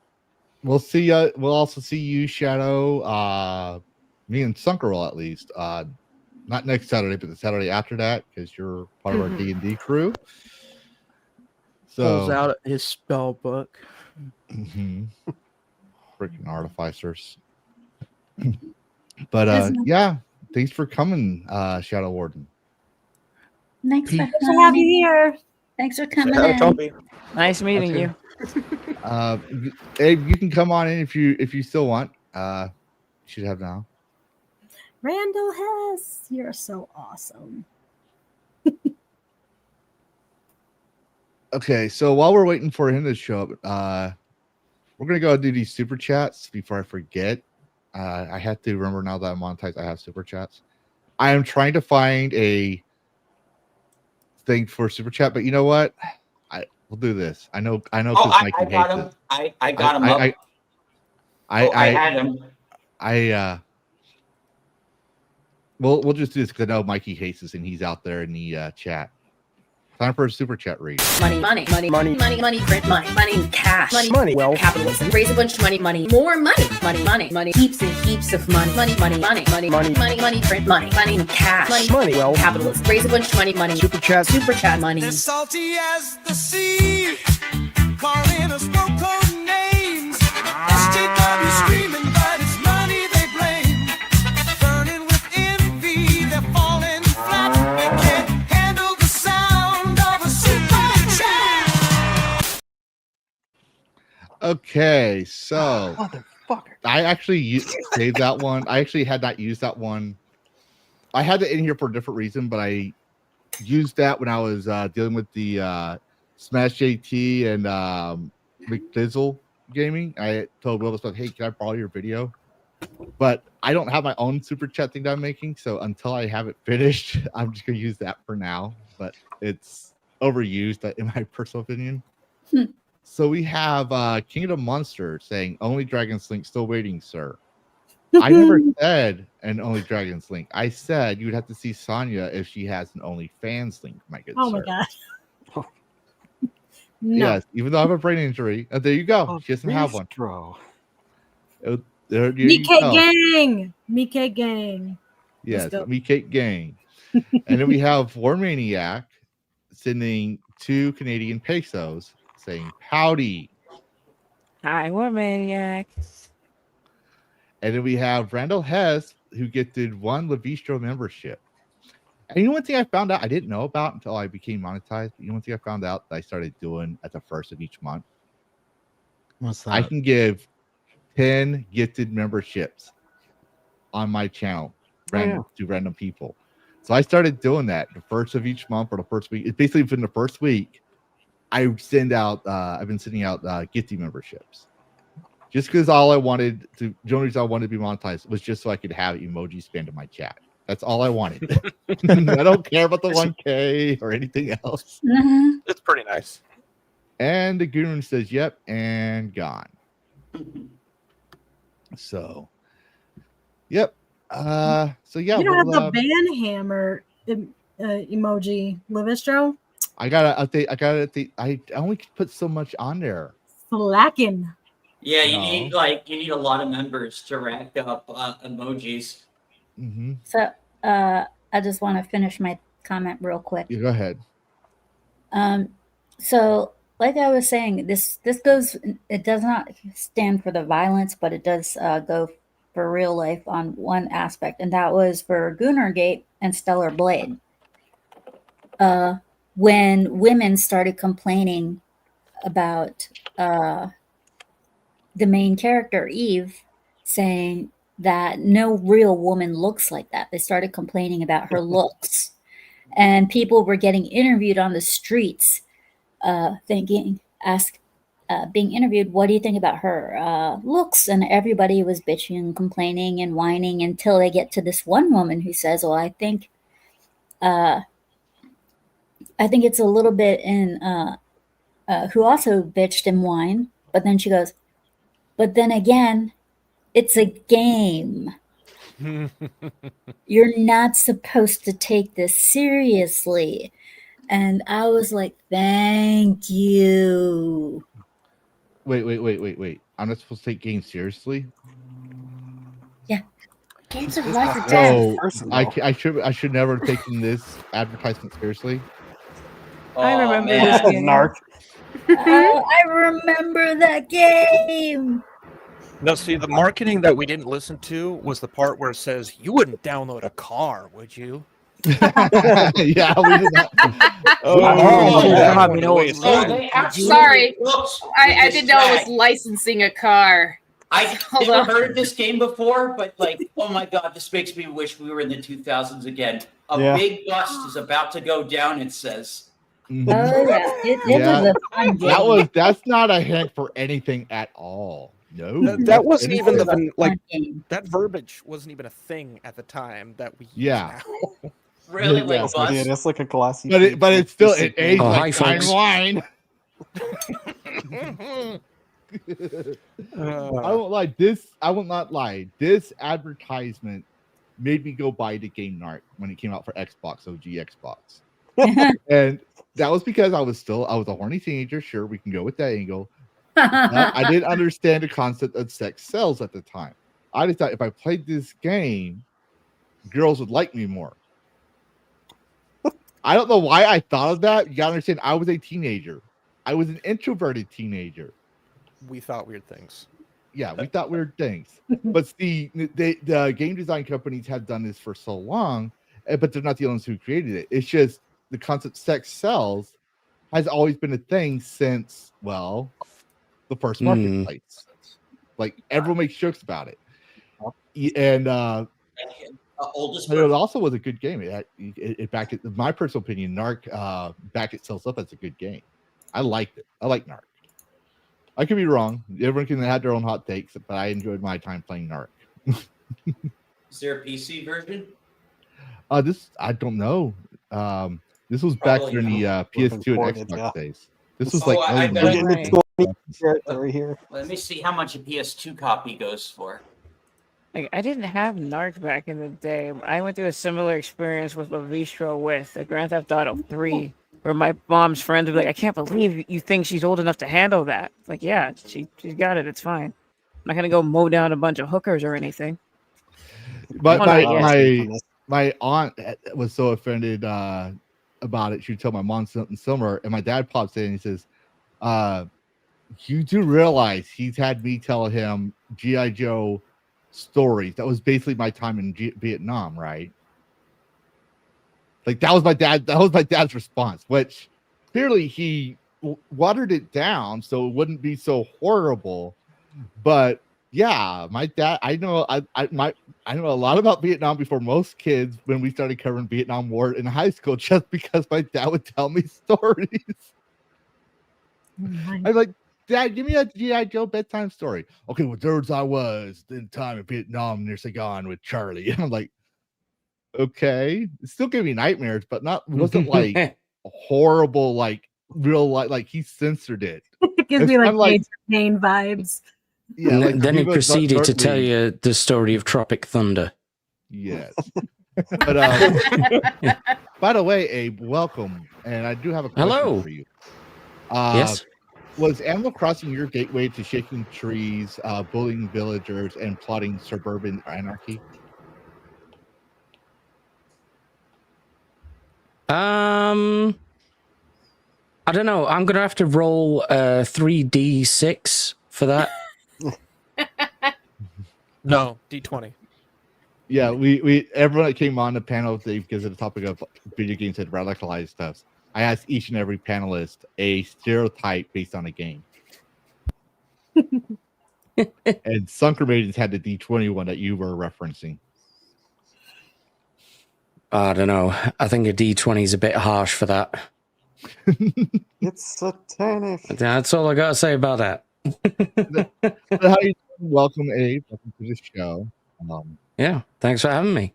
we'll see. We'll also see you, Shadow. Me and Sunkerl at least. Not next Saturday, but the Saturday after that, because you're part of our D&D crew. So Pulls out his spell book. Freaking artificers. But yeah, thanks for coming, Shadow Warden. Thanks for have you here. Thanks for coming in. Nice meeting you. Abe, you can come on in if you still want. You should have now. Randall Hess, you're so awesome. Okay, so while we're waiting for him to show up, we're gonna go do these super chats before I forget. I have to remember now that I'm monetized. I have super chats. I am trying to find a thing for super chat, but you know what? We'll do this. I know. I Mikey got hates him. it. I got him up. I had him. We'll just do this because I know Mikey hates this and he's out there in the chat. Time for a super chat read. Money, print money, cash, money, capitalism, raise a bunch of money, more money, heaps and heaps of money, print money, cash, capitalism, raise a bunch of money, super chat money. They're salty as the sea, calling us no code names. SJW screaming, but it's money they blame. Okay, so motherfucker. I actually saved that one. I actually had not used that one. I had it in here for a different reason, but I used that when I was dealing with the Smash JT and McDizzle gaming. I told Will, hey, can I borrow your video? But I don't have my own super chat thing that I'm making, so until I have it finished, I'm just gonna use that for now. But it's overused, in my personal opinion. So we have Kingdom Monster saying, "Only Dragon's Link still waiting, sir." I never said an Only Dragon's Link. I said you would have to see Sonya if she has an OnlyFans link, my good Oh sir. my god. No. Yes, even though I have a brain injury. There you go. She doesn't have one. There you Meat go. Gang. Meat Cake Gang. Yes, Meat Cake Gang. And then we have War Maniac sending 2 Canadian pesos saying, "Howdy." Hi, War Maniac. And then we have Randall Hess, who gifted 1 Lavistro membership. And you know one thing I found out I didn't know about until I became monetized? You know one thing I found out that I started doing at the first of each month? What's that? I can give 10 gifted memberships on my channel to random people. So I started doing that the first of each month or the first week. It's basically within the first week. I've been sending out gifting memberships. Just because the only reason I wanted to be monetized was just so I could have emojis spammed in my chat. That's all I wanted. I don't care about the 1K or anything else. It's pretty nice. And the Goon says, "Yep," and gone. So, yep. So yeah, You don't have the banhammer emoji, Lavistro. I gotta update. I only put so much on there. Slacking. Yeah, you need a lot of members to rack up emojis. Mm-hmm. So I just want to finish my comment real quick. You go ahead. So like I was saying, this goes, it does not stand for the violence, but it does go for real life on one aspect, and that was for Goonergate and Stellar Blade. When women started complaining about the main character, Eve, saying that no real woman looks like that. They started complaining about her looks. And people were getting interviewed on the streets, being interviewed, what do you think about her looks? And everybody was bitching and complaining and whining until they get to this one woman who says, well, I think it's a little bit in, who also bitched and whined, but then she goes, but then again, it's a game. You're not supposed to take this seriously. And I was like, thank you. Wait. I'm not supposed to take games seriously? Yeah. Games are life or death. Oh, I should never have taken this advertisement seriously. I remember this game. Narc. I remember that game. No, see, the marketing that we didn't listen to was the part where it says, you wouldn't download a car, would you? Yeah, we did not. Sorry. I didn't know it was licensing a car. I never heard of this game before, but oh my god, this makes me wish we were in the 2000s again. A big bust is about to go down, it says. Mm-hmm. Oh yeah, it was a fun game. That's not a hint for anything at all. No, that wasn't even that verbiage wasn't even a thing at the time that we use now. Really, bust? Yeah, that's like a glossy. But it's still it aged like fine wine. I won't lie. I will not lie. This advertisement made me go buy the game Narc when it came out for Xbox, OG Xbox. And that was because I was a horny teenager. Sure, we can go with that angle. I didn't understand the concept of sex sells at the time. I just thought if I played this game, girls would like me more. I don't know why I thought of that. You gotta understand, I was a teenager. I was an introverted teenager. We thought weird things. Yeah, we thought weird things. But the game design companies have done this for so long, but they're not the ones who created it. It's just the concept sex sells has always been a thing since, well, the first marketplace. Like everyone makes jokes about it, and Oldest but it also was a good game. It backed it. My personal opinion, Narc backed itself up as a good game. I liked it. I like Narc. I could be wrong. Everyone can have their own hot takes, but I enjoyed my time playing Narc. Is there a PC version? This I don't know. This was back Probably during the PS2 and Xbox days. This was like I early bet 90s. Territory here. Let me see how much a PS2 copy goes for. Like, I didn't have Narc back in the day. I went through a similar experience with Lavistro with Grand Theft Auto 3, where my mom's friends would be like, I can't believe you think she's old enough to handle that. Like, yeah, she's got it. It's fine. I'm not going to go mow down a bunch of hookers or anything. But my aunt was so offended about it. She would tell my mom something similar, and my dad pops in and he says, you do realize he's had me tell him G.I. Joe stories. That was basically my time in Vietnam, right? Like that was my dad's response, which clearly he watered it down so it wouldn't be so horrible. But yeah, my dad, I know a lot about Vietnam before most kids when we started covering Vietnam War in high school, just because my dad would tell me stories. I'm like, Dad, give me a G.I. Joe bedtime story. Okay, well, there's I was in time in Vietnam near Saigon with Charlie. And I'm like, okay. It still gave me nightmares, but wasn't like horrible, like real like he censored it. It gives me like Major Pain vibes. Yeah, And like then he Viva proceeded to Dark tell League. you the story of Tropic Thunder. Yes. But by the way, Abe, welcome. And I do have a question Hello. for you. Yes. Was Animal Crossing your gateway to shaking trees, bullying villagers, and plotting suburban anarchy? I don't know. I'm gonna have to roll 3d6 for that. No, D20. Yeah, we everyone that came on the panel because of the topic of video games had radicalized stuff. I asked each and every panelist a stereotype based on a game. And Sunker Maidens had the D20 one that you were referencing. I don't know. I think a D20 is a bit harsh for that. It's satanic. That's all I gotta say about that. How you doing? Welcome, Abe. Welcome to the show. Yeah, thanks for having me.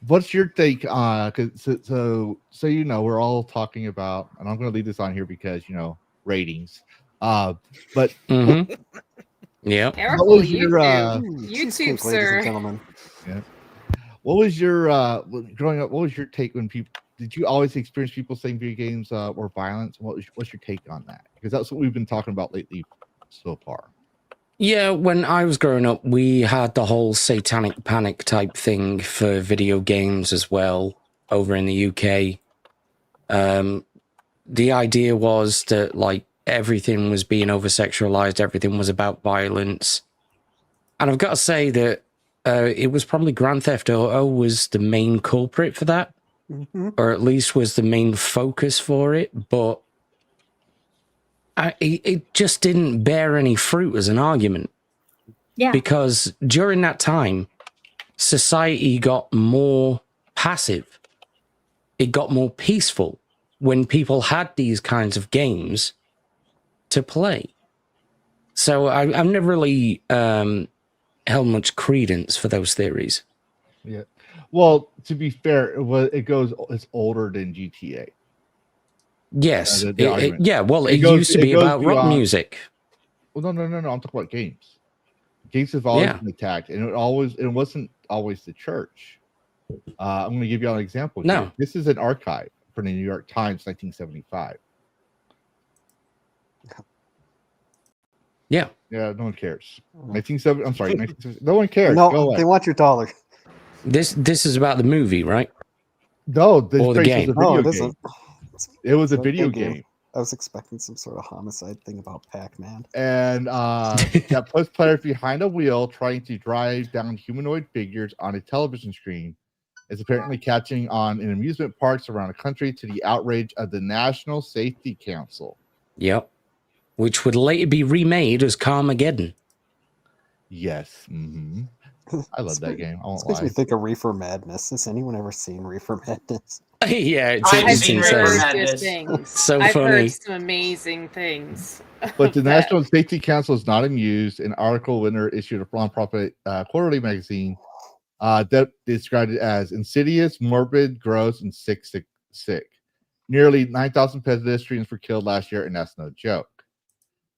What's your take on? So you know, we're all talking about, and I'm going to leave this on here because ratings. But yeah. Careful, what was your YouTube, sir. Yeah. What was your growing up? What was your take when people? Did you always experience people saying video games were violence? What's your take on that? Because that's what we've been talking about lately so far. Yeah, when I was growing up, we had the whole satanic panic type thing for video games as well over in the UK. The idea was that like everything was being over-sexualized, everything was about violence. And I've got to say that it was probably Grand Theft Auto was the main culprit for that, or at least was the main focus for it, but it just didn't bear any fruit as an argument. Yeah. Because during that time, society got more passive. It got more peaceful when people had these kinds of games to play. So I've never really held much credence for those theories. Yeah. Well, to be fair, it's older than GTA. Yes. The argument. Yeah, well, it used to be about rock music. Well, no. I'm talking about games. Games have always been attacked, and it wasn't always the church. I'm going to give you an example. No. Here. This is an archive from the New York Times, 1975. Yeah. Yeah, no one cares. 1970. I'm sorry, 1970. No one cares. No, they want your dollar. This is about the movie, right? No, or the game. It isn't. It was a video game. I was expecting some sort of homicide thing about Pac-Man. And that puts players behind a wheel trying to drive down humanoid figures on a television screen. It's apparently catching on in amusement parks around the country to the outrage of the National Safety Council. Yep. which would later be remade as Carmageddon. Yes. I love that game. I won't This makes me lie. think of Reefer Madness. Has anyone ever seen Reefer Madness? Yeah, I've insane. heard good things. So I've funny. heard some amazing things. But the of that. National Safety Council is not amused. An article winner issued a nonprofit quarterly magazine that described it as insidious, morbid, gross, and sick. Nearly 9,000 pedestrians were killed last year, and that's no joke.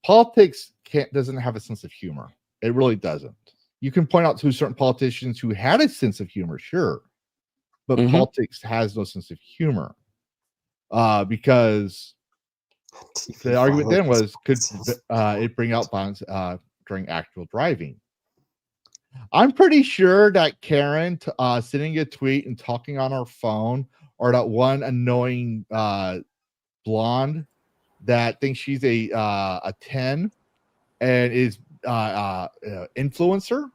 Politics doesn't have a sense of humor. It really doesn't. You can point out to certain politicians who had a sense of humor, sure, but politics has no sense of humor because the argument then was, could it bring out violence during actual driving? I'm pretty sure that Karen sending a tweet and talking on her phone, or that one annoying blonde that thinks she's a 10 and is influencer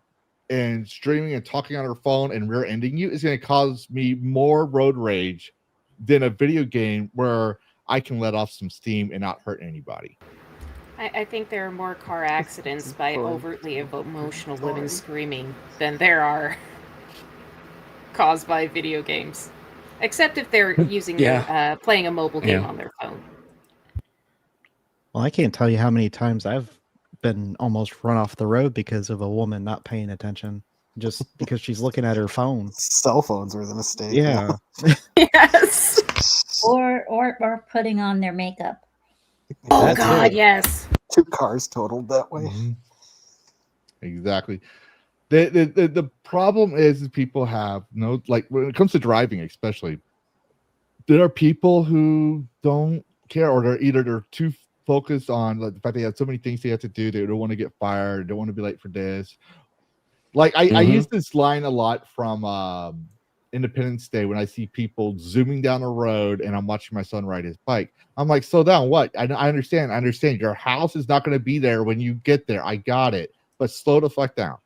and streaming and talking on her phone and rear-ending you is going to cause me more road rage than a video game where I can let off some steam and not hurt anybody. I think there are more car accidents by overtly emotional women screaming than there are caused by video games. Except if they're using their, playing a mobile game on their phone. Well, I can't tell you how many times I've been almost run off the road because of a woman not paying attention, just because she's looking at her phone. Cell phones were the mistake. Yeah. Yes. Or putting on their makeup. Oh That's God, it. yes. 2 cars totaled that way. Exactly. The problem is people have no, like when it comes to driving, especially, there are people who don't care, or they're too focused on like, the fact they have so many things they have to do. They don't want to get fired. They don't want to be late for this. Like I use this line a lot from Independence Day when I see people zooming down a road and I'm watching my son ride his bike. I'm like, slow down. What? I understand. I understand. Your house is not going to be there when you get there. I got it. But slow the fuck down.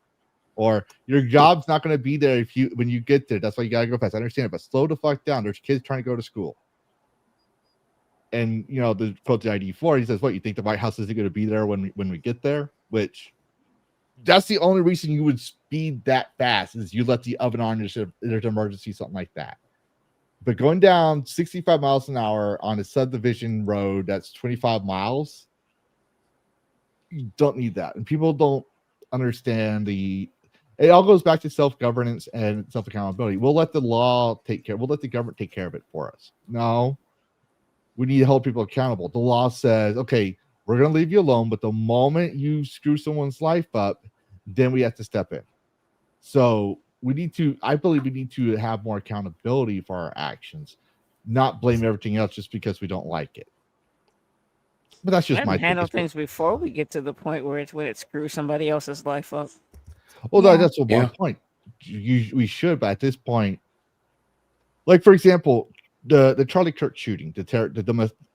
Or your job's not going to be there when you get there. That's why you got to go fast. I understand it, but slow the fuck down. There's kids trying to go to school. And, the quote the ID4, he says, what, you think the White House isn't going to be there when we get there? Which, that's the only reason you would speed that fast, is you let the oven on, there's an emergency, something like that. But going down 65 miles an hour on a subdivision road that's 25 miles, you don't need that. And people don't understand it all goes back to self-governance and self-accountability. We'll let the law we'll let the government take care of it for us. No, we need to hold people accountable. The law says, okay, we're going to leave you alone, but the moment you screw someone's life up, then we have to step in. So I believe we need to have more accountability for our actions, not blame everything else just because we don't like it. But that's just my handle things before we get to the point where it screws somebody else's life up. Well, that's one point. We should, but at this point, like for example, the Charlie Kirk shooting,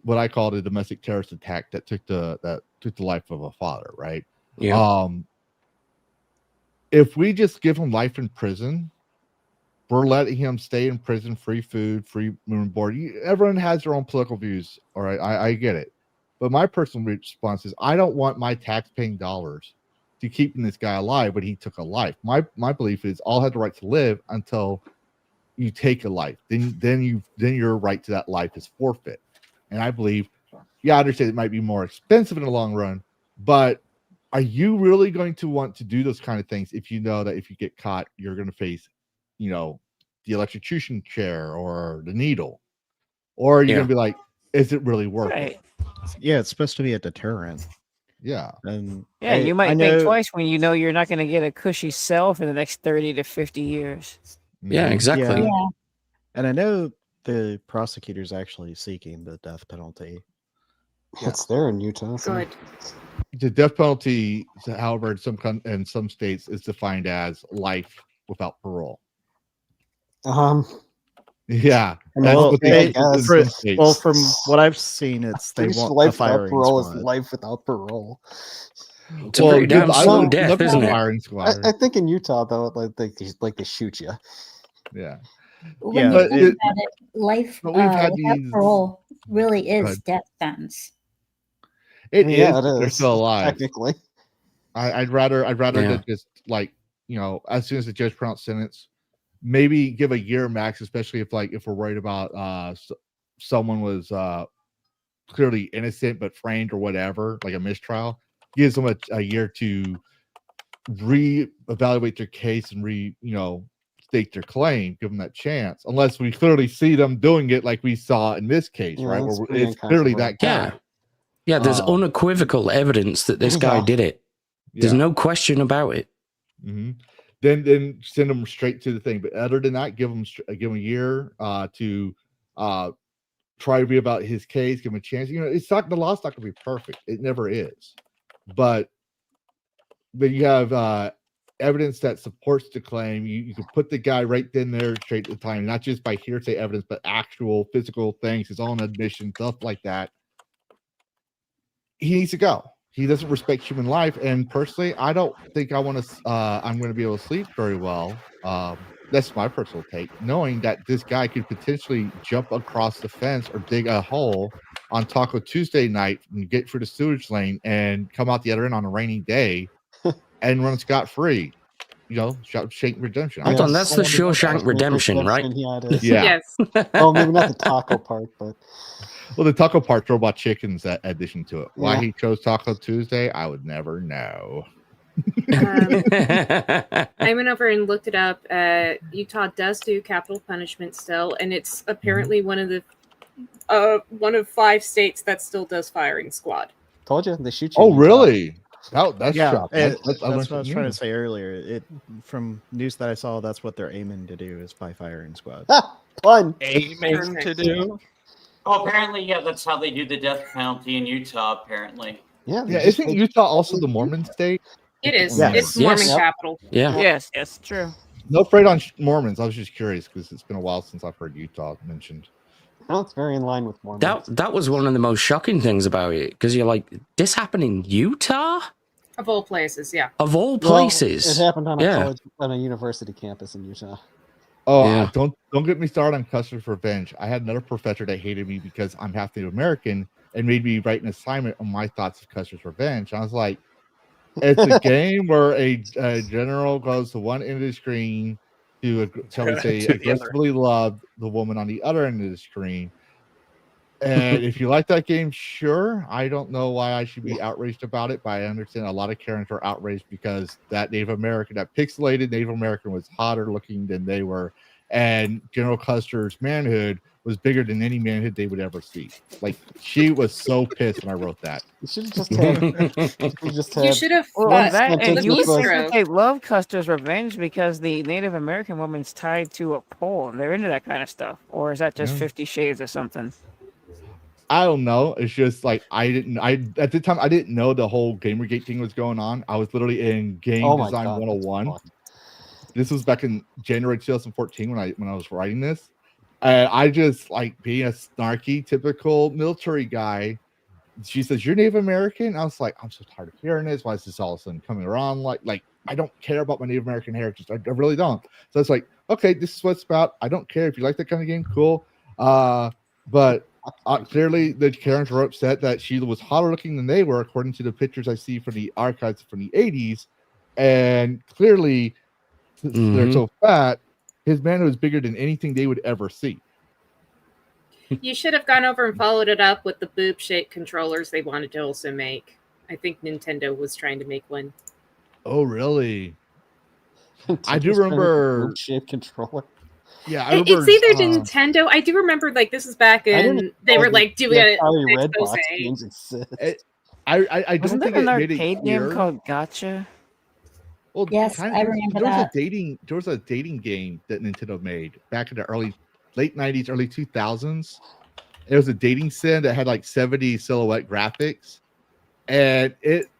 what I call the domestic terrorist attack that took the life of a father, right? Yeah. If we just give him life in prison, we're letting him stay in prison, free food, free room and board. Everyone has their own political views. All right, I get it. But my personal response is, I don't want my tax-paying dollars to keeping this guy alive when he took a life. My belief is all have the right to live until you take a life. Then your right to that life is forfeit. And I believe, I understand it might be more expensive in the long run, but are you really going to want to do those kind of things if you know that if you get caught, you're going to face, the electrocution chair or the needle? Or are you going to be like, is it really worth it? Yeah, it's supposed to be a deterrent. Yeah. And you might think twice when you know you're not going to get a cushy cell for the next 30 to 50 years. Yeah, exactly. Yeah. And I know the prosecutor's actually seeking the death penalty. It's there in Utah. Good. The death penalty, however, in some states is defined as life without parole. Yeah. Well, from what I've seen, they want life a firing without parole squad. is life without parole. It's a pretty damn slow death, isn't it? Firing squad. I think in Utah though, they shoot you. Yeah. When you think about it, life but we've had without parole really is death sentence. It Yeah, is. it They're is, still alive. technically. I'd rather Yeah. to just like, you know, as soon as the judge pronounced sentence, maybe give a year max, especially if we're worried about someone was clearly innocent but framed or whatever, like a mistrial. Gives them a year to reevaluate their case and state their claim, give them that chance, unless we clearly see them doing it like we saw in this case, right? that's Where pretty it's clearly that guy. Yeah. Yeah, there's unequivocal evidence that this guy Yeah. did it. There's Yeah. no question about it. hmm Then send them straight to the thing. But other than that, give him a year to try to be about his case, give him a chance. You know, the law's not going to be perfect. It never is. But you have evidence that supports the claim. You can put the guy right then there straight at the time, not just by hearsay evidence, but actual physical things, his own admission, stuff like that. He needs to go. He doesn't respect human life, and personally, I don't think I'm going to be able to sleep very well. That's my personal take, knowing that this guy could potentially jump across the fence or dig a hole on Taco Tuesday night and get through the sewage lane and come out the other end on a rainy day and run scot-free. You know, Shawshank Redemption. Hold on, that's the Shawshank Redemption, right? Yeah, it is. Yeah. Yes. Oh, maybe not the taco part, but Well, the taco part, robot chickens, that addition to it. Why Yeah. he chose Taco Tuesday, I would never know. I went over and looked it up. Utah does do capital punishment still, and it's apparently one of 5 states that still does firing squad. told you they shoot you. Oh, really? That's shocking. That's I what I learned was something trying new. to say earlier. From news that I saw, that's what they're aiming to do is by firing squad. Pun. Aiming to do. Oh, apparently, yeah, that's how they do the death penalty in Utah, apparently. Yeah, Yeah, isn't Utah also the Mormon state? It is. Yes. It's Mormon Yes. capital. Yeah. Yes, yes, true. No afraid on Mormons. I was just curious because it's been a while since I've heard Utah mentioned. Well, it's very in line with Mormons. That was one of the most shocking things about it, because you're like, this happened in Utah? Of all places, yeah. Of all Well, places. it happened on a Yeah. college, on a university campus in Utah. Oh, Yeah. don't get me started on Custer's Revenge. I had another professor that hated me because I'm half Native American and made me write an assignment on my thoughts of Custer's Revenge. I was like, it's a game where a general goes to one end of the screen to, shall we say, To the other. aggressively love the woman on the other end of the screen. And if you like that game, sure. I don't know why I should be outraged about it, but I understand a lot of Karens are outraged because that Native American, that pixelated Native American was hotter looking than they were. And General Custer's manhood was bigger than any manhood they would ever see. Like, she was so pissed when I wrote that. You should have just had. You should have Well, fought that, and Sentence you would was think like- that they love Custer's Revenge because the Native American woman's tied to a pole and they're into that kind of stuff. Or is that just Yeah. 50 Shades or something? I don't know. It's just like at the time I didn't know the whole Gamergate thing was going on. I was literally in Game Oh my Design God, that's 101. fucked. This was back in January 2014 when I was writing this. And I just like being a snarky, typical military guy. She says, "You're Native American?" I was like, I'm so tired of hearing this. Why is this all of a sudden coming around? Like I don't care about my Native American heritage. I really don't. So it's like, okay, this is what it's about. I don't care if you like that kind of game, cool. But clearly the Karens were upset that she was hotter looking than they were, according to the pictures I see from the archives from the 80s. And clearly, since they're so fat, his manhood was bigger than anything they would ever see. You should have gone over and followed it up with the boob-shaped controllers they wanted to also make. I think Nintendo was trying to make one. Oh, really? I do remember shaped controller. Yeah, I remember. It's either Nintendo. I do remember, like, this is back in. They were like doing an expose. games exist. I don't Wasn't think there it an made it arcade clear. game called Gotcha? Well, Yes, I remember that. There was a dating game that Nintendo made back in the late 90s, early 2000s. It was a dating sim that had like 70 silhouette graphics, and it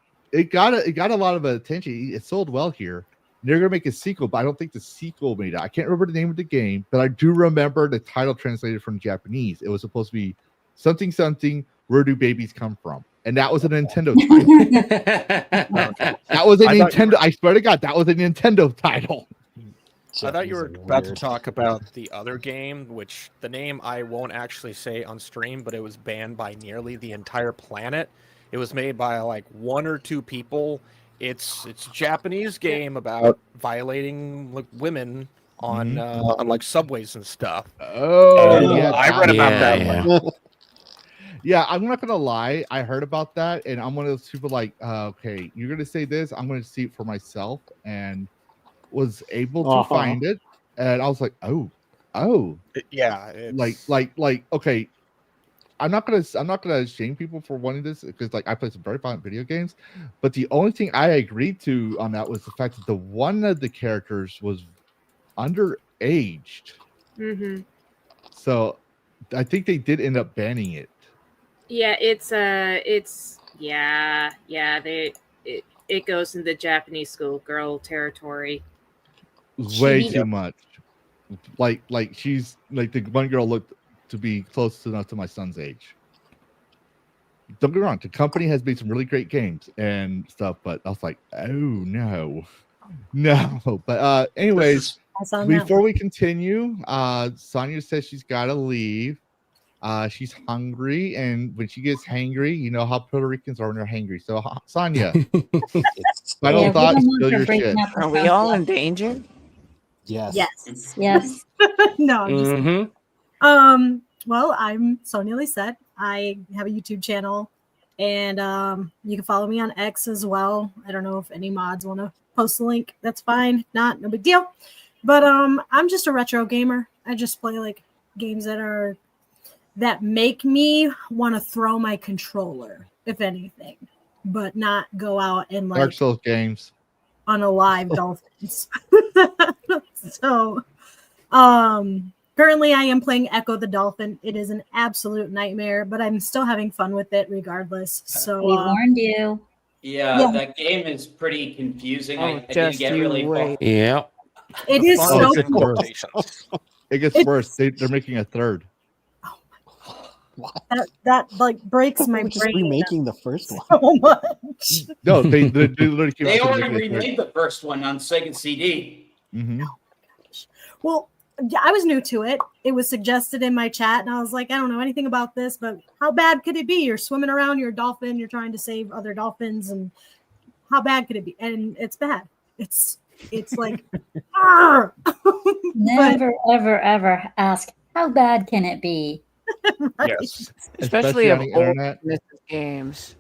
got a lot of attention. It sold well here. And they're gonna make a sequel, but I don't think the sequel made it. I can't remember the name of the game, but I do remember the title translated from Japanese. It was supposed to be something something. Where do babies come from? And that was a Nintendo title. That was a Nintendo. I swear to God, that was a Nintendo title. I thought you were about to talk about the other game, which the name I won't actually say on stream, but it was banned by nearly the entire planet. It was made by like 1 or 2 people. It's a Japanese game about violating like women on like subways and stuff. Oh, And yeah, I read about that one. Yeah, I'm not gonna lie. I heard about that, and I'm one of those people like, okay, you're gonna say this, I'm gonna see it for myself, and was able to find it, and I was like, oh, Yeah, okay. I'm not gonna shame people for wanting this because like I play some very violent video games, but the only thing I agreed to on that was the fact that the one of the characters was underaged. Mm-hmm. So I think they did end up banning it. Yeah, it goes into Japanese schoolgirl territory. Way too much. Like she's like the one girl looked to be close enough to my son's age. Don't get me wrong, the company has made some really great games and stuff, but I was like, oh no. But anyways, before we continue, Sonia says she's gotta leave. She's hungry, and when she gets hangry, you know how Puerto Ricans are when they're hangry. So Sonia, final thoughts, spill your shit. Are we all in danger? Yes. Yes. No, I'm just Mm-hmm. well, I'm Sonia Lisette. I have a YouTube channel, and you can follow me on X as well. I don't know if any mods want to post a link. That's fine. Not no big deal. But I'm just a retro gamer. I just play like games that make me want to throw my controller, if anything, but not go out and like Dark Souls games. unalive dolphins. So currently I am playing Echo the Dolphin. It is an absolute nightmare, but I'm still having fun with it regardless. So We warned you. Yeah, that game is pretty confusing. I didn't get really far. Yeah. It is so cool. It gets worse. They're making a third. That like breaks my We're just brain remaking the first one. so much. No, they literally came They out already with a third. remade the first one on Sega CD. Mm-hmm. Well, yeah, I was new to it. It was suggested in my chat, and I was like, I don't know anything about this, but how bad could it be? You're swimming around, you're a dolphin, you're trying to save other dolphins, and how bad could it be? And it's bad. It's like Never, ever, ever ask how bad can it be. Right. Yes, Especially on of the old internet. games.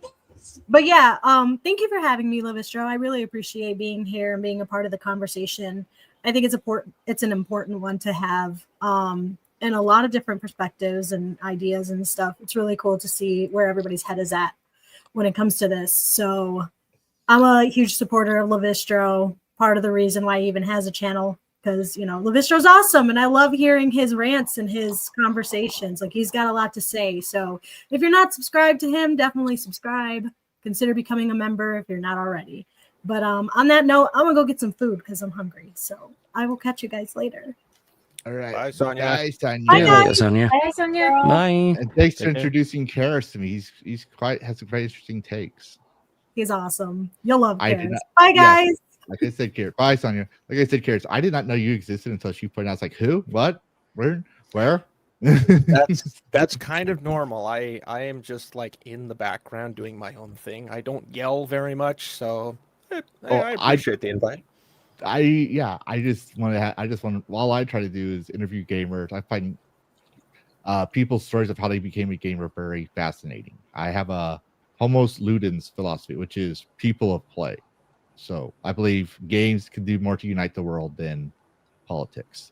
But yeah, thank you for having me, Lavistro. I really appreciate being here and being a part of the conversation. I think it's important. It's an important one to have, and a lot of different perspectives and ideas and stuff. It's really cool to see where everybody's head is at when it comes to this. So I'm a huge supporter of Lavistro. Part of the reason why he even has a channel, because Lavistro's awesome, and I love hearing his rants and his conversations. Like, he's got a lot to say. So if you're not subscribed to him, definitely subscribe. Consider becoming a member if you're not already. But on that note, I'm gonna go get some food because I'm hungry. So I will catch you guys later. All right. Bye, Sonia. Bye, Sonia. Bye, See you guys. later, Sonia. Bye, Sonia. Bye. And thanks for Take care. introducing Karis to me. He's has some quite interesting takes. He's awesome. You'll love I did Karis. not- Bye, yeah. guys. Like I said, Karis. Bye, Sonia. Like I said, Karis, I did not know you existed until she pointed out. I was like, who? What? Where? That's kind of normal. I am just like in the background doing my own thing. I don't yell very much, so I appreciate the invite. I just want to. All I try to do is interview gamers. I find people's stories of how they became a gamer very fascinating. I have a Homo Ludens philosophy, which is people of play. So I believe games can do more to unite the world than politics.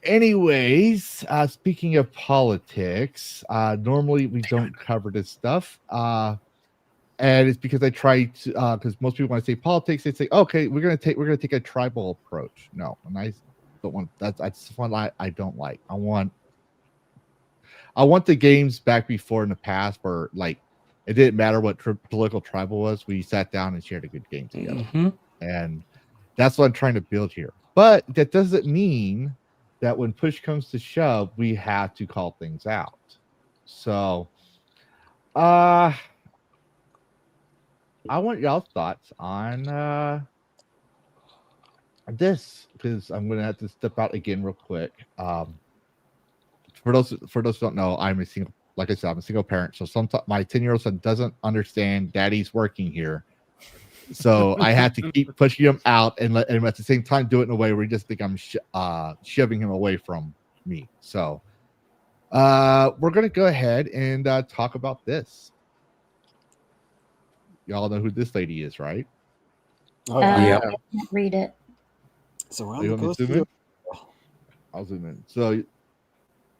Anyways, speaking of politics, normally we don't cover this stuff. And it's because I try to, because most people, when I say politics, they say, okay, we're gonna take a tribal approach. No, and I don't want that. That's one I don't like. I want the games back before in the past where like it didn't matter what political tribal was. We sat down and shared a good game together, and that's what I'm trying to build here. But that doesn't mean that when push comes to shove, we have to call things out. So, I want y'all's thoughts on this because I'm gonna have to step out again real quick. For those who don't know, I'm a single like I said, I'm a single parent, so sometimes my 10-year-old son doesn't understand daddy's working here. So I have to keep pushing him out and at the same time do it in a way where he just think I'm shoving him away from me. So we're gonna go ahead and talk about this. Y'all know who this lady is, right? Oh, yeah. Yep. I can't read it. So Oh, you want me to zoom in? I'll zoom in. So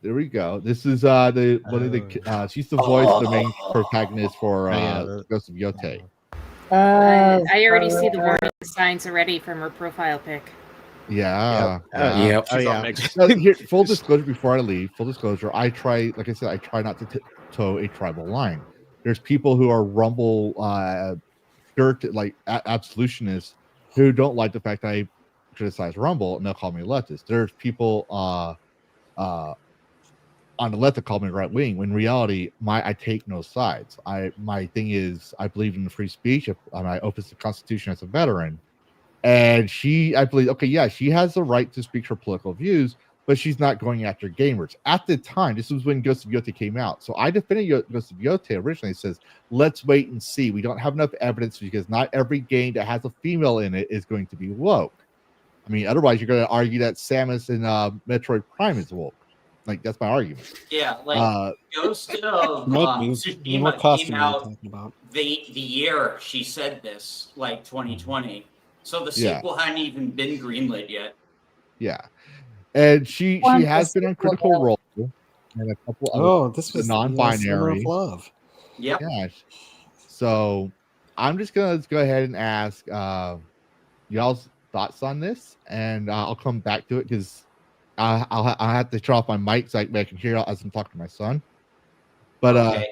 there we go. This is she's the voice, the main protagonist for Ghost of Yote. I already see the warning signs already from her profile pic. Yeah. Yep. Oh, yeah. So here, full disclosure before I leave, I try not to toe a tribal line. There's people who are Rumble absolutionists who don't like the fact that I criticize Rumble and they'll call me leftist. There's people on the left that call me right wing. When in reality, I take no sides. My thing is I believe in free speech. I oppose the Constitution as a veteran. And I believe, she has the right to speak her political views, but she's not going after gamers. At the time, this was when Ghost of Yote came out. So I defended Ghost of Yote originally. It says, let's wait and see. We don't have enough evidence because not every game that has a female in it is going to be woke. I mean, otherwise you're going to argue that Samus in Metroid Prime is woke. Like, that's my argument. Yeah, like Ghost of Tsushima came out the year she said this, like 2020. So the sequel hadn't even been greenlit yet. Yeah. And she has been on Critical Role and a couple of this was non-binary love. Yeah. So I'm just gonna go ahead and ask y'all's thoughts on this, and I'll come back to it because I'll have to turn off my mic so I can hear as I'm talking to my son. But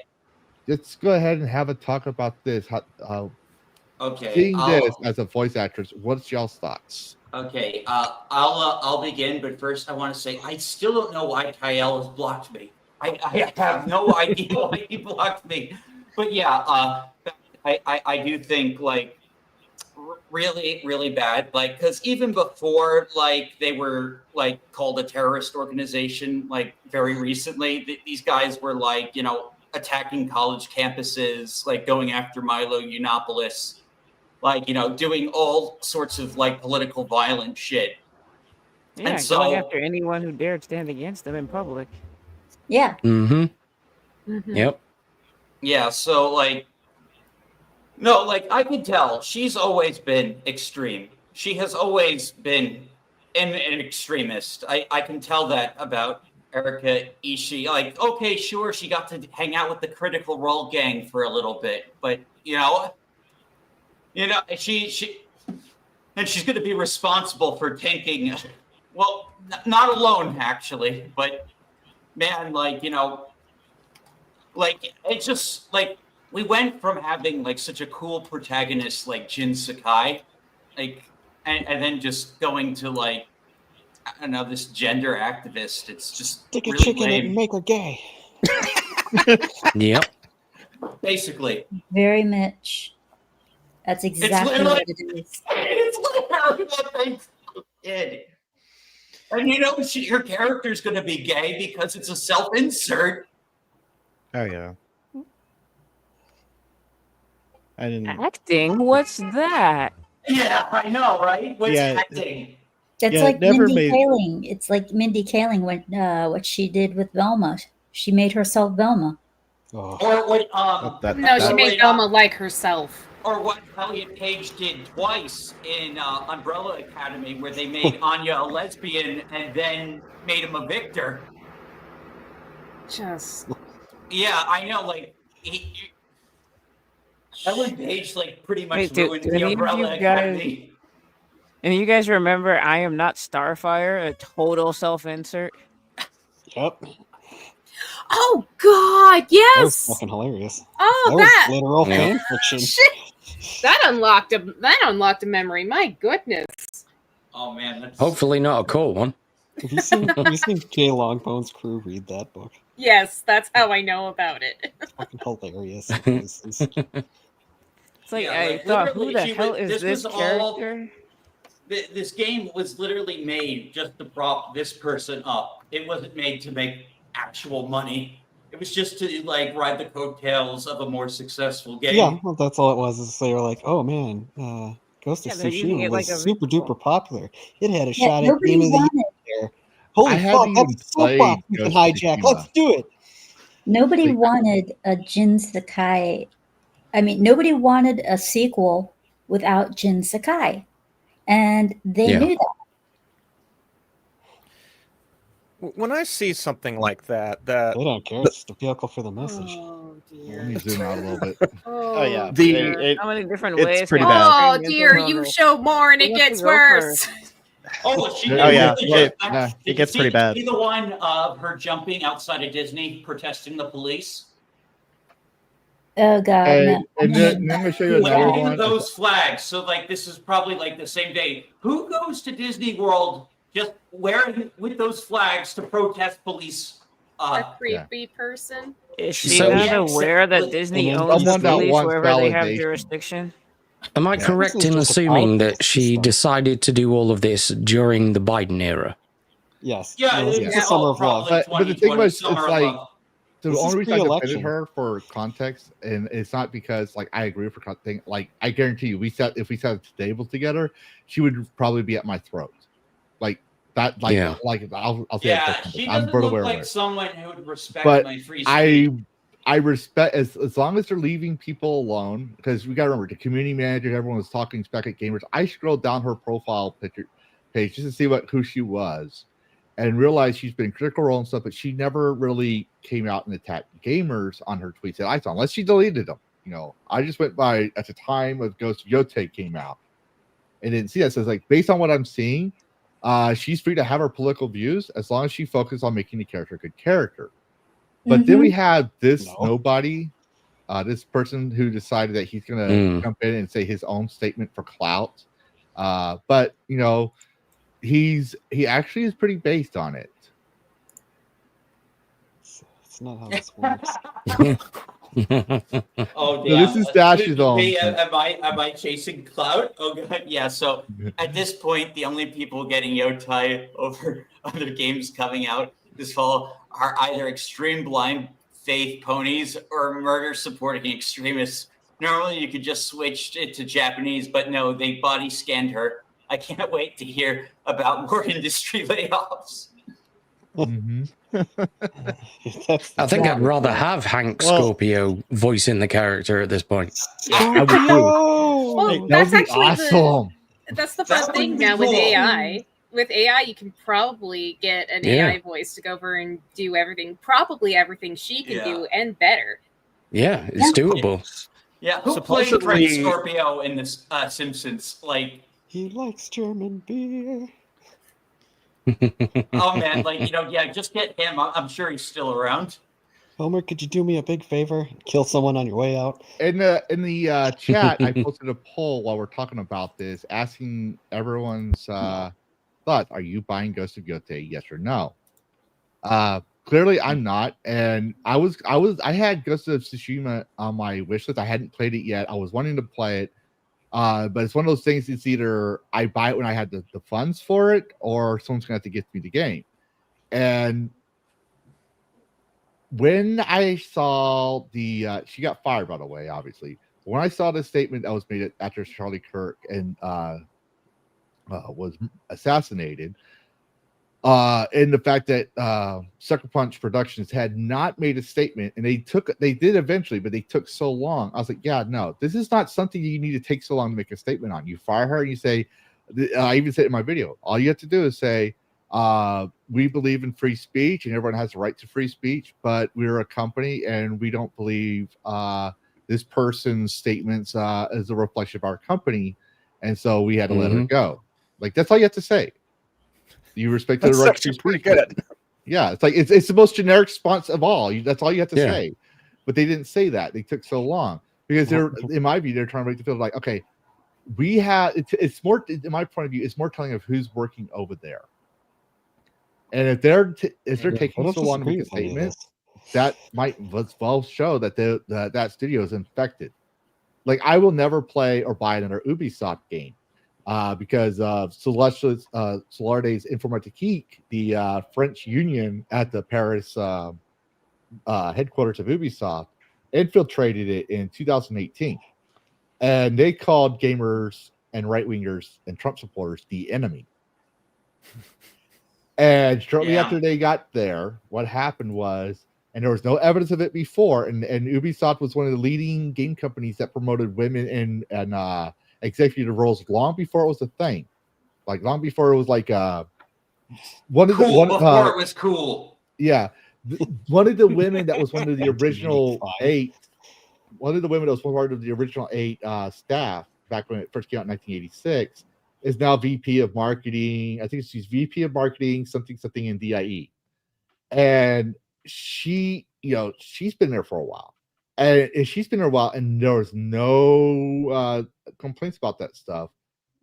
let's go ahead and have a talk about this. Seeing this as a voice actress, what's y'all's thoughts? Okay, I'll begin, but first I want to say I still don't know why Kyle has blocked me. I have no idea why he blocked me. But yeah, I do think like really, really bad. Like, because even before like they were like called a terrorist organization, like very recently, these guys were like, attacking college campuses, like going after Milo Yiannopoulos. Like, doing all sorts of like political violent shit. Yeah, and so, going after anyone who dared stand against them in public. Yeah. Yep. Yeah, so like, no, like I could tell she's always been extreme. She has always been an extremist. I can tell that about Erika Ishii. Like, okay, sure, she got to hang out with the Critical Role gang for a little bit, but she and she's going to be responsible for tanking. Well, not alone actually, but man, like like it's just like we went from having like such a cool protagonist like Jin Sakai, like, and then just going to like I don't know, this gender activist. It's just stick a really chick in it lame. and make her gay. Yep. Basically. Very much. That's exactly what it is. It's literally what they did. And her character's going to be gay because it's a self-insert. Oh yeah. I didn't. Acting? What's that? Yeah, I know, right? What's acting? It's Yeah, like it never Mindy made- Kaling. It's like Mindy Kaling when what she did with Velma. She made herself Velma. Or what? She made Velma like herself. Or what Elliot Page did twice in Umbrella Academy, where they made Anya a lesbian and then made him a victor. Yeah, I know. Like Ellen Page, like pretty much ruined the Umbrella Academy. And you guys remember I Am Not Starfire, a total self-insert? Yep. Oh God, yes. That was fucking hilarious. Oh, that was literal fan Oh, fiction. shit. That unlocked a memory. My goodness. Oh man. Hopefully not a cool one. Have you seen Jay Longbone's crew read that book? Yes, that's how I know about it. It's fucking hilarious. It's like, I thought, who the hell is this character? This game was literally made just to prop this person up. It wasn't made to make actual money. It was just to like ride the coattails of a more successful game. Yeah, well, that's all it was. Is they were like, oh man, Ghost of Yeah, they're using Tsushima it was like a super duper popular. It had a Yeah, shot at nobody Game of the wanted Year. Holy I haven't fuck, even that's a played soapbox we can Ghost of hijack. Tsushima. Let's do it. nobody Like- wanted a Jin Sakai. I mean, nobody wanted a sequel without Jin Sakai, and they Yeah. knew that. When I see something like that They don't care. It's the vehicle for the message. Oh Let me dear. zoom out a little bit. Oh yeah, The- How many different it's ways? pretty can bad. Oh extreme dear, mental you health- show more and Who it wants to gets go worse. first? Oh, she Oh, yeah. Did It- you nah, it gets see- pretty bad. See the one of her jumping outside of Disney, protesting the police? Oh god, And, no. and then I'm going to show you another Waving one. those flags. So like this is probably like the same day. Who goes to Disney World just wearing with those flags to protest police? A creepy person. Is she So- not Yeah, aware that exactly. Disney And then owns the someone that police wants wherever they have validation. jurisdiction? Am I Yeah. correct This is in just a assuming politics that she system. decided to do all of this during the Biden era? Yes. Yeah, it's yeah. the summer of love. But the thing was, it's summer of like, love. the This is only reason I defended pre-election. her for context, and it's not because like I agree with her thing. Like I guarantee you, if we sat at the table together, she would probably be at my throat. Like that. Like Yeah. like I'll say Yeah, that she I'm doesn't very look aware like of it. someone who would respect But my free speech. I respect as long as they're leaving people alone, because we gotta remember the community manager, everyone was talking back at gamers. I scrolled down her profile page just to see who she was, and realized she's been in Critical Role and stuff, but she never really came out and attacked gamers on her tweets that I saw, unless she deleted them. You know, I just went by at the time of Ghost of Yotei came out and didn't see that. So it's like, based on what I'm seeing, she's free to have her political views as long as she focuses on making the character a good character. But then we have this nobody, this person who decided that he's going to jump in and say his own statement for clout. But you know, he actually is pretty based on it. It's not how this works. Oh, So this is Dash's own. Hey, am I chasing clout? Oh god, yeah. So at this point, the only people getting Yotai over other games coming out this fall are either extreme blind faith ponies or murder supporting extremists. Normally, you could just switch it to Japanese, but no, they body scanned her. I can't wait to hear about more industry layoffs. I think I'd rather have Hank Scorpio voicing the character at this point. I would too. Well, That that's would be actually awesome. that's the That fun would thing be now with cool. AI. With AI, you can probably get an Yeah. AI voice to go over and do everything, probably everything she can Yeah. do and better. Yeah, it's doable. Yeah, who played Supposedly- Prince Scorpio in this Simpsons? Like, He likes German beer. oh man, like yeah, just get him. I'm sure he's still around. Homer, could you do me a big favor? Kill someone on your way out. In the chat, I posted a poll while we're talking about this, asking everyone's thoughts. Are you buying Ghost of Yotei? Yes or no? Clearly, I'm not. And I had Ghost of Tsushima on my wish list. I hadn't played it yet. I was wanting to play it. But it's one of those things. It's either I buy it when I had the funds for it, or someone's gonna have to gift me the game. And when I saw the she got fired, by the way, obviously. When I saw the statement that was made after Charlie Kirk and was assassinated, and the fact that Sucker Punch Productions had not made a statement, and they did eventually, but they took so long. I was like, yeah, no, this is not something you need to take so long to make a statement on. You fire her and you say, I even said in my video, all you have to do is say, we believe in free speech and everyone has the right to free speech, but we're a company and we don't believe this person's statements as a reflection of our company. And so we had to let her go. Like, that's all you have to say. You respect the That's right actually to pretty speech. good. Yeah, it's like it's the most generic response of all. That's all you have to Yeah. say. But they didn't say that. They took so long because they're, in my view, they're trying to make the feel like, okay, we have. It's more, in my point of view, it's more telling of who's working over there. And if they're taking so long to make a statement, that might well show that that studio is infected. Like, I will never play or buy another Ubisoft game because of Solarde's Informatique, the French union at the Paris headquarters of Ubisoft, infiltrated it in 2018, and they called gamers and right wingers and Trump supporters the enemy. And shortly after they got there, what happened was, and there was no evidence of it before, and Ubisoft was one of the leading game companies that promoted women in executive roles long before it was a thing, like long before it was like before it was cool. Yeah, one of the women that was one of the original 8. One of the women that was part of the original 8 staff back when it first came out in 1986 is now VP of marketing. I think she's VP of marketing, something in DIE. And she, she's been there for a while. And she's been there a while, and there was no complaints about that stuff.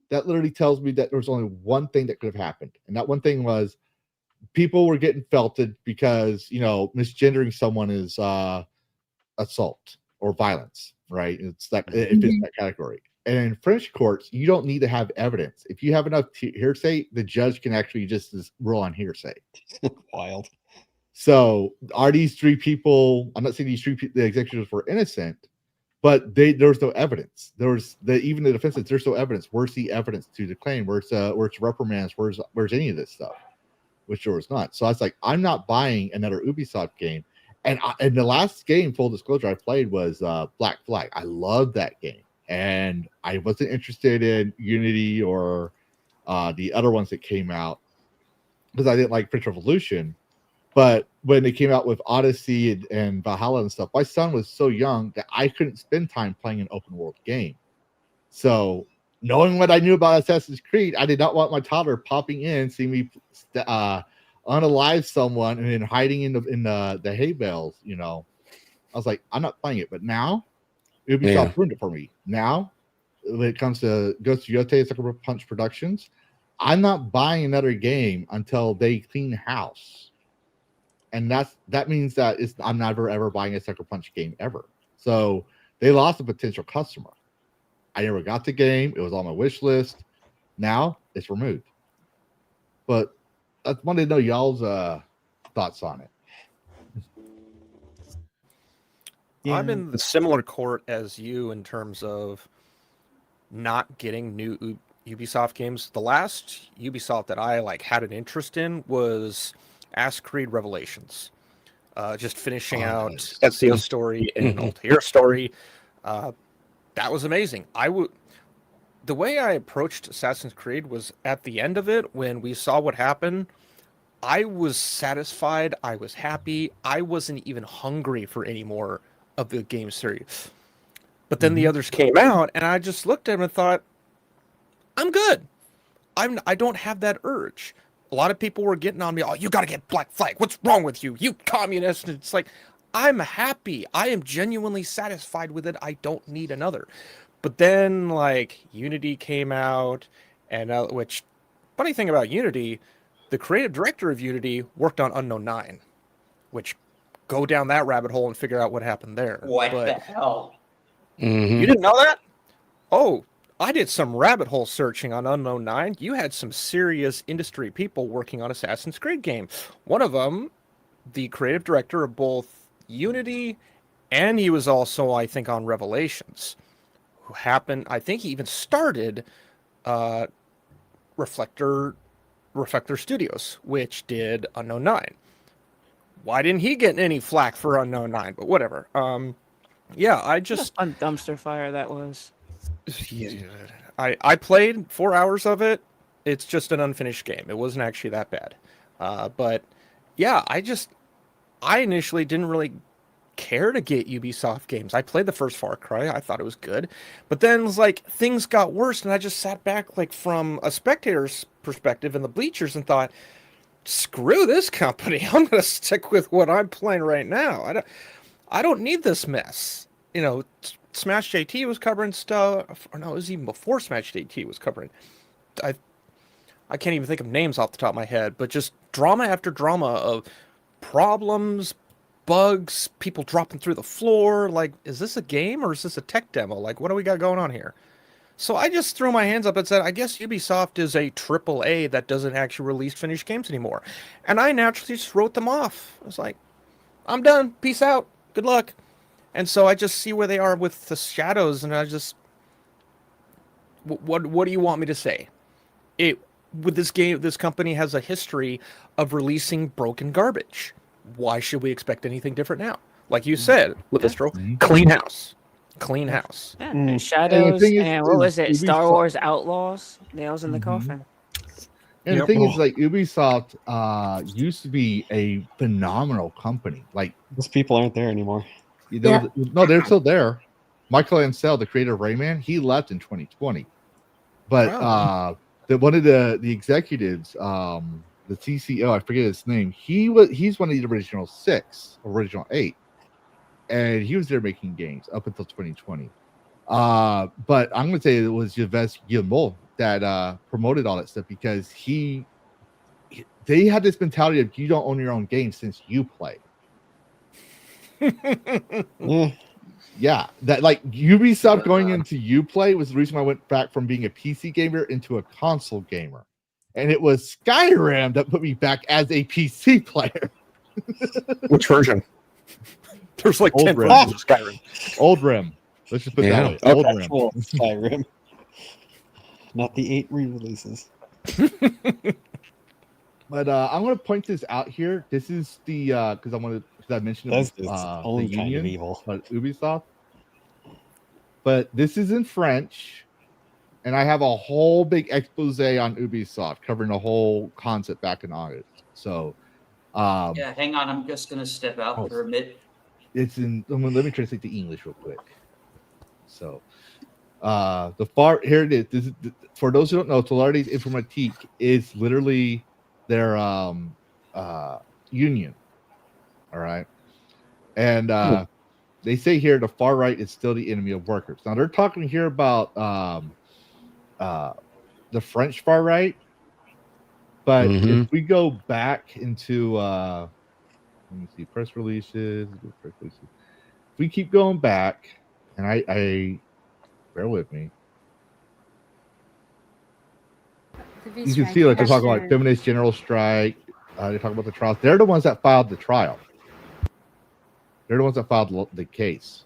That literally tells me that there was only one thing that could have happened. And that one thing was people were getting felted because, misgendering someone is assault or violence, right? It's that it fits that category. And in French courts, you don't need to have evidence. If you have enough hearsay, the judge can actually just rule on hearsay. Wild. So are these 3 people? I'm not saying these 3 people, the executives were innocent, but there was no evidence. Even the defense said there's no evidence. Where's the evidence to the claim? Where's reprimands? Where's any of this stuff? Which there was not. So I was like, I'm not buying another Ubisoft game. And the last game, full disclosure, I played was Black Flag. I loved that game. And I wasn't interested in Unity or the other ones that came out because I didn't like French Revolution. But when they came out with Odyssey and Valhalla and stuff, my son was so young that I couldn't spend time playing an open world game. So knowing what I knew about Assassin's Creed, I did not want my toddler popping in, seeing me unalive someone and then hiding in the hay bales. I was like, I'm not playing it. But now Ubisoft ruined it for me. Now, when it comes to Ghost of Yotei and Sucker Punch Productions, I'm not buying another game until they clean house. And that means that I'm never ever buying a Sucker Punch game ever. So they lost a potential customer. I never got the game. It was on my wish list. Now it's removed. But I wanted to know y'all's thoughts on it. I'm in the similar court as you in terms of not getting new Ubisoft games. The last Ubisoft that I had an interest in was Assassin's Creed Revelations. Just finishing out Ezio's story and Altair's story. That was amazing. The way I approached Assassin's Creed was at the end of it, when we saw what happened, I was satisfied. I was happy. I wasn't even hungry for any more of the game series. But then the others came out, and I just looked at them and thought, I'm good. I don't have that urge. A lot of people were getting on me, oh, you got to get Black Flag. What's wrong with you? You communist. And it's like, I'm happy. I am genuinely satisfied with it. I don't need another. But then, Unity came out, and which, funny thing about Unity, the creative director of Unity worked on Unknown 9, which go down that rabbit hole and figure out what happened there. What the hell? You didn't know that? Oh, I did some rabbit hole searching on Unknown 9. You had some serious industry people working on Assassin's Creed game. One of them, the creative director of both Unity, and he was also, I think, on Revelations, who happened, I think he even started Reflector Studios, which did Unknown 9. Why didn't he get any flack for Unknown 9? But whatever. I just... On dumpster fire that was. I played 4 hours of it. It's just an unfinished game. It wasn't actually that bad. But yeah, I initially didn't really care to get Ubisoft games. I played the first Far Cry. I thought it was good. But then it was things got worse, and I just sat back from a spectator's perspective in the bleachers and thought, screw this company. I'm going to stick with what I'm playing right now. I don't need this mess. Smash JT was covering stuff. Or no, it was even before Smash JT was covering. I can't even think of names off the top of my head, but just drama after drama of problems, bugs, people dropping through the floor. Is this a game or is this a tech demo? What do we got going on here? So I just threw my hands up and said, I guess Ubisoft is a AAA that doesn't actually release finished games anymore. And I naturally just wrote them off. I was like, I'm done. Peace out. Good luck. And so I just see where they are with the shadows, and I just, what do you want me to say? With this game, this company has a history of releasing broken garbage. Why should we expect anything different now? Like you said, Lavistro, clean house. Clean house. Yeah, And the Shadows thing and what was it? Star Ubisoft- Wars Outlaws. Nails in the coffin. And the thing is, like, Ubisoft used to be a phenomenal company. Like, Those people aren't there anymore. No, they're still there. Michael Ansel, the creator of Rayman, he left in 2020. But one of the executives, the CCO, I forget his name. He's one of the original 8, and he was there making games up until 2020. But I'm gonna say it was Yves Guillemot that promoted all that stuff, because they had this mentality of you don't own your own game since you play. Yeah, that like Ubisoft going into Uplay was the reason why I went back from being a PC gamer into a console gamer, and it was Skyrim that put me back as a PC player. Which version? There's like Old 10 Rim. versions of Skyrim. Old Rim. Let's just put it that way. Okay. Old Rim. Well, Skyrim. Not the 8 re-releases. But I'm going to point this out here. This is the because I mentioned That's the own union, kind of evil. Ubisoft. But this is in French, and I have a whole big expose on Ubisoft covering the whole concept back in August. So, Yeah, hang on. I'm just going to step out for a minute. it's in. Let me translate the English real quick. So, here it is. This is for those who don't know. Tolarides Informatique is literally their union. All right, and they say here the far right is still the enemy of workers. Now they're talking here about the French far right, but if we go back into let me see press releases. If we keep going back, and I bear with me. You can see like they're talking about feminist general strike. They talk about the trials. They're the ones that filed the trial. They're the ones that filed the case.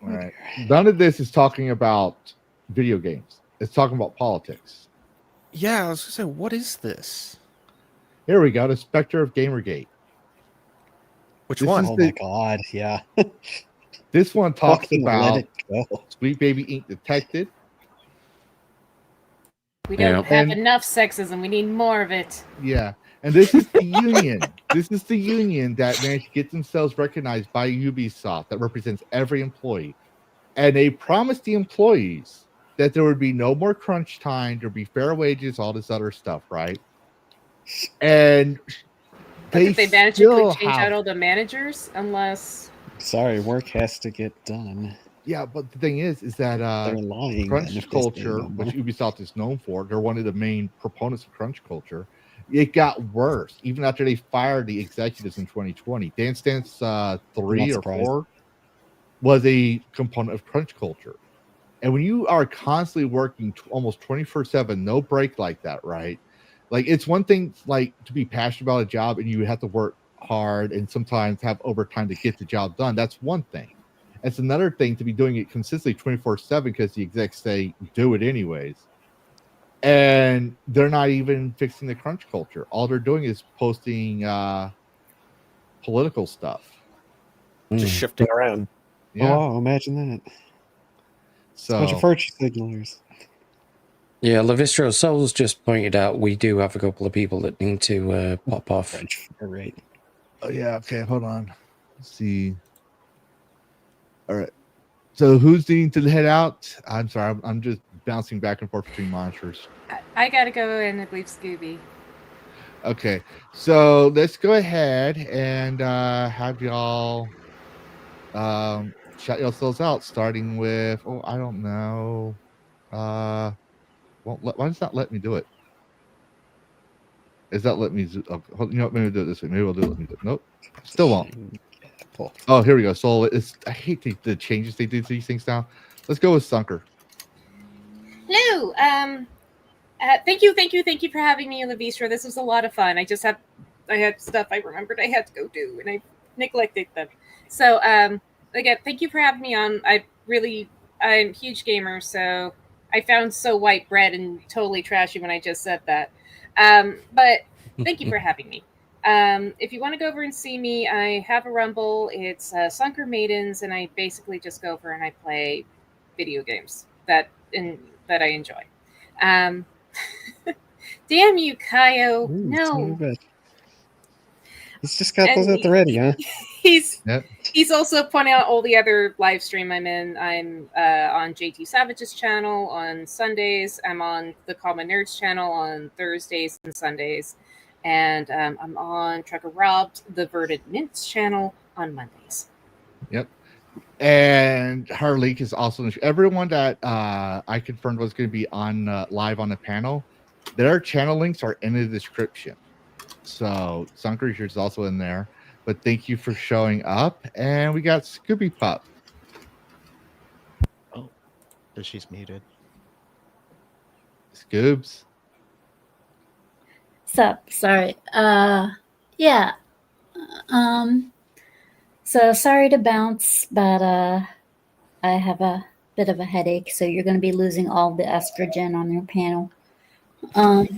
All right. None of this is talking about video games. It's talking about politics. Yeah, I was gonna say, what is this? Here we go. The Spectre of Gamergate. Which one? Oh my god, yeah. This one talks Fucking about let it go. Sweet Baby Ink Detected. We don't have enough sexism. We need more of it. Yeah. And this is the union. This is the union that managed to get themselves recognized by Ubisoft that represents every employee. And they promised the employees that there would be no more crunch time, there'd be fair wages, all this other stuff, right? And Did they manage to change out all the managers? Unless sorry, work has to get done. Yeah, but the thing is that they're lying. crunch culture, which Ubisoft is known for, they're one of the main proponents of crunch culture. It got worse even after they fired the executives in 2020. Dance Dance 3 or 4 was a component of crunch culture. And when you are constantly working almost 24/7, no break like that, right? Like it's one thing like to be passionate about a job and you have to work hard and sometimes have overtime to get the job done. That's one thing. It's another thing to be doing it consistently 24/7 because the execs say do it anyways. And they're not even fixing the crunch culture. All they're doing is posting political stuff. Just shifting around. Yeah. Oh, imagine that. So a bunch of virtue signalers. Yeah, Lavistro Souls just pointed out we do have a couple of people that need to pop off. Right. Oh yeah, okay, hold on. Let's see. All right. So who's needing to head out? I'm sorry, I'm just bouncing back and forth between monitors. I gotta go in and leave Scooby. Okay, so let's go ahead and have y'all shout yourselves out, starting with I don't know. Why does that let me do it? Is that let me? You know what? Maybe do it this way. Maybe we'll do it. Let me do it. Nope, still won't. Oh, here we go. So I hate the changes they do to these things now. Let's go with Sunker. Hello. Thank you for having me in Lavistro. This was a lot of fun. I just have I had stuff I remembered I had to go do, and I neglected them. So again, thank you for having me on. I'm a huge gamer, so I found so white bread and totally trashy when I just said that. But thank you for having me. If you want to go over and see me, I have a Rumble. It's Sunker Maidens, and I basically just go over and I play video games that I enjoy. Damn you, Kaio! Ooh, No. son of a bitch. He's just got those And at the ready, huh? He's also pointing out all the other live stream I'm in. I'm on JT Savage's channel on Sundays. I'm on the Common Nerds channel on Thursdays and Sundays. And I'm on Trucker Robbed, the Verdant Mints channel on Mondays. Yep. And her link is also everyone that I confirmed was going to be on live on the panel. Their channel links are in the description. So Sunker is also in there. But thank you for showing up. And we got Scooby Pup. Oh, she's muted. Scoobs. Sup? Sorry. Yeah. So sorry to bounce, but I have a bit of a headache, so you're going to be losing all the estrogen on your panel. I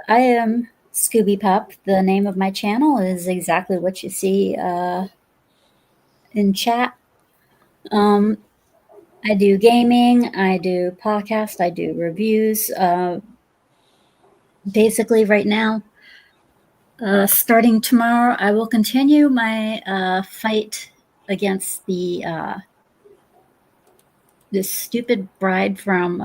am Scooby Pup. The name of my channel is exactly what you see in chat. I do gaming, I do podcast, I do reviews. Basically, right now, starting tomorrow, I will continue my fight against this stupid bride from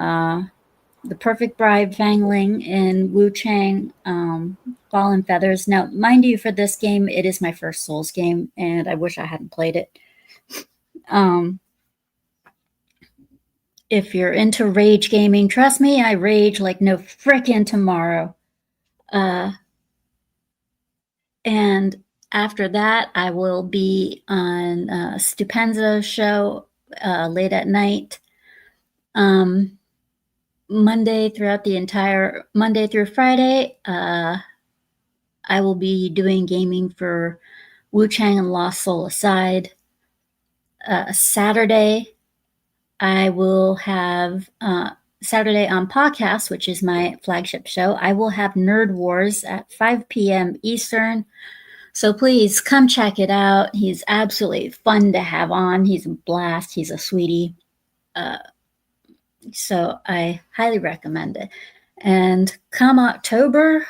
The Perfect Bride, Fang Ling, and Wu Chang, Ball and Feathers. Now, mind you, for this game, it is my first Souls game, and I wish I hadn't played it. If you're into rage gaming, trust me, I rage like no frickin' tomorrow. And after that, I will be on Stupenza's show late at night. Monday through Friday, I will be doing gaming for Wu Chang and Lost Soul Aside. Saturday, I will have Saturday on podcast, which is my flagship show. I will have Nerd Wars at 5 p.m. Eastern. So please come check it out. He's absolutely fun to have on. He's a blast. He's a sweetie. So I highly recommend it. And come October,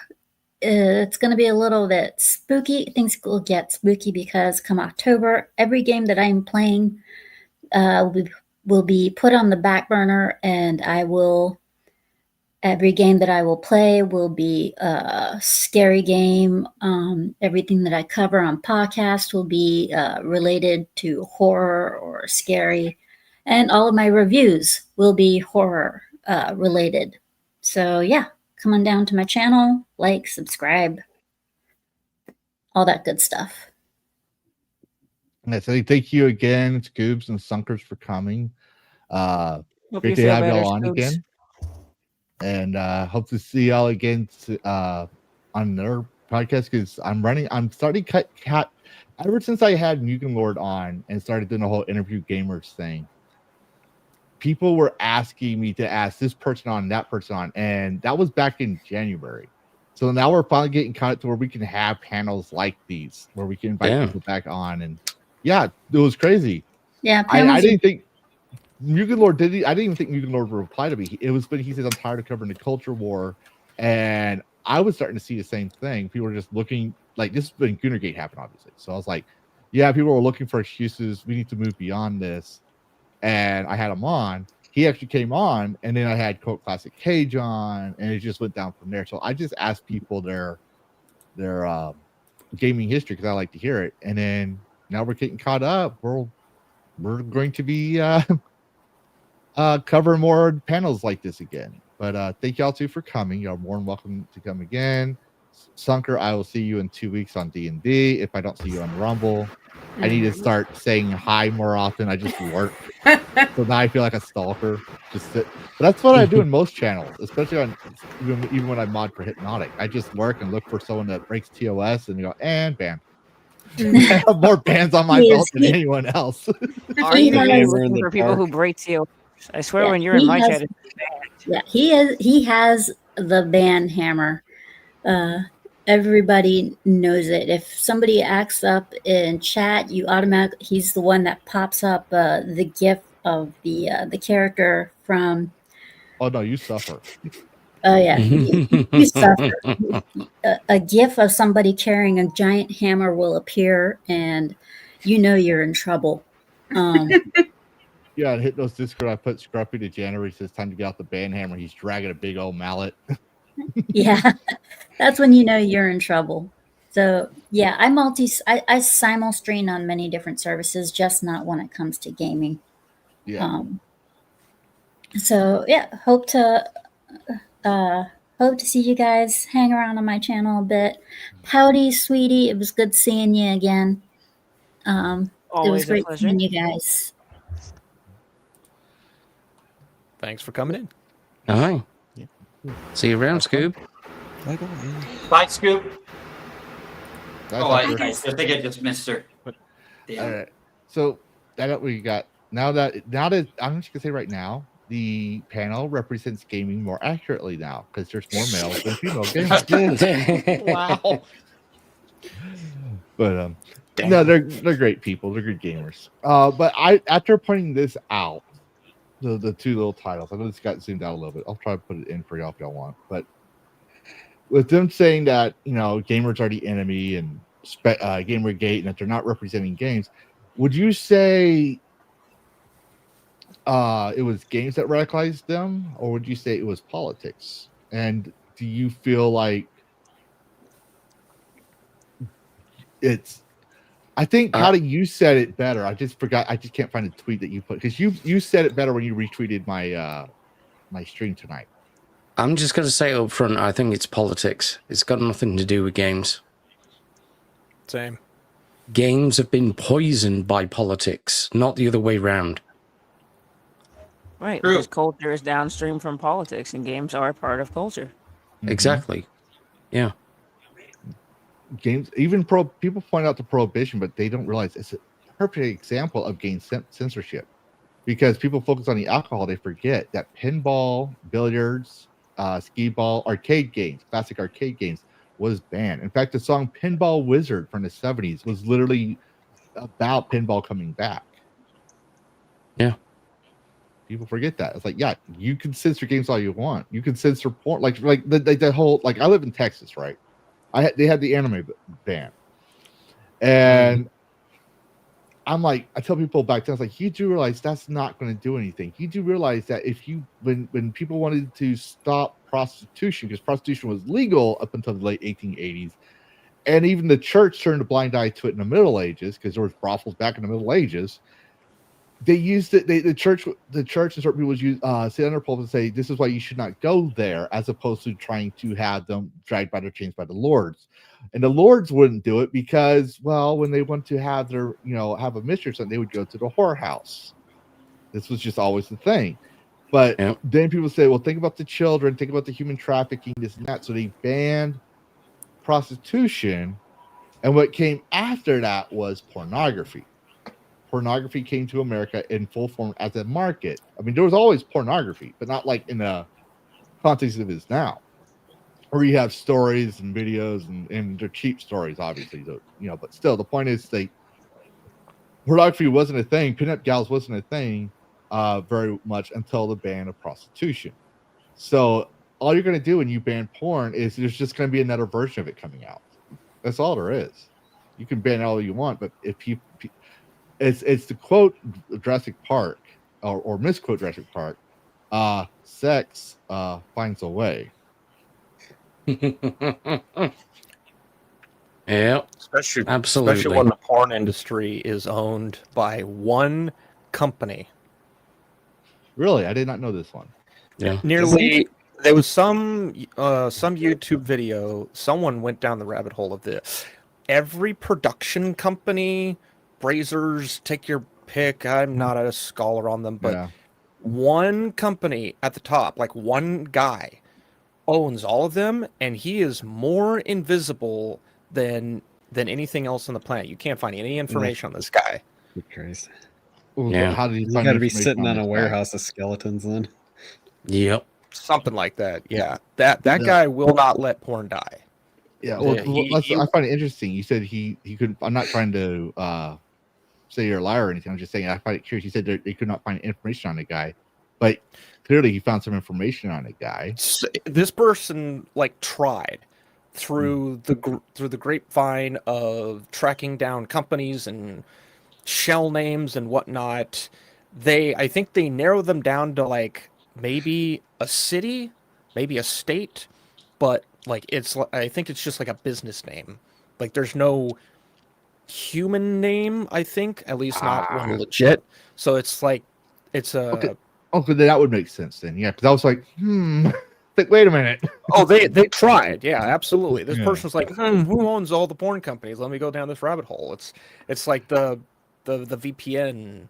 it's going to be a little bit spooky. Things will get spooky because come October, every game that I'm playing will be put on the back burner, and every game that I will play will be a scary game. Everything that I cover on podcast will be related to horror or scary. And all of my reviews will be horror related. So yeah, come on down to my channel, like, subscribe, all that good stuff. And so thank you again, Scoobs and Sunkers, for coming. Great to have y'all on again. And hope to see y'all again on their podcast, because I'm starting to cut ever since I had Mugen Lord on and started doing the whole interview gamers thing. People were asking me to ask this person on, that person on, and that was back in January. So now we're finally getting caught to where we can have panels like these, where we can invite people back on, and yeah, it was crazy. Yeah, I didn't think Mugen Lord I didn't even think Mugen Lord would reply to me. It was when he said, "I'm tired of covering the culture war," and I was starting to see the same thing. People were just looking like this is when Goonergate happened, obviously. So I was like, "Yeah, people were looking for excuses. We need to move beyond this." And I had him on. He actually came on, and then I had Cult Classic Cage on, and it just went down from there. So I just asked people their gaming history because I like to hear it. And then now we're getting caught up. We're going to be cover more panels like this again. But thank y'all too for coming. You're more than welcome to come again. Sunker, I will see you in 2 weeks on D&D. If I don't see you on Rumble, I need to start saying hi more often. I just work. So now I feel like a stalker. But that's what I do in most channels, especially on even when I mod for Hypnotic. I just work and look for someone that breaks TOS and go, and ban. I have more bans on my belt than anyone else. Are you really looking for people who break TOS? I swear, when you're in my chat, it's bad. Yeah, he has the ban hammer. Everybody knows it. If somebody acts up in chat, you automatically, he's the one that pops up the gif of the character from. Oh no, you suffer. Oh yeah, you suffer. A gif of somebody carrying a giant hammer will appear, and you know you're in trouble. Yeah, in Hypno's Discord, I put Scruffy to January. Says time to get out the band hammer. He's dragging a big old mallet. Yeah, that's when you know you're in trouble. So yeah, I simul stream on many different services, just not when it comes to gaming. Yeah. So yeah, hope to see you guys hang around on my channel a bit. Pouty, sweetie, it was good seeing you again. It was Always a great pleasure. seeing you guys. Thanks for coming in. All right. See you around, Scoob. Bye, Scoop. Bye, Oh, I Tucker. think I just missed her. All right. So that we got now that I'm just gonna say right now, the panel represents gaming more accurately now because there's more males than female gamers. Wow. But no, they're great people. They're good gamers. But after pointing this out, the two little titles, I know this got zoomed out a little bit. I'll try to put it in for y'all if y'all want. But with them saying that gamers are the enemy and Gamergate and that they're not representing games, would you say it was games that radicalized them, or would you say it was politics? And do you feel like I think Patty, you said it better. I just forgot. I just can't find the tweet that you put because you said it better when you retweeted my my stream tonight. I'm just going to say up front, I think it's politics. It's got nothing to do with games. Same. Games have been poisoned by politics, not the other way round. Right, because culture is downstream from politics, and games are a part of culture. Exactly. Yeah. Games, even people point out the prohibition, but they don't realize it's a perfect example of game censorship because people focus on the alcohol. They forget that pinball, billiards, skee ball, classic arcade games was banned. In fact, the song Pinball Wizard from the 70s was literally about pinball coming back. Yeah. People forget that. It's like, yeah, you can censor games all you want. You can censor porn. Like the whole, like I live in Texas, right? They had the anime ban. And I'm like, I tell people back then, I was like, you do realize that's not going to do anything. You do realize that when people wanted to stop prostitution, because prostitution was legal up until the late 1880s, and even the church turned a blind eye to it in the Middle Ages, because there was brothels back in the Middle Ages. They used it. The church and certain people would use sit on their pulpit and say, "This is why you should not go there," as opposed to trying to have them dragged by their chains by the lords. And the lords wouldn't do it because, well, when they want to have their, have a mistress, and they would go to the whorehouse. This was just always the thing. But then people say, well, think about the children, think about the human trafficking, this and that. So they banned prostitution, and what came after that was pornography. Pornography came to America in full form as a market. I mean, there was always pornography, but not like in the context of it is now, where you have stories and videos and they're cheap stories, obviously. So, but still, the point is, pornography wasn't a thing. Pinup gals wasn't a thing very much until the ban of prostitution. So all you're going to do when you ban porn is there's just going to be another version of it coming out. That's all there is. You can ban all you want, but if you it's to quote Jurassic Park or misquote Jurassic Park, sex finds a way. Yeah, absolutely. Especially when the porn industry is owned by one company. Really, I did not know this one. Yeah, nearly There was some YouTube video. Someone went down the rabbit hole of this. Every production company, Brazers, take your pick. I'm not a scholar on them, but one company at the top, like one guy, owns all of them, and he is more invisible than anything else on the planet. You can't find any information on this guy. Christ. Yeah. How did you You find got to be information sitting on this a guy? warehouse of skeletons then. Yep. Something like that. Yeah. That guy will not let porn die. Yeah, well, he- I find it interesting. You said he could. I'm not trying to say you're a liar or anything. I'm just saying I find it curious. You said they could not find information on the guy, but clearly he found some information on the guy. This person like tried through the grapevine of tracking down companies and shell names and whatnot. I think they narrowed them down to like maybe a city, maybe a state, but like I think it's just like a business name. Like there's no human name, I think, at least not one legit. So it's like it's a okay, then that would make sense then. Yeah, because I was like, like, wait a minute. Oh, they tried. Yeah, absolutely. This person's like, who owns all the porn companies? Let me go down this rabbit hole. It's like the VPN.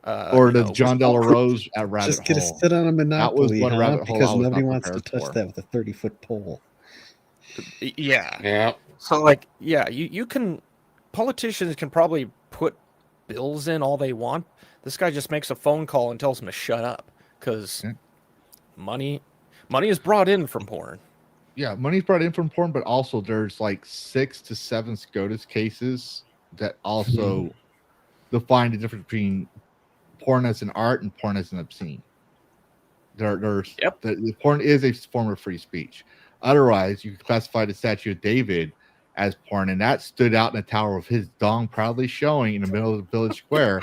Or the John De La Rose at rabbit Just get to hole. sit on a monopoly, that was one rabbit hole because I was nobody not wants to prepared touch for. that with a 30-foot pole. Yeah. Yeah. So like, yeah, you can, politicians can probably put bills in all they want. This guy just makes a phone call and tells them to shut up because money is brought in from porn. Yeah, money's brought in from porn, but also there's like 6 to 7 SCOTUS cases that also define the difference between porn as an art and porn as an obscene. There's the porn is a form of free speech. Otherwise, you could classify the statue of David as porn, and that stood out in the tower of his dong proudly showing in the middle of the village square.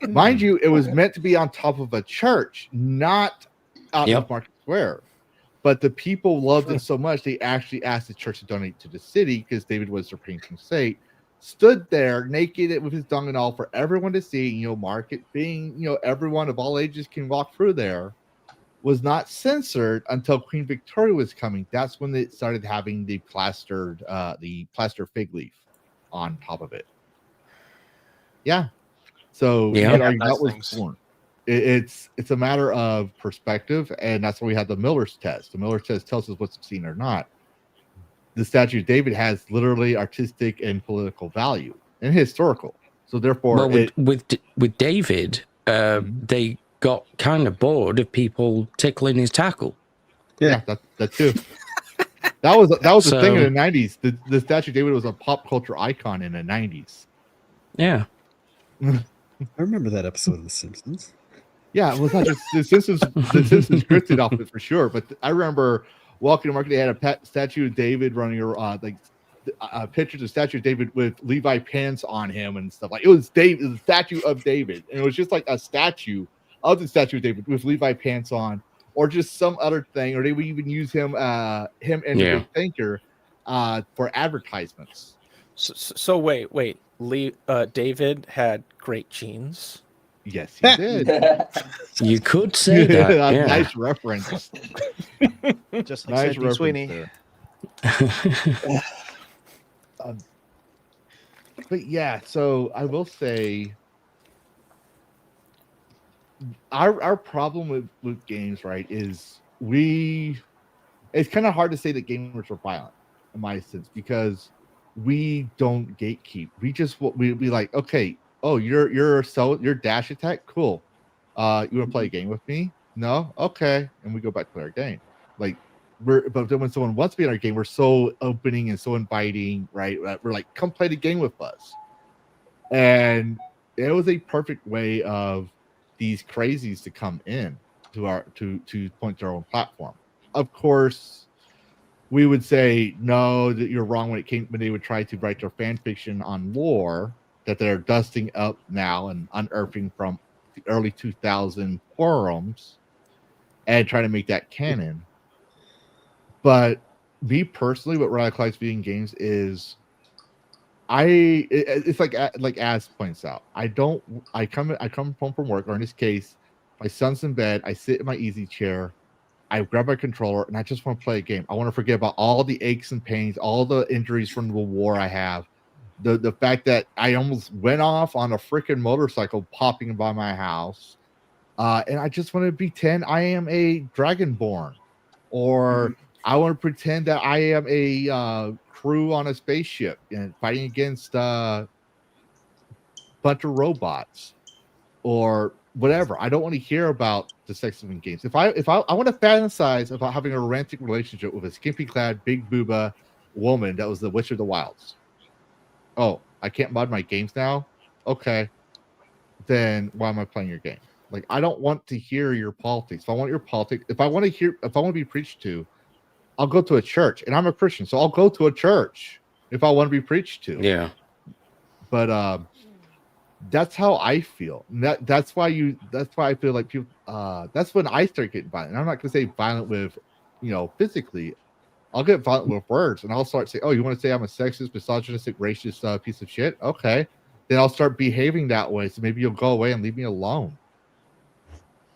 Mind you, it was meant to be on top of a church, not out in Market Square. But the people loved it so much, they actually asked the church to donate to the city because David was their patron saint. Stood there naked with his dong and all for everyone to see. Market being, everyone of all ages can walk through there. Was not censored until Queen Victoria was coming. That's when they started having the plaster fig leaf on top of it. Yeah. So that was porn. It's a matter of perspective, and that's why we have the Miller's test. The Miller's test tells us what's obscene or not. The statue of David has literally artistic and political value and historical. So therefore, with David, they got kind of bored of people tickling his tackle. Yeah, that too. That was the thing in the 90s. The statue of David was a pop culture icon in the 90s. Yeah. I remember that episode of The Simpsons. Yeah, it was not just The Simpsons. The Simpsons scripted off it for sure. But I remember walking to market. They had a statue of David running around, pictures of statue of David with Levi pants on him and stuff. Like it was the statue of David, and it was just like a statue of the statue of David with Levi pants on, or just some other thing. Or they would even use him and the big thinker for advertisements. So wait. David had great genes. Yes, he did. You could say that. Yeah. Nice reference. Just like nice Sweeney. There. But yeah, so I will say our problem with games, right, is it's kind of hard to say that gamers are violent in my sense, because we don't gatekeep. We like, okay, oh, you're dash attack, cool. You want to play a game with me? No, okay, and we go back to play our game. Like, but then when someone wants to be in our game, we're so opening and so inviting, right? We're like, come play the game with us. And it was a perfect way of these crazies to come in to point to our own platform. Of course, we would say no, that you're wrong when they would try to write their fan fiction on lore that they're dusting up now and unearthing from the early 2000 forums and trying to make that canon. But me personally, what radicalized video games is, it's like Az points out. I come home from work, or in this case, my son's in bed. I sit in my easy chair, I grab my controller and I just want to play a game. I want to forget about all the aches and pains, all the injuries from the war I have. The fact that I almost went off on a freaking motorcycle popping by my house. And I just want to pretend I am a dragonborn. Or I want to pretend that I am a crew on a spaceship and fighting against a bunch of robots. Or whatever. I don't want to hear about the sexism in games. If I want to fantasize about having a romantic relationship with a skimpy clad big booba woman that was the Witch of the Wilds. Oh, I can't mod my games now? Okay. Then why am I playing your game? Like, I don't want to hear your politics. If I want your politics, if I want to be preached to, I'll go to a church. And I'm a Christian, so I'll go to a church if I want to be preached to. Yeah. But that's how I feel. That's why I feel like people that's when I start getting violent. And I'm not gonna say violent with, physically. I'll get violent with words, and I'll start saying, "Oh, you want to say I'm a sexist, misogynistic, racist piece of shit?" Okay, then I'll start behaving that way. So maybe you'll go away and leave me alone.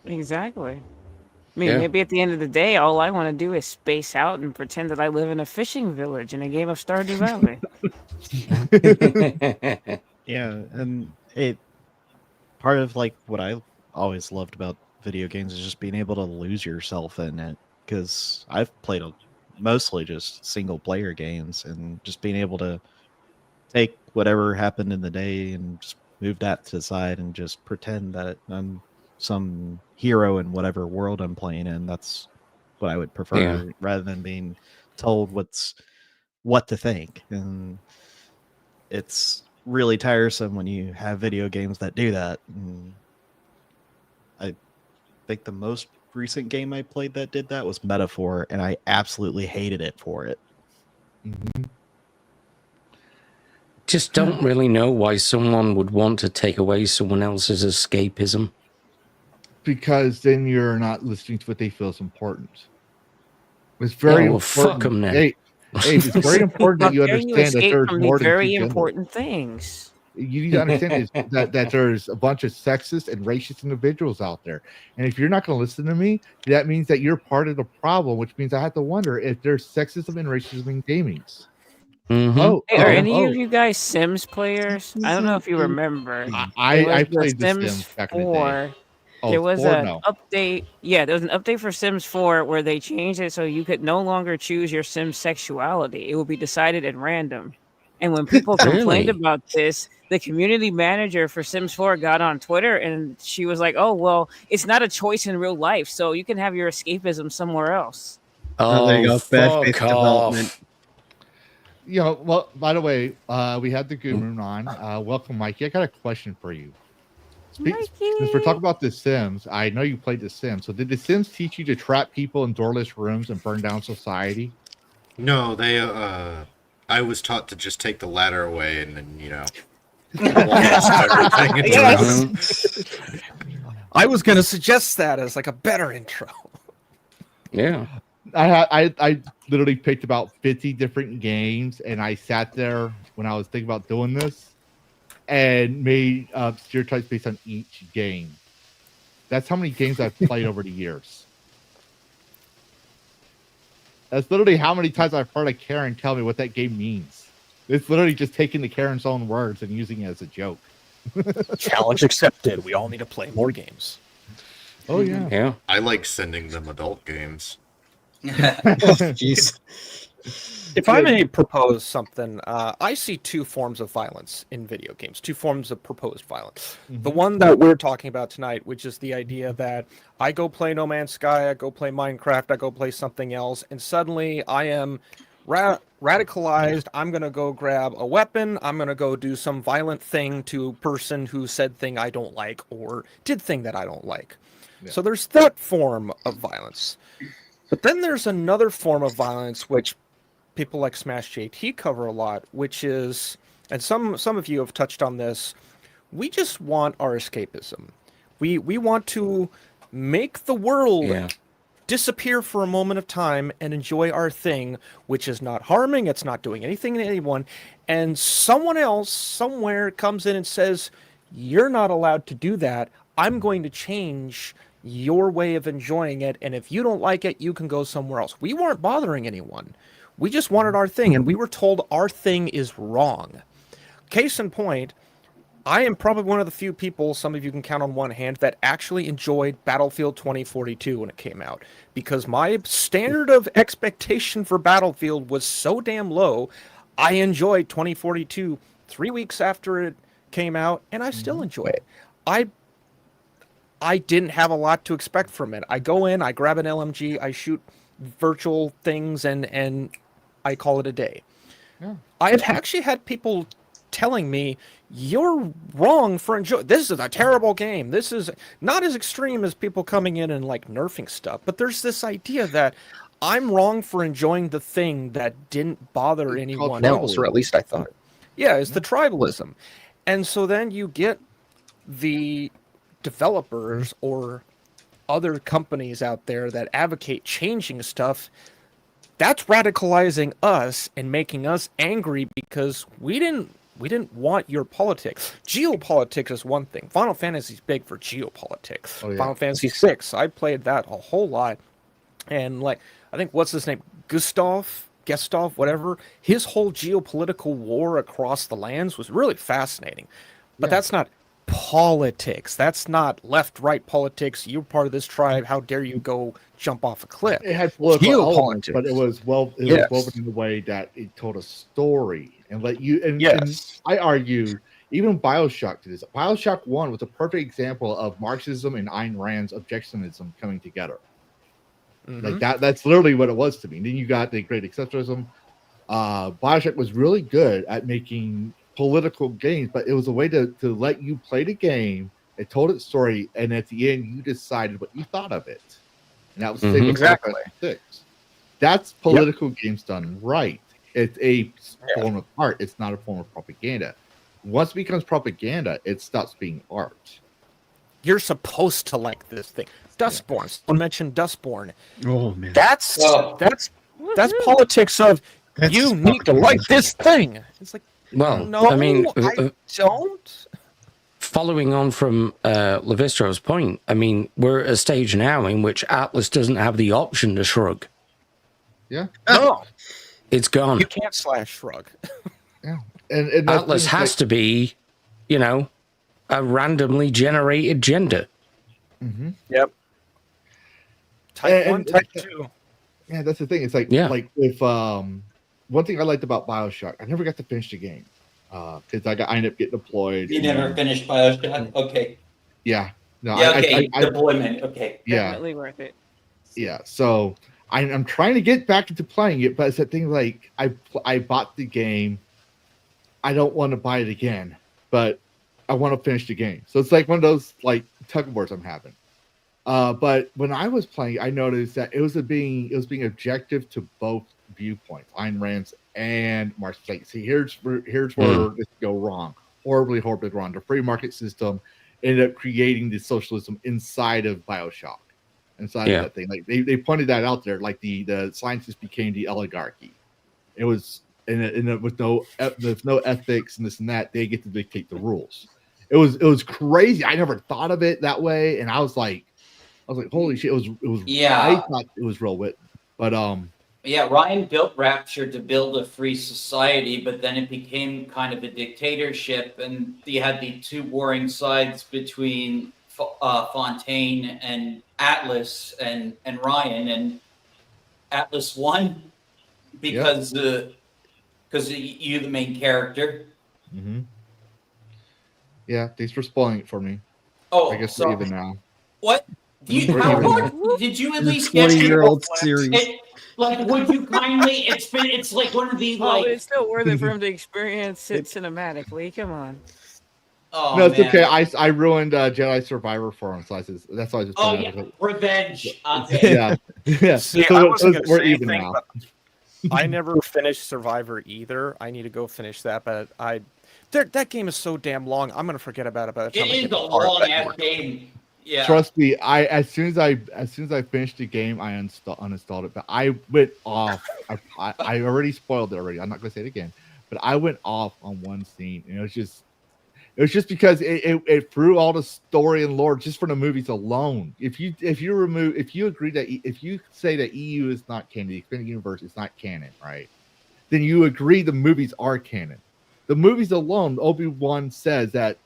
Exactly. I mean, maybe at the end of the day, all I want to do is space out and pretend that I live in a fishing village in a game of Stardew Valley. Yeah, and part of like what I always loved about video games is just being able to lose yourself in it, because I've played mostly just single player games, and just being able to take whatever happened in the day and just move that to the side and just pretend that I'm some hero in whatever world I'm playing in. That's what I would prefer, rather than being told what to think. And it's really tiresome when you have video games that do that. And I think the most recent game I played that did that was Metaphor, and I absolutely hated it for it. Just don't really know why someone would want to take away someone else's escapism. Because then you're not listening to what they feel is important. It's very important. Fuck them then. Hey, it's very important that you understand that there's more than very two genders. important things. You need to understand is that there's a bunch of sexist and racist individuals out there. And if you're not going to listen to me, that means that you're part of the problem, which means I have to wonder if there's sexism and racism in gaming. Hey, are any of you guys Sims players? I don't know if you remember. I played the Sims back in the day. There was an update. Yeah, there was an update for Sims 4 where they changed it so you could no longer choose your Sim's sexuality. It will be decided at random. And when people complained about this, the community manager for Sims 4 got on Twitter and she was like, "Oh, well, it's not a choice in real life, so you can have your escapism somewhere else." Oh, there you go. fuck off. Well, by the way, we had the Goon on. Welcome, Mikey. I got a question for you. Since we're talking about The Sims, I know you played The Sims. So did The Sims teach you to trap people in doorless rooms and burn down society? No, they. I was taught to just take the ladder away and then, everything. I was going to suggest that as like a better intro. Yeah. I literally picked about 50 different games, and I sat there when I was thinking about doing this and made stereotypes based on each game. That's how many games I've played over the years. That's literally how many times I've heard a Karen tell me what that game means. It's literally just taking the Karen's own words and using it as a joke. Challenge accepted. We all need to play more games. Oh, yeah. Yeah. I like sending them adult games. Jeez. If I may propose something, I see two forms of violence in video games, two forms of proposed violence. The one that we're talking about tonight, which is the idea that I go play No Man's Sky, I go play Minecraft, I go play something else, and suddenly I am radicalized. I'm going to go grab a weapon. I'm going to go do some violent thing to a person who said thing I don't like or did thing that I don't like. Yeah. So there's that form of violence. But then there's another form of violence, which people like Smash JT cover a lot, which is, and some of you have touched on this, we just want our escapism. We want to make the world disappear for a moment of time and enjoy our thing, which is not harming, it's not doing anything to anyone, and someone else somewhere comes in and says, you're not allowed to do that, I'm going to change your way of enjoying it, and if you don't like it, you can go somewhere else. We weren't bothering anyone. We just wanted our thing, and we were told our thing is wrong. Case in point, I am probably one of the few people, some of you can count on one hand, that actually enjoyed Battlefield 2042 when it came out. Because my standard of expectation for Battlefield was so damn low, I enjoyed 2042 3 weeks after it came out, and I still enjoy it. I didn't have a lot to expect from it. I go in, I grab an LMG, I shoot virtual things, and I call it a day. Yeah. I have actually had people telling me, you're wrong for enjoying this. Is a terrible game. This is not as extreme as people coming in and like nerfing stuff, but there's this idea that I'm wrong for enjoying the thing that didn't bother anyone else, or at least I thought. Yeah, it's the tribalism. And so then you get the developers or other companies out there that advocate changing stuff. That's radicalizing us and making us angry because we didn't want your politics. Geopolitics is one thing. Final Fantasy's big for geopolitics. Oh, yeah. Final Fantasy VI, I played that a whole lot. And like, I think, what's his name? Gustav, whatever. His whole geopolitical war across the lands was really fascinating. But that's not politics. That's not left-right politics. You're part of this tribe. How dare you go jump off a cliff? It had political elements, Geopolitics. but it was Yes. woven in a way that it told a story and let you. And I argue, even BioShock did this. BioShock 1 was a perfect example of Marxism and Ayn Rand's objectionism coming together. Like that's literally what it was to me. And then you got the Great Exceptionalism. BioShock was really good at making political games, but it was a way to let you play the game. It told its story, and at the end, you decided what you thought of it. And that was the same with Final Fantasy VI. That's political games done right. It's a form of art. It's not a form of propaganda. Once it becomes propaganda, it stops being art. You're supposed to like this thing. Dustborn. Someone mentioned Dustborn. Oh man, That's politics of you need to like this thing. It's like, Well, no, I mean, I don't. Following on from Lavistro's point, I mean, we're at a stage now in which Atlas doesn't have the option to shrug. Yeah. No. It's gone. You can't shrug. Yeah. And Atlas has to be, you know, a randomly generated gender. Yep. Type 1, type 2. Yeah, that's the thing. It's like, like if one thing I liked about BioShock, I never got to finish the game because I ended up getting deployed. You never finished BioShock? Okay. Yeah. No. Yeah. Okay. Deployment. Okay. Yeah. Definitely worth it. Yeah. So I'm trying to get back into playing it, but it's that thing like I bought the game. I don't want to buy it again, but I want to finish the game. So it's like one of those like tug of wars I'm having. But when I was playing, I noticed that it was being objective to both viewpoints, Ayn Rand's and Marx's. Like, see, here's where this go wrong, horribly wrong. The free market system ended up creating the socialism inside of BioShock, inside of that thing. Like they pointed that out there. Like the scientists became the oligarchy. It was and with no ethics and this and that, they get to dictate the rules. It was crazy. I never thought of it that way, and I was like, holy shit! It was. Yeah. I thought it was real wit, but Yeah, Ryan built Rapture to build a free society, but then it became kind of a dictatorship, and you had the two warring sides between Fontaine and Atlas and Ryan, and Atlas won because you're the main character. Mm-hmm. Yeah, thanks for spoiling it for me. Oh, I guess sorry. we're even now. What? Did you at least get 20-year-old series? Like, would you kindly? It's like one of the like. Oh, it's still worth it for him to experience it cinematically. Come on. Oh, no, it's man. okay. I ruined Jedi Survivor for him, so that's why I just. Oh yeah, revenge. Yeah, yeah. See, So I wasn't gonna we're say even anything, now. but I never finished Survivor either. I need to go finish that, but that game is so damn long. I'm gonna forget about it by the time It I is get a to the part long that ass works. game. Yeah. Trust me, as soon as I finished the game, I uninstalled it. But I went off. I already spoiled it already. I'm not gonna say it again. But I went off on one scene, and it was just It was just because it threw all the story and lore just from the movies alone. If you agree that if you say that EU is not canon, the Extended Universe is not canon, right? Then you agree the movies are canon. The movies alone, Obi-Wan says that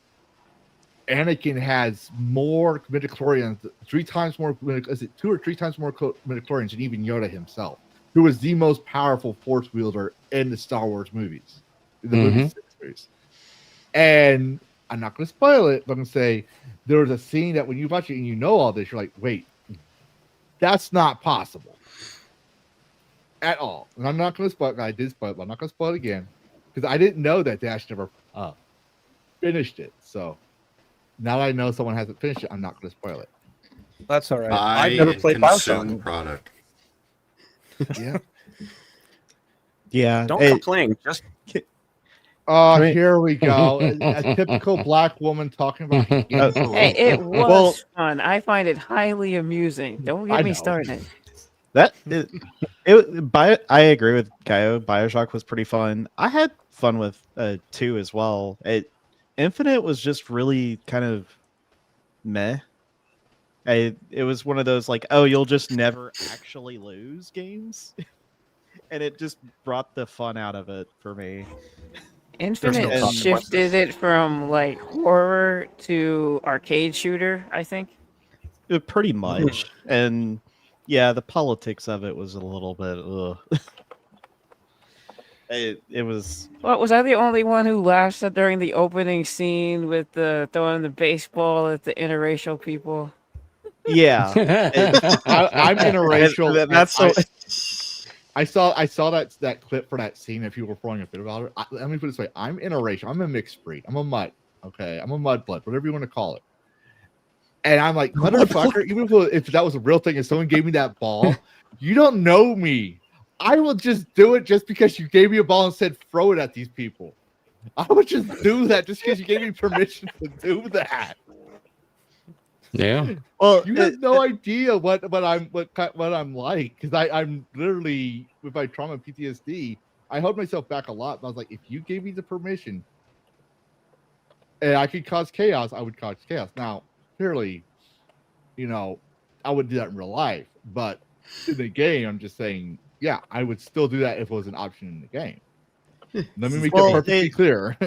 Anakin has more midichlorians, 3 times more. Is it 2 or 3 times more midichlorians than even Yoda himself, who was the most powerful Force wielder in the Star Wars movies, in the movie series. And I'm not going to spoil it, but I'm going to say there was a scene that when you watch it and you know all this, you're like, wait, that's not possible at all. And I'm not going to spoil it. I did spoil it, but I'm not going to spoil it again because I didn't know that Dash never finished it. So now that I know someone hasn't finished it, I'm not going to spoil it. That's all right. I've never played consume the Bioshock. product. Yeah. Yeah. Don't complain. Just Oh, here we go. A typical black woman talking about. Hey, it was fun. I find it highly amusing. Don't get me started. I agree with Gaio. BioShock was pretty fun. I had fun with 2 as well. Infinite was just really kind of meh. It was one of those like, oh, you'll just never actually lose games, and it just brought the fun out of it for me. Infinite shifted it from like horror to arcade shooter, I think. Pretty much. And yeah, the politics of it was a little bit it was. What, was I the only one who laughed during the opening scene with the throwing the baseball at the interracial people? Yeah. I'm interracial. That's so. I saw that clip for that scene that people were throwing a fit about it. Let me put it this way: I'm interracial. I'm a mixed breed. I'm a mutt. Okay, I'm a mudblood, whatever you want to call it. And I'm like, motherfucker, even if that was a real thing, if someone gave me that ball, you don't know me. I will just do it just because you gave me a ball and said throw it at these people. I would just do that just because you gave me permission to do that. Yeah. Well, you have no idea what I'm like because I'm literally with my trauma and PTSD. I held myself back a lot. But I was like, if you gave me the permission and I could cause chaos, I would cause chaos. Now, clearly, I would do that in real life, but in the game, I'm just saying, yeah, I would still do that if it was an option in the game. Let me make that perfectly clear.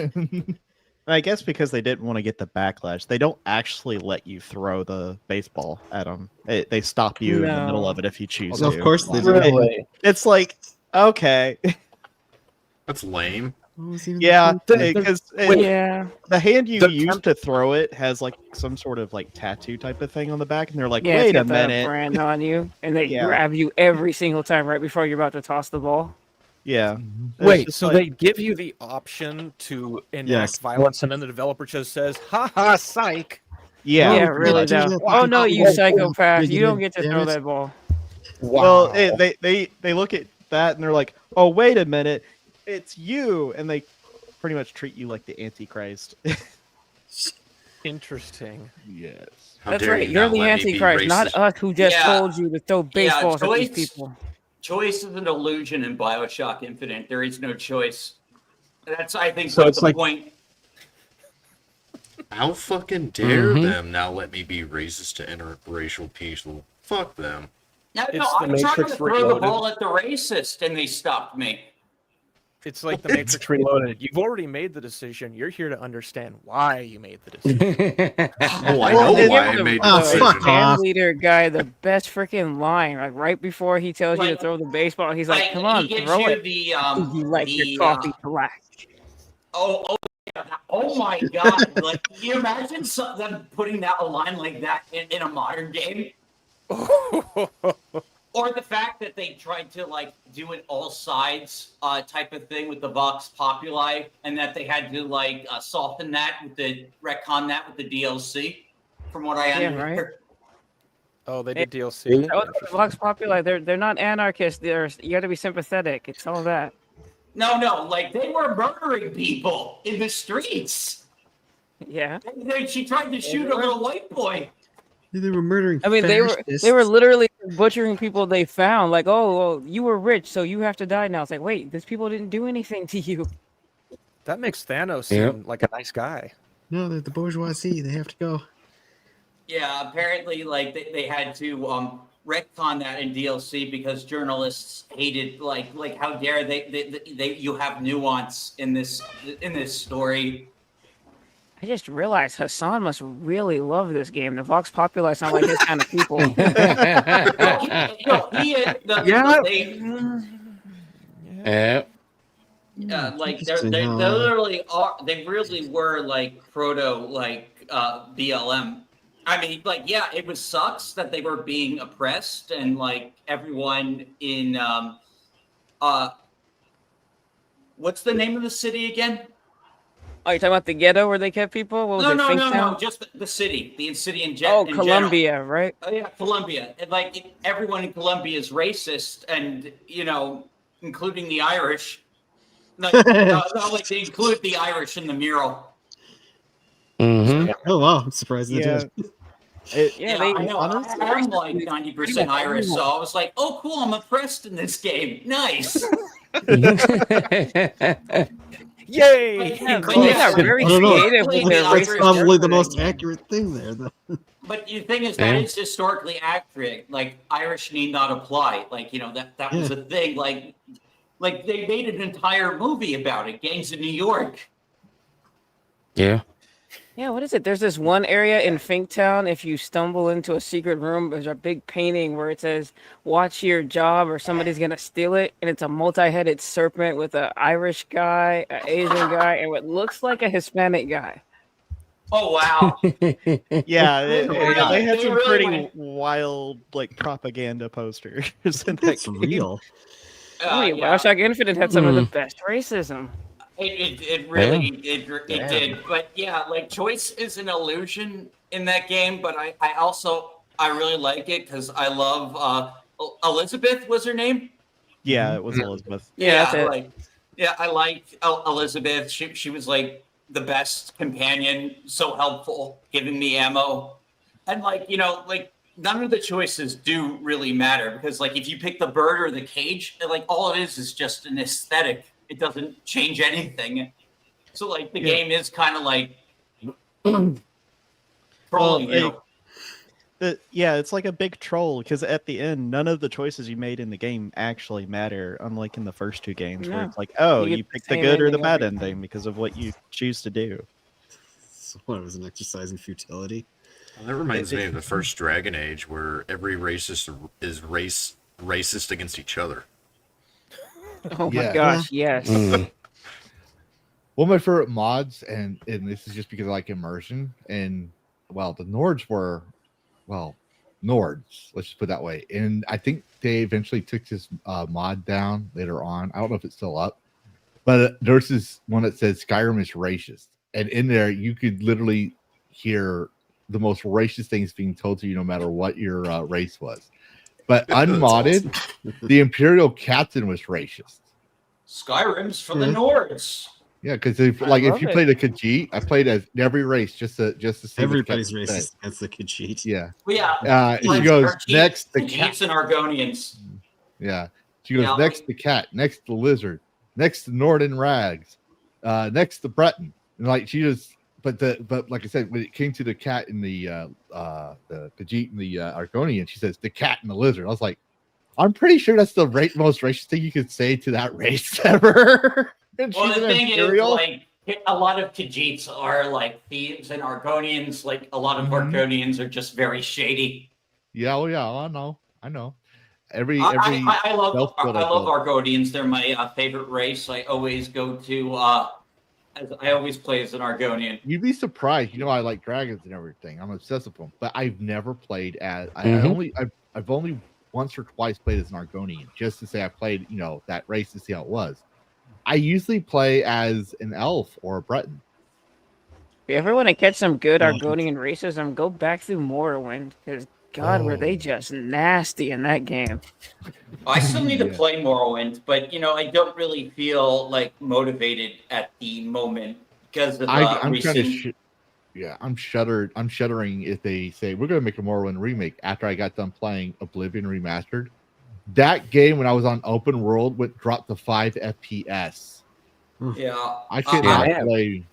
I guess because they didn't want to get the backlash, they don't actually let you throw the baseball at them. They stop you in the middle of it if you choose to. Of course they do. Really? It's like, okay. That's lame. Yeah, because the hand you use to throw it has like some sort of like tattoo type of thing on the back, and they're like, wait a minute, brand on you, and they grab you every single time right before you're about to toss the ball. Yeah. Wait, so they give you the option to enact violence, and then the developer just says, "Ha ha, psych." Yeah, yeah, really. Oh no, you psychopath! You don't get to throw that ball. Wow. Well, they look at that and they're like, oh, wait a minute, it's you, and they pretty much treat you like the Antichrist. Interesting. Yes. That's right. You're the Antichrist, not us who just told you to throw baseballs at these people. Choice is an illusion in BioShock Infinite. There is no choice. That's, I think, So what's it's the like- point. How fucking dare them now let me be racist to interracial people? Fuck them. No, It's no, the I'm trying Matrix to throw the Reloaded. ball at the racist, and they stopped me. It's like the Matrix Reloaded. You've already made the decision. You're here to understand why you made the decision. Oh, I know why I made the decision. Band leader guy, the best freaking line, like right before he tells you to throw the baseball, he's like, "Come on, he gives throw you it." the You like the, your coffee black. Oh my god! Like, can you imagine them putting that a line like that in a modern game? Or the fact that they tried to like do an all sides type of thing with the Vox Populi, and that they had to like soften that with the retcon that with the DLC. From what I understand. Right. Oh, they did DLC. The Vox Populi, they're not anarchists. You got to be sympathetic. It's all that. No, like they were murdering people in the streets. Yeah. She tried to shoot a little white boy. They were murdering. I mean, they were literally butchering people they found. Like, oh, well, you were rich, so you have to die now. It's like, wait, these people didn't do anything to you. That makes Thanos seem like a nice guy. No, they're the bourgeoisie. They have to go. Yeah, apparently, like they had to retcon that in DLC because journalists hated like how dare they you have nuance in this story. I just realized Hassan must really love this game. The Vox Populi sound like his kind of people. Like they Interesting how, literally are. They really were like proto BLM. I mean, like, yeah, it was sucks that they were being oppressed and like everyone in what's the name of the city again? Oh, you're talking about the ghetto where they kept people? What was it? No, just the city, the city in general. Colombia, right? Oh yeah, Colombia. And like everyone in Colombia is racist, and including the Irish. Like, not like they include the Irish in the mural. Mm-hmm. Oh wow, I'm surprised they did. I know. I'm like 90% Irish, so I was like, "Oh, cool! I'm oppressed in this game. Nice." Yay! That's very creative with their That's probably the most accurate thing there, though. But the thing is, that is historically accurate. Like Irish need not apply. Like that was a thing. Like they made an entire movie about it. Gangs of New York. Yeah. Yeah, what is it? There's this one area in Finktown. If you stumble into a secret room, there's a big painting where it says, "Watch your job," or somebody's gonna steal it, and it's a multi-headed serpent with an Irish guy, an Asian guy, and what looks like a Hispanic guy. Oh wow! Yeah, they had They some really pretty went- wild like propaganda posters in that That's game. real. Bioshock Infinite had some of the best racism. It really did. But yeah, like choice is an illusion in that game. But I also really like it because I love Elizabeth was her name. Yeah, it was Elizabeth. Yeah, that's it. I liked Elizabeth. She was like the best companion, so helpful, giving me ammo, and like none of the choices do really matter because like if you pick the bird or the cage, like all it is just an aesthetic. It doesn't change anything. So like the game is kind of like trolling you. It's like a big troll because at the end, none of the choices you made in the game actually matter, unlike in the first two games where No. it's like, oh, You you get picked the the same good or the ending bad every time. ending because of what you choose to do. So what, it was an exercise in futility. Well, that reminds me of the first Dragon Age, where every racist is racist against each other. Oh my Yeah. gosh, yes. Mm. One of my favorite mods, and this is just because I like immersion, and well, the Nords were, Nords, let's just put it that way. And I think they eventually took this mod down later on. I don't know if it's still up, but there's this one that says Skyrim is racist. And in there, you could literally hear the most racist things being told to you, no matter what your race was. But unmodded, the Imperial Captain was racist. Skyrim's for the Nords. Yeah, because if you it. played a Khajiit, I played as every race just to see what the Everybody's Captain said. racist against the Khajiit. Yeah, Well, yeah. she goes next the Khajiits cat. and Argonians. Yeah, she goes Yeah, next the cat, next the lizard, next the Norden rags, next the Breton, and like she just. But like I said, when it came to the cat and the Khajiit and the Argonian, she says the cat and the lizard. I was like, I'm pretty sure that's the most racist thing you could say to that race ever. And Well, she's the an thing Imperial. is, like, a lot of Khajiits are like thieves, and Argonians, like a lot of Argonians, are just very shady. Yeah, oh yeah, I know. Every I love stealth build Argonians. They're my favorite race. I always go to. I always play as an Argonian. You'd be surprised. I like dragons and everything. I'm obsessed with them, but I've never played as. I've only once or twice played as an Argonian, just to say I played. That race to see how it was. I usually play as an elf or a Breton. If you ever want to catch some good Argonian racism, go back through Morrowind because God, were they just nasty in that game. I still need to play Morrowind, but I don't really feel like motivated at the moment because of I'm recent. I'm shuddering if they say we're going to make a Morrowind remake after I got done playing Oblivion Remastered. That game, when I was on open world, dropped to 5 FPS. Yeah, I could not play.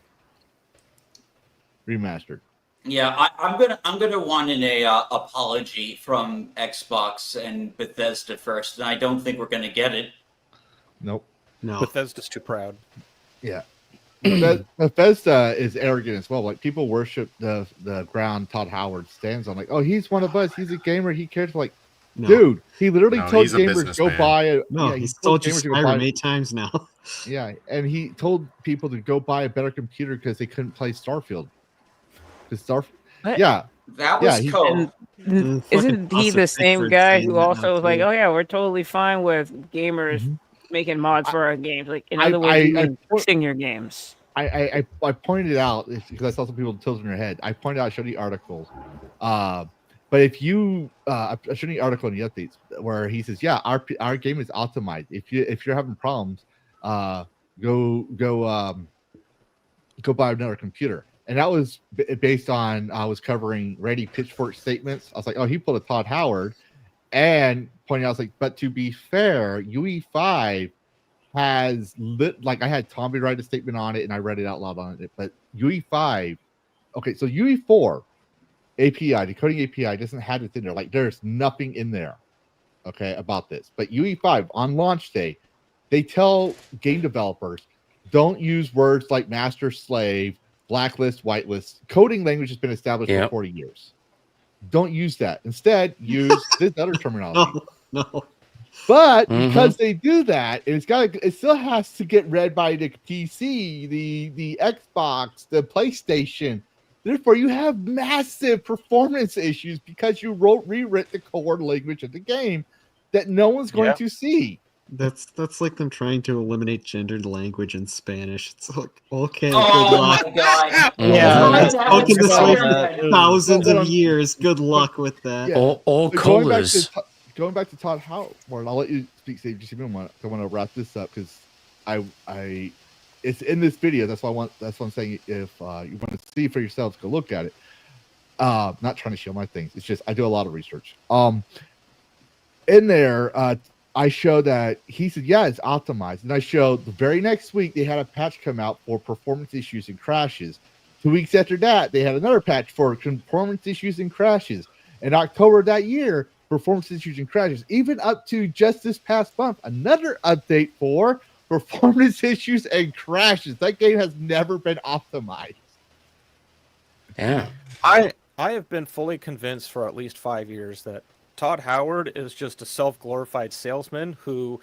remastered. Yeah, I'm gonna want an apology from Xbox and Bethesda first, and I don't think we're gonna get it. Nope. No. Bethesda's too proud. Yeah. Bethesda is arrogant as well. Like people worship the ground Todd Howard stands on. Like, oh, he's one of us. He's a gamer. He cares. Like, No. dude, he literally No, told he's a gamers go businessman. buy a. No, yeah, he he's told you gamers to go Skyrim buy- 8 times now. Yeah, and he told people to go buy a better computer because they couldn't play Starfield. Because yeah, That yeah, was he- cool. Isn't he the same guy who also was like, "Oh yeah, we're totally fine with gamers making mods for our games"? Like, in other words, you're fixing your games. I pointed out because I saw some people tilting their head. I pointed out, I showed the articles. But if you, I showed the article in the updates where he says, "Yeah, our game is optimized. If you're having problems, go buy another computer." And that was based on I was covering Ready Pitchfork statements. I was like, "Oh, he pulled a Todd Howard," and pointing out, I was like, "But to be fair, UE5 has like I had Tommy write a statement on it and I read it out loud on it. But UE5, okay, so UE4 API, decoding API doesn't have it in there. Like there's nothing in there, okay, about this. But UE5 on launch day, they tell game developers don't use words like master slave, blacklist, whitelist. Coding language has been established for 40 years. Don't use that. Instead, use this other terminology. No. But because they do that, it still has to get read by the PC, the Xbox, the PlayStation. Therefore, you have massive performance issues because you rewrote the core language of the game that no one's going to see. That's like them trying to eliminate gendered language in Spanish. It's like, okay, Oh good luck. my god! Yeah, it's spoken this way that. for thousands of years. Good luck with that. Yeah. Or So colors. going back to Todd Howard, I'll let you speak, Sage. Just a minute. I want to wrap this up because I it's in this video. That's why I'm saying if you want to see for yourselves, go look at it. Not trying to show my things. It's just I do a lot of research. In there, I show that he said, yeah, it's optimized. And I showed the very next week they had a patch come out for performance issues and crashes. 2 weeks after that, they had another patch for performance issues and crashes. In October of that year, performance issues and crashes. Even up to just this past month, another update for performance issues and crashes. That game has never been optimized. Yeah. I have been fully convinced for at least 5 years that Todd Howard is just a self-glorified salesman who,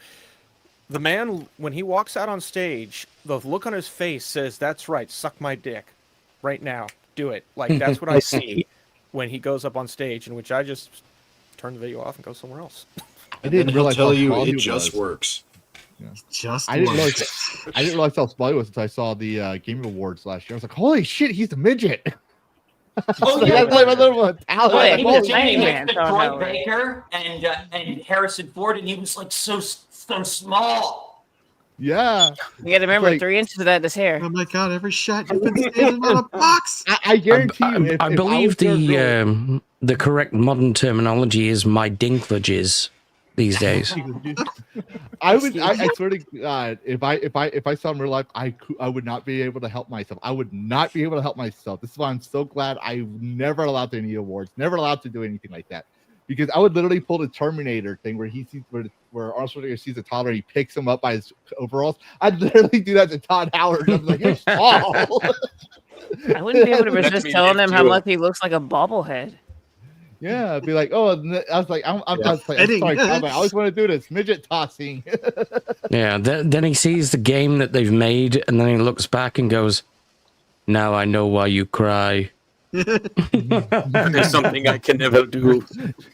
the man, when he walks out on stage, the look on his face says, "That's right, suck my dick right now, do it." Like, that's what I see when he goes up on stage, in which I just turn the video off and go somewhere else. I didn't realize tell how you small it he just was. works. Yeah. I didn't realize how small he was until I saw the Game Awards last year. I was like, holy shit, he's a midget. Oh, I gotta play my little one. He was Holy Jimmy shit. Detroit Baker and Harrison Ford, and he was like so small. Yeah. You got to remember, Like- 3 inches of that is hair. Oh my god, every shot you've been standing on a box. I guarantee you. If I I believe was there the correct modern terminology is my dinklages these days. I swear to God, if I saw him in real life, I would not be able to help myself. I would not be able to help myself. This is why I'm so glad I never allowed to any awards, never allowed to do anything like that, because I would literally pull the Terminator thing where he sees where Arnold Schwarzenegger sees a toddler, he picks him up by his overalls. I'd literally do that to Todd Howard. I'm like, you're small. I wouldn't be able to resist telling him how much he looks like a bobblehead. Yeah, I'd be like, oh, I was like, I'm sorry, Todd, I always want to do this midget tossing. Yeah, then he sees the game that they've made, and then he looks back and goes, "Now I know why you cry." There's something I can never do.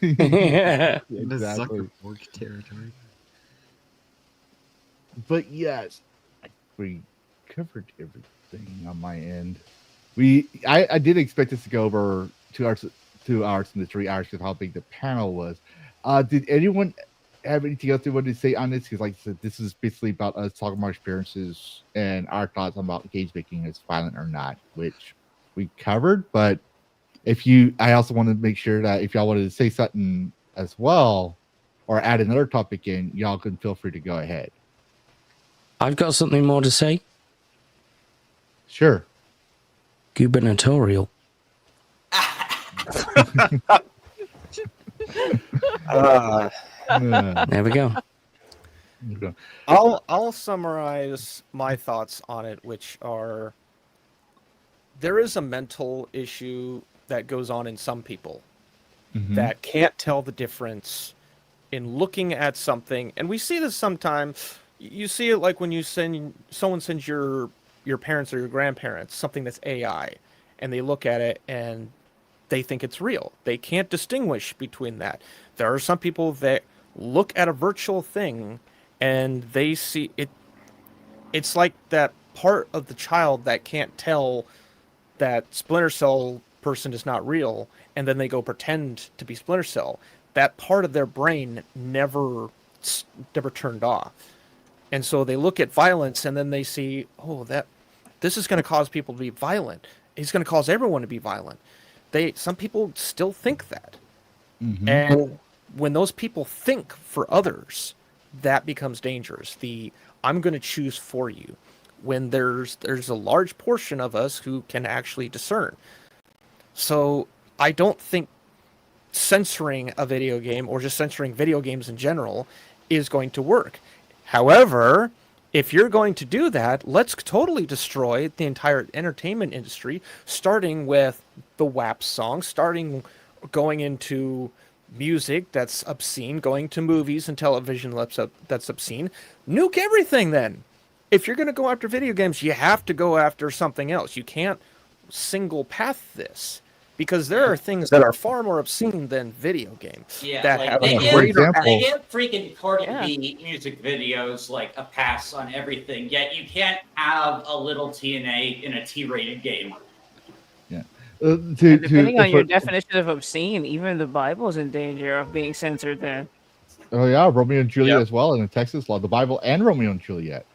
Yeah, exactly. Zuckerberg territory. But yes, we covered everything on my end. I did expect us to go over 2 hours and the 3 hours because of how big the panel was. Did anyone have anything else they wanted to say on this? Because like I said, this is basically about us talking about experiences and our thoughts about games making is violent or not, which we covered. But I also want to make sure that if y'all wanted to say something as well or add another topic in, y'all can feel free to go ahead. I've got something more to say. Sure. Gubernatorial. There we go. I'll summarize my thoughts on it, which are there is a mental issue that goes on in some people that can't tell the difference in looking at something, and we see this sometimes. You see it like when someone sends your parents or your grandparents something that's AI, and they look at it and they think it's real. They can't distinguish between that. There are some people that look at a virtual thing and they see it. It's like that part of the child that can't tell that Splinter Cell person is not real, and then they go pretend to be Splinter Cell. That part of their brain never turned off. And so they look at violence and then they see, oh, this is going to cause people to be violent. It's going to cause everyone to be violent. Some people still think that. And when those people think for others, that becomes dangerous. I'm going to choose for you. When there's a large portion of us who can actually discern. So I don't think censoring a video game or just censoring video games in general is going to work. However, if you're going to do that, let's totally destroy the entire entertainment industry, starting with the WAP song, going into music that's obscene, going to movies and television that's obscene. Nuke everything then. If you're going to go after video games, you have to go after something else. You can't single path this. Because there are things that are far more obscene than video games. Yeah, that like have they a give, greater they give freaking Cardi B music videos like a pass on everything. Yet you can't have a little TNA in a T-rated game. Yeah. Depending on your definition of obscene, even the Bible's in danger of being censored. Then. Oh yeah, Romeo and Juliet as well in the Texas law, the Bible and Romeo and Juliet.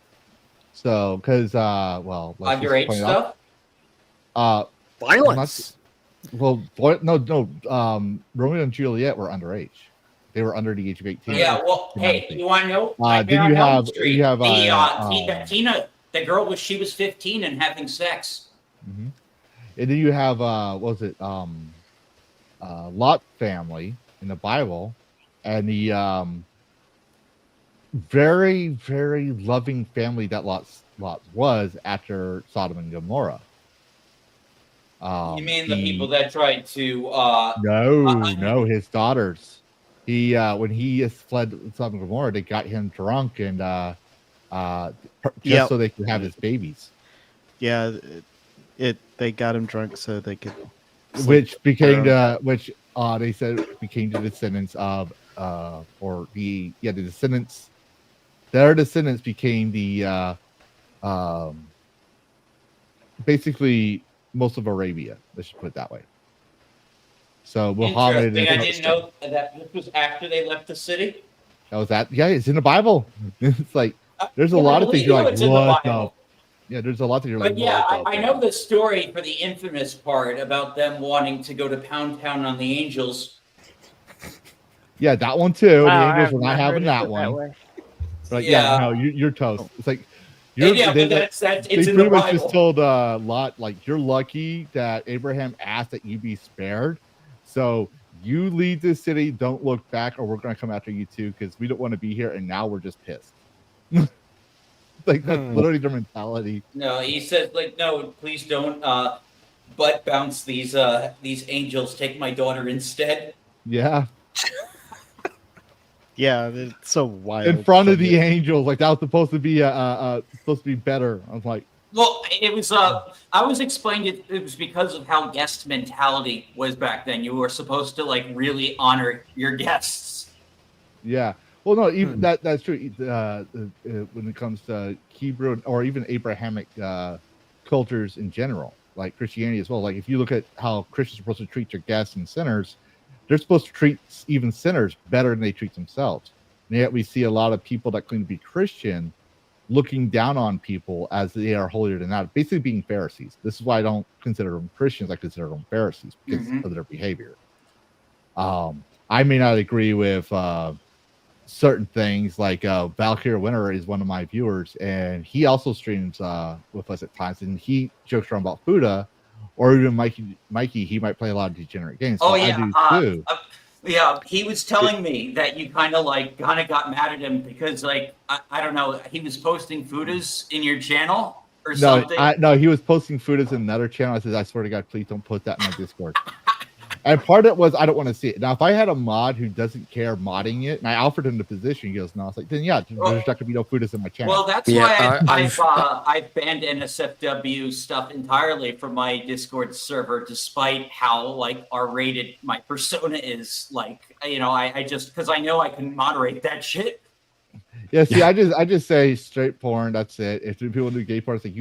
So, because underage stuff. Violence. Well, no. Romeo and Juliet were underage. They were under the age of 18. Yeah, well, hey, you want to know? Then you have Tina, the girl she was 15 and having sex. And then you have Lot family in the Bible, and the very, very loving family that Lot was after Sodom and Gomorrah. You mean the people that tried to? No, his daughters. He when he fled Sodom and Gomorrah, they got him drunk and just so they could have his babies. Yeah, they got him drunk so they could. Which became they said became the descendants of the descendants. Their descendants became the basically most of Arabia. Let's just put it that way. So Muhammad. I didn't know that this was after they left the city. That was that. Yeah, it's in the Bible. It's like there's a lot of things you're like, what the? Yeah, there's a lot that you're like. But yeah, I know the story for the infamous part about them wanting to go to Pound Town on the Angels. Yeah, that one too. Wow, the Angels were not having that one. But no, you're toast. It's like they pretty much just told Lot, like, you're lucky that Abraham asked that you be spared. So you leave this city, don't look back, or we're going to come after you too, because we don't want to be here, and now we're just pissed. Like, that's literally their mentality. No, he said, like, no, please don't butt bounce these angels. Take my daughter instead. Yeah. Yeah, it's so wild. In front of the angels, like that was supposed to be better. I was like, well, it was. I was explained it was because of how guest mentality was back then. You were supposed to like really honor your guests. Yeah. Well, no, even that's true. When it comes to Hebrew or even Abrahamic cultures in general, like Christianity as well. Like if you look at how Christians are supposed to treat their guests and sinners, they're supposed to treat even sinners better than they treat themselves. And yet we see a lot of people that claim to be Christian looking down on people as they are holier than that, basically being Pharisees. This is why I don't consider them Christians. I consider them Pharisees because of their behavior. I may not agree with certain things, like Valkyrie Winter is one of my viewers, and he also streams with us at times, and he jokes around about Buddha, or even Mikey, he might play a lot of degenerate games. So Oh yeah, I do too. Yeah, he was telling me that you kind of got mad at him because I don't know, he was posting fooders in your channel or something. No, he was posting fooders in another channel. I said, I swear to God, please don't post that in my Discord. And part of it was I don't want to see it. Now, if I had a mod who doesn't care modding it, and I offered him the position, he goes, no. I was like, then yeah, there's not gonna be no fooders in my channel. Well, that's why I've banned NSFW stuff entirely from my Discord server, despite how R-rated my persona is. I just because I know I can moderate that shit. Yeah, see, I just say straight porn. That's it. If people do gay porn, it's like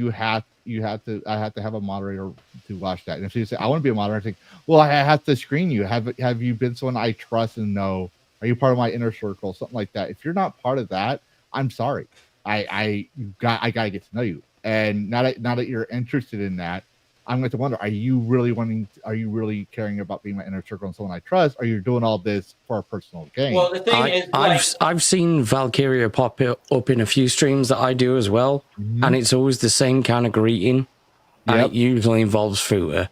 I have to have a moderator to watch that. And if you say I want to be a moderator, I think, well, I have to screen you. Have you been someone I trust and know? Are you part of my inner circle? Something like that. If you're not part of that, I'm sorry. I gotta get to know you. And now that you're interested in that, I'm going to wonder: Are you really caring about being my inner circle and someone I trust? Or are you doing all this for a personal gain? Well, the thing is, I've seen Valkyria pop up in a few streams that I do as well, and it's always the same kind of greeting, and it usually involves Futa.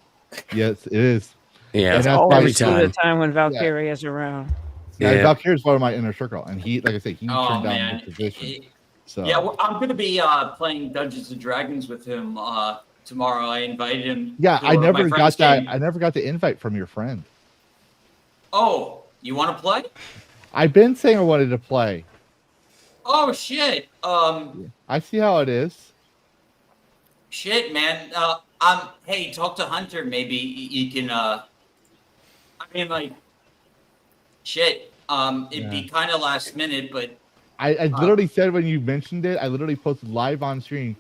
Yes, it is. Yeah, it's always the time when Valkyria is around. Yeah, Valkyria is part of my inner circle, and he, like I said, he turned down his position. So yeah, well, I'm going to be playing Dungeons and Dragons with him tomorrow. I invited him. Yeah, I never got that. I never got the invite from your friend. Oh, you want to play? I've been saying I wanted to play. Oh shit. I see how it is. Shit, man. Hey, talk to Hunter. Maybe you can. Shit. It'd be kind of last minute, but I literally said when you mentioned it, I literally posted live on stream.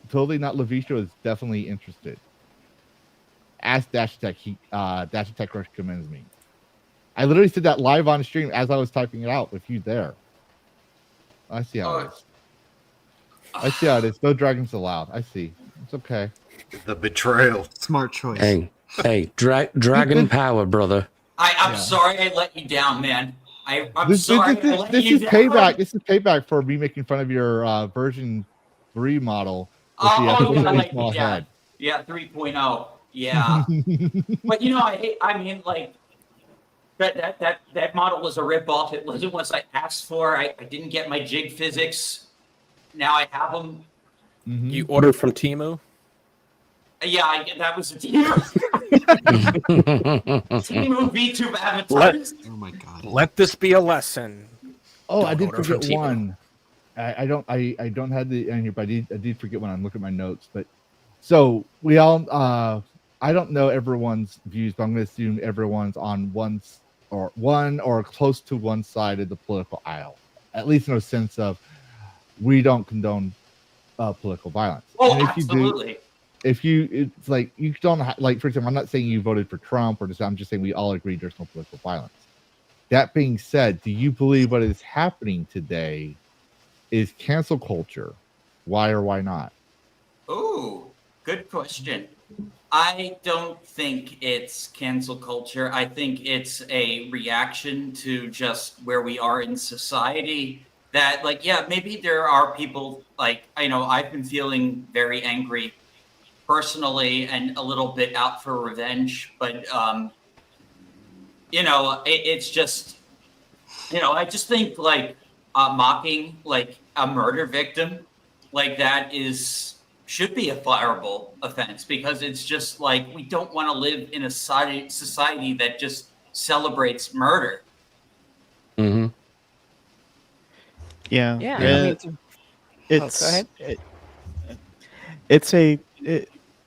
Totally not Lavistro is definitely interested. Ask Dash Tech. Dash Tech recommends me. I literally said that live on stream as I was typing it out with you there. I see how it is. I see how it is. No dragons allowed. I see. It's okay. The betrayal. Smart choice. Hey, dragon power, brother. I'm sorry I let you down, man. I'm This sorry. is payback. This is payback for me making fun of your version 3 model. With the small head. Yeah, 3.0. Yeah. But that model was a ripoff. It wasn't what I asked for. I didn't get my jig physics. Now I have them. You ordered from Temu? Yeah, that was a Temu. Temu VTube avatars. Oh my god. Let this be a lesson. Oh, I did order forget from Temu. one. I don't have the in here, but I did forget one. I'm looking at my notes. But so we all I don't know everyone's views, but I'm going to assume everyone's on one or close to one side of the political aisle. At least in a sense of we don't condone political violence. Oh, and if absolutely. It's like you don't for example, I'm not saying you voted for Trump or just. I'm just saying we all agree there's no political violence. That being said, do you believe what is happening today is cancel culture? Why or why not? Ooh, good question. I don't think it's cancel culture. I think it's a reaction to just where we are in society. That maybe there are people I've been feeling very angry personally and a little bit out for revenge, but it's just I just think mocking a murder victim that should be a fireable offense, because it's just we don't want to live in a society that just celebrates murder. Mm-hmm. Yeah.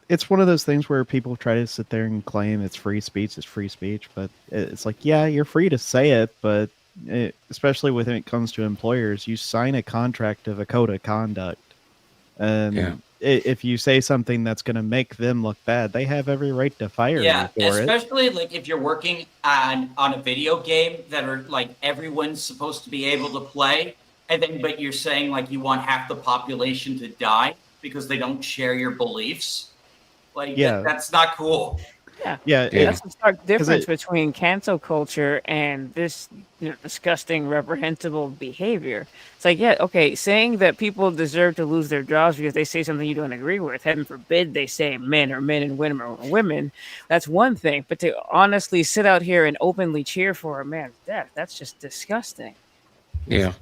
It's one of those things where people try to sit there and claim it's free speech, but it's like, yeah, you're free to say it, but especially when it comes to employers, you sign a contract of a code of conduct. And if you say something that's going to make them look bad, they have every right to fire you for it. Especially if you're working on a video game that are everyone's supposed to be able to play, but you're saying you want half the population to die because they don't share your beliefs. That's not cool. Yeah, Yeah. that's the stark difference it- between cancel culture and this disgusting, reprehensible behavior. It's like, yeah, okay, saying that people deserve to lose their jobs because they say something you don't agree with, heaven forbid they say men are men and women are women, that's one thing. But to honestly sit out here and openly cheer for a man's death, that's just disgusting. Yeah.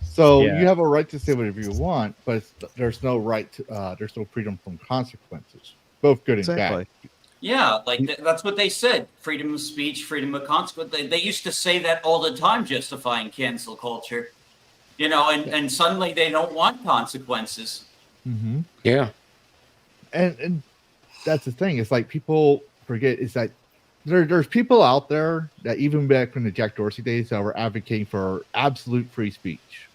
So Yeah. you have a right to say whatever you want, but there's no right to, there's no freedom from consequences, both good and Exactly. bad. Yeah, like that's what they said. Freedom of speech, freedom of consequence. They used to say that all the time, justifying cancel culture. And suddenly they don't want consequences. Mm-hmm. Yeah. And that's the thing. It's like people forget is that there's people out there that even back from the Jack Dorsey days that were advocating for absolute free speech.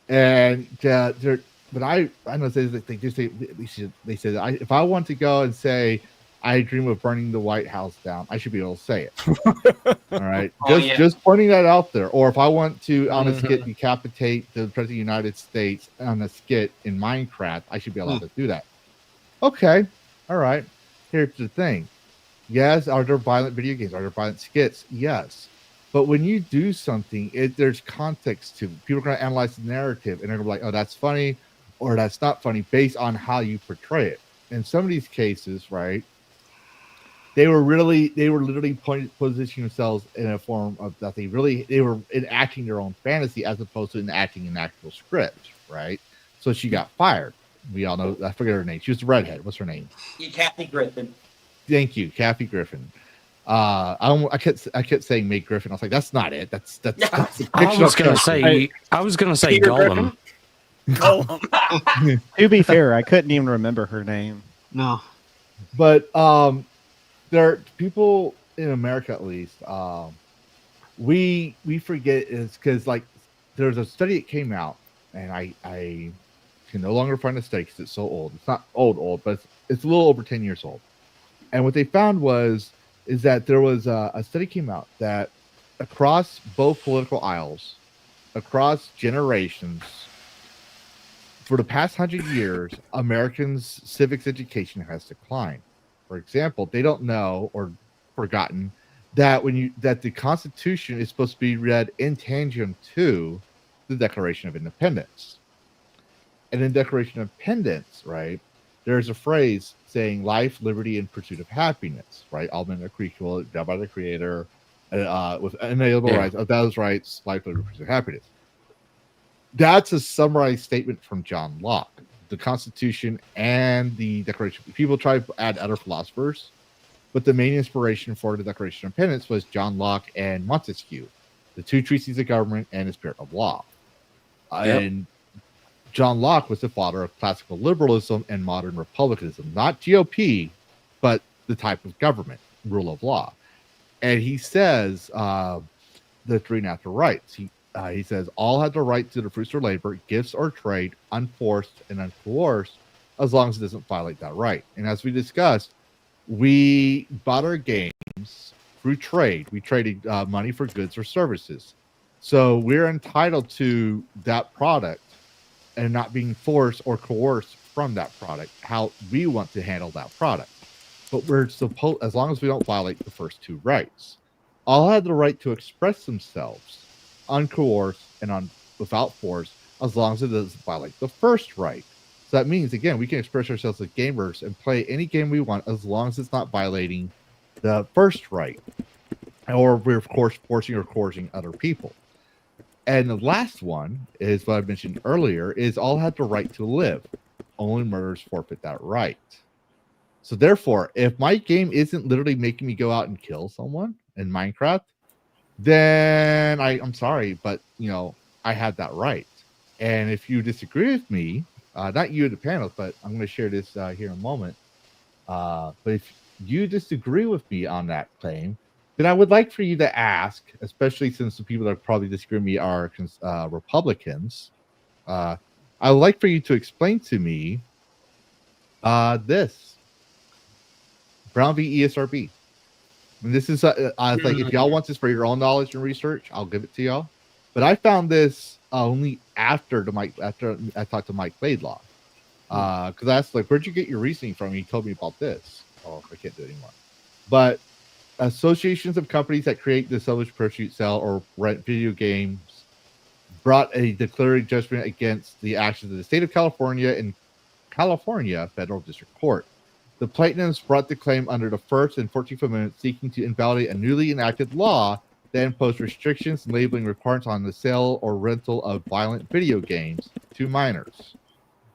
And but I know they just say they said if I want to go and say I dream of burning the White House down, I should be able to say it. All right, just pointing that out there. Or if I want to on a skit decapitate the president of the United States on a skit in Minecraft, I should be allowed to do that. Okay, all right. Here's the thing. Yes, are there violent video games? Are there violent skits? Yes. But when you do something, there's context to it. People are going to analyze the narrative and they're going to be like, oh, that's funny or that's not funny based on how you portray it. In some of these cases, right, they were literally positioning themselves in a form of that they were enacting their own fantasy as opposed to enacting an actual script, right? So she got fired. We all know, I forget her name. She was the redhead. What's her name? Kathy Griffin. Thank you, Kathy Griffin. I kept saying Meg Griffin. I was like, that's not it. That's I was gonna say Peter Gollum. To be fair, I couldn't even remember her name. No. But there are people in America, at least, we forget is because like there's a study that came out, and I can no longer find the study because it's so old. It's not old, but it's a little over 10 years old. And what they found is that there was a study came out that across both political aisles, across generations, for the past 100 years, Americans' civics education has declined. For example, they don't know or forgotten that that the Constitution is supposed to be read in tandem to the Declaration of Independence. And in Declaration of Independence, right, there's a phrase saying life, liberty, and pursuit of happiness, right? All men are equal, endowed by the Creator, with inalienable rights. Of those rights, life, liberty, pursuit of happiness. That's a summarized statement from John Locke. The Constitution and the Declaration. People try to add other philosophers, but the main inspiration for the Declaration of Independence was John Locke and Montesquieu, the two treatises of government and the spirit of law. And John Locke was the father of classical liberalism and modern republicanism, not GOP, but the type of government, rule of law. And he says the three natural rights. He says all have the right to the fruits of labor, gifts or trade, unforced and uncoerced, as long as it doesn't violate that right. And as we discussed, we bought our games through trade. We traded money for goods or services. So we're entitled to that product and not being forced or coerced from that product, how we want to handle that product. But we're supposed, as long as we don't violate the first two rights, all have the right to express themselves uncoerced and without force, as long as it doesn't violate the first right. So that means, again, we can express ourselves as gamers and play any game we want as long as it's not violating the first right, or we're of course forcing or coercing other people. And the last one is what I mentioned earlier: is all have the right to live. Only murderers forfeit that right. So therefore, if my game isn't literally making me go out and kill someone in Minecraft, then I'm sorry, but I have that right. And if you disagree with me, not you in the panel, but I'm going to share this here in a moment. But if you disagree with me on that claim, then I would like for you to ask, especially since the people that probably disagree with me are Republicans. I would like for you to explain to me this Brown v. ESRB. And this is like, if y'all want this for your own knowledge and research, I'll give it to y'all. But I found this only after I talked to Mike Laidlaw, because I asked, like, where'd you get your reasoning from? He told me about this. Oh, I can't do it anymore. But associations of companies that create, establish, purchase, sell, or rent video games brought a declaratory judgment against the actions of the state of California and California Federal District Court. The plaintiffs brought the claim under the First and 14th Amendment, seeking to invalidate a newly enacted law that imposed restrictions and labeling requirements on the sale or rental of violent video games to minors.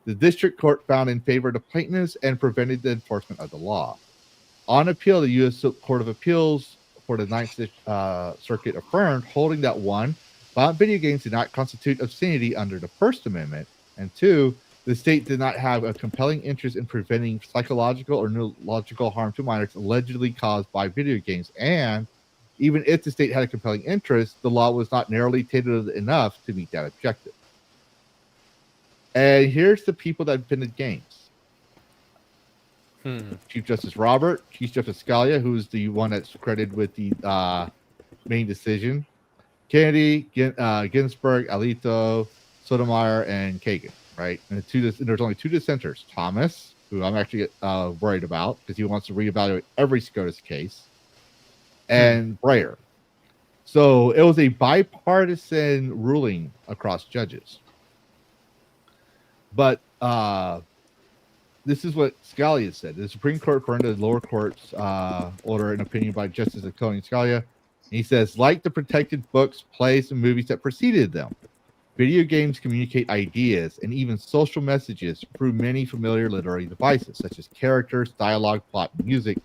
The district court found in favor of the plaintiffs and prevented the enforcement of the law. On appeal, the U.S. Court of Appeals for the Ninth Circuit affirmed, holding that 1, violent video games did not constitute obscenity under the First Amendment, and 2, the state did not have a compelling interest in preventing psychological or neurological harm to minors allegedly caused by video games, and even if the state had a compelling interest, the law was not narrowly tailored enough to meet that objective. And here's the people that defended games. Chief Justice Robert, Chief Justice Scalia, who's the one that's credited with the main decision, Kennedy, Ginsburg, Alito, Sotomayor, and Kagan, right? And there's only 2 dissenters, Thomas, who I'm actually worried about because he wants to reevaluate every SCOTUS case, and Breyer. So it was a bipartisan ruling across judges. But this is what Scalia said. The Supreme Court affirmed the lower court's order and opinion by Justice Tony Scalia. He says, like the protected books, plays, and movies that preceded them, video games communicate ideas and even social messages through many familiar literary devices, such as characters, dialogue, plot, and music,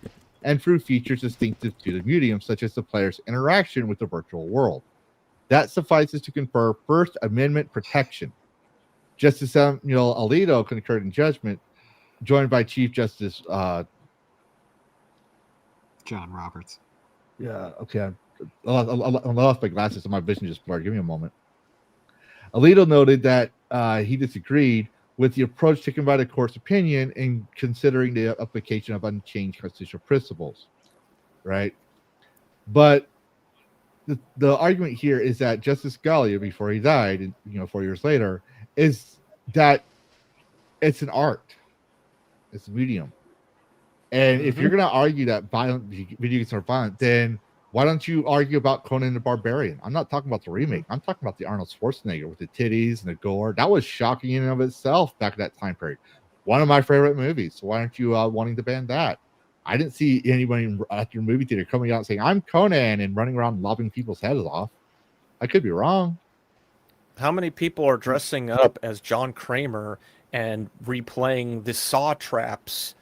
and through features distinctive to the medium, such as the player's interaction with the virtual world. That suffices to confer First Amendment protection. Justice Samuel Alito concurred in judgment, joined by Chief Justice John Roberts. Yeah, okay. I lost my glasses, so my vision just blurred. Give me a moment. Alito noted that he disagreed with the approach taken by the court's opinion in considering the application of unchanged constitutional principles, right? But the argument here is that Justice Scalia, before he died, 4 years later, is that it's an art, it's a medium, and if you're going to argue that violent video games are violent, then why don't you argue about Conan the Barbarian? I'm not talking about the remake. I'm talking about the Arnold Schwarzenegger with the titties and the gore. That was shocking in and of itself back at that time period. One of my favorite movies. So why aren't you wanting to ban that? I didn't see anybody at your movie theater coming out and saying, I'm Conan, and running around lopping people's heads off. I could be wrong. How many people are dressing up as John Kramer and replaying the saw traps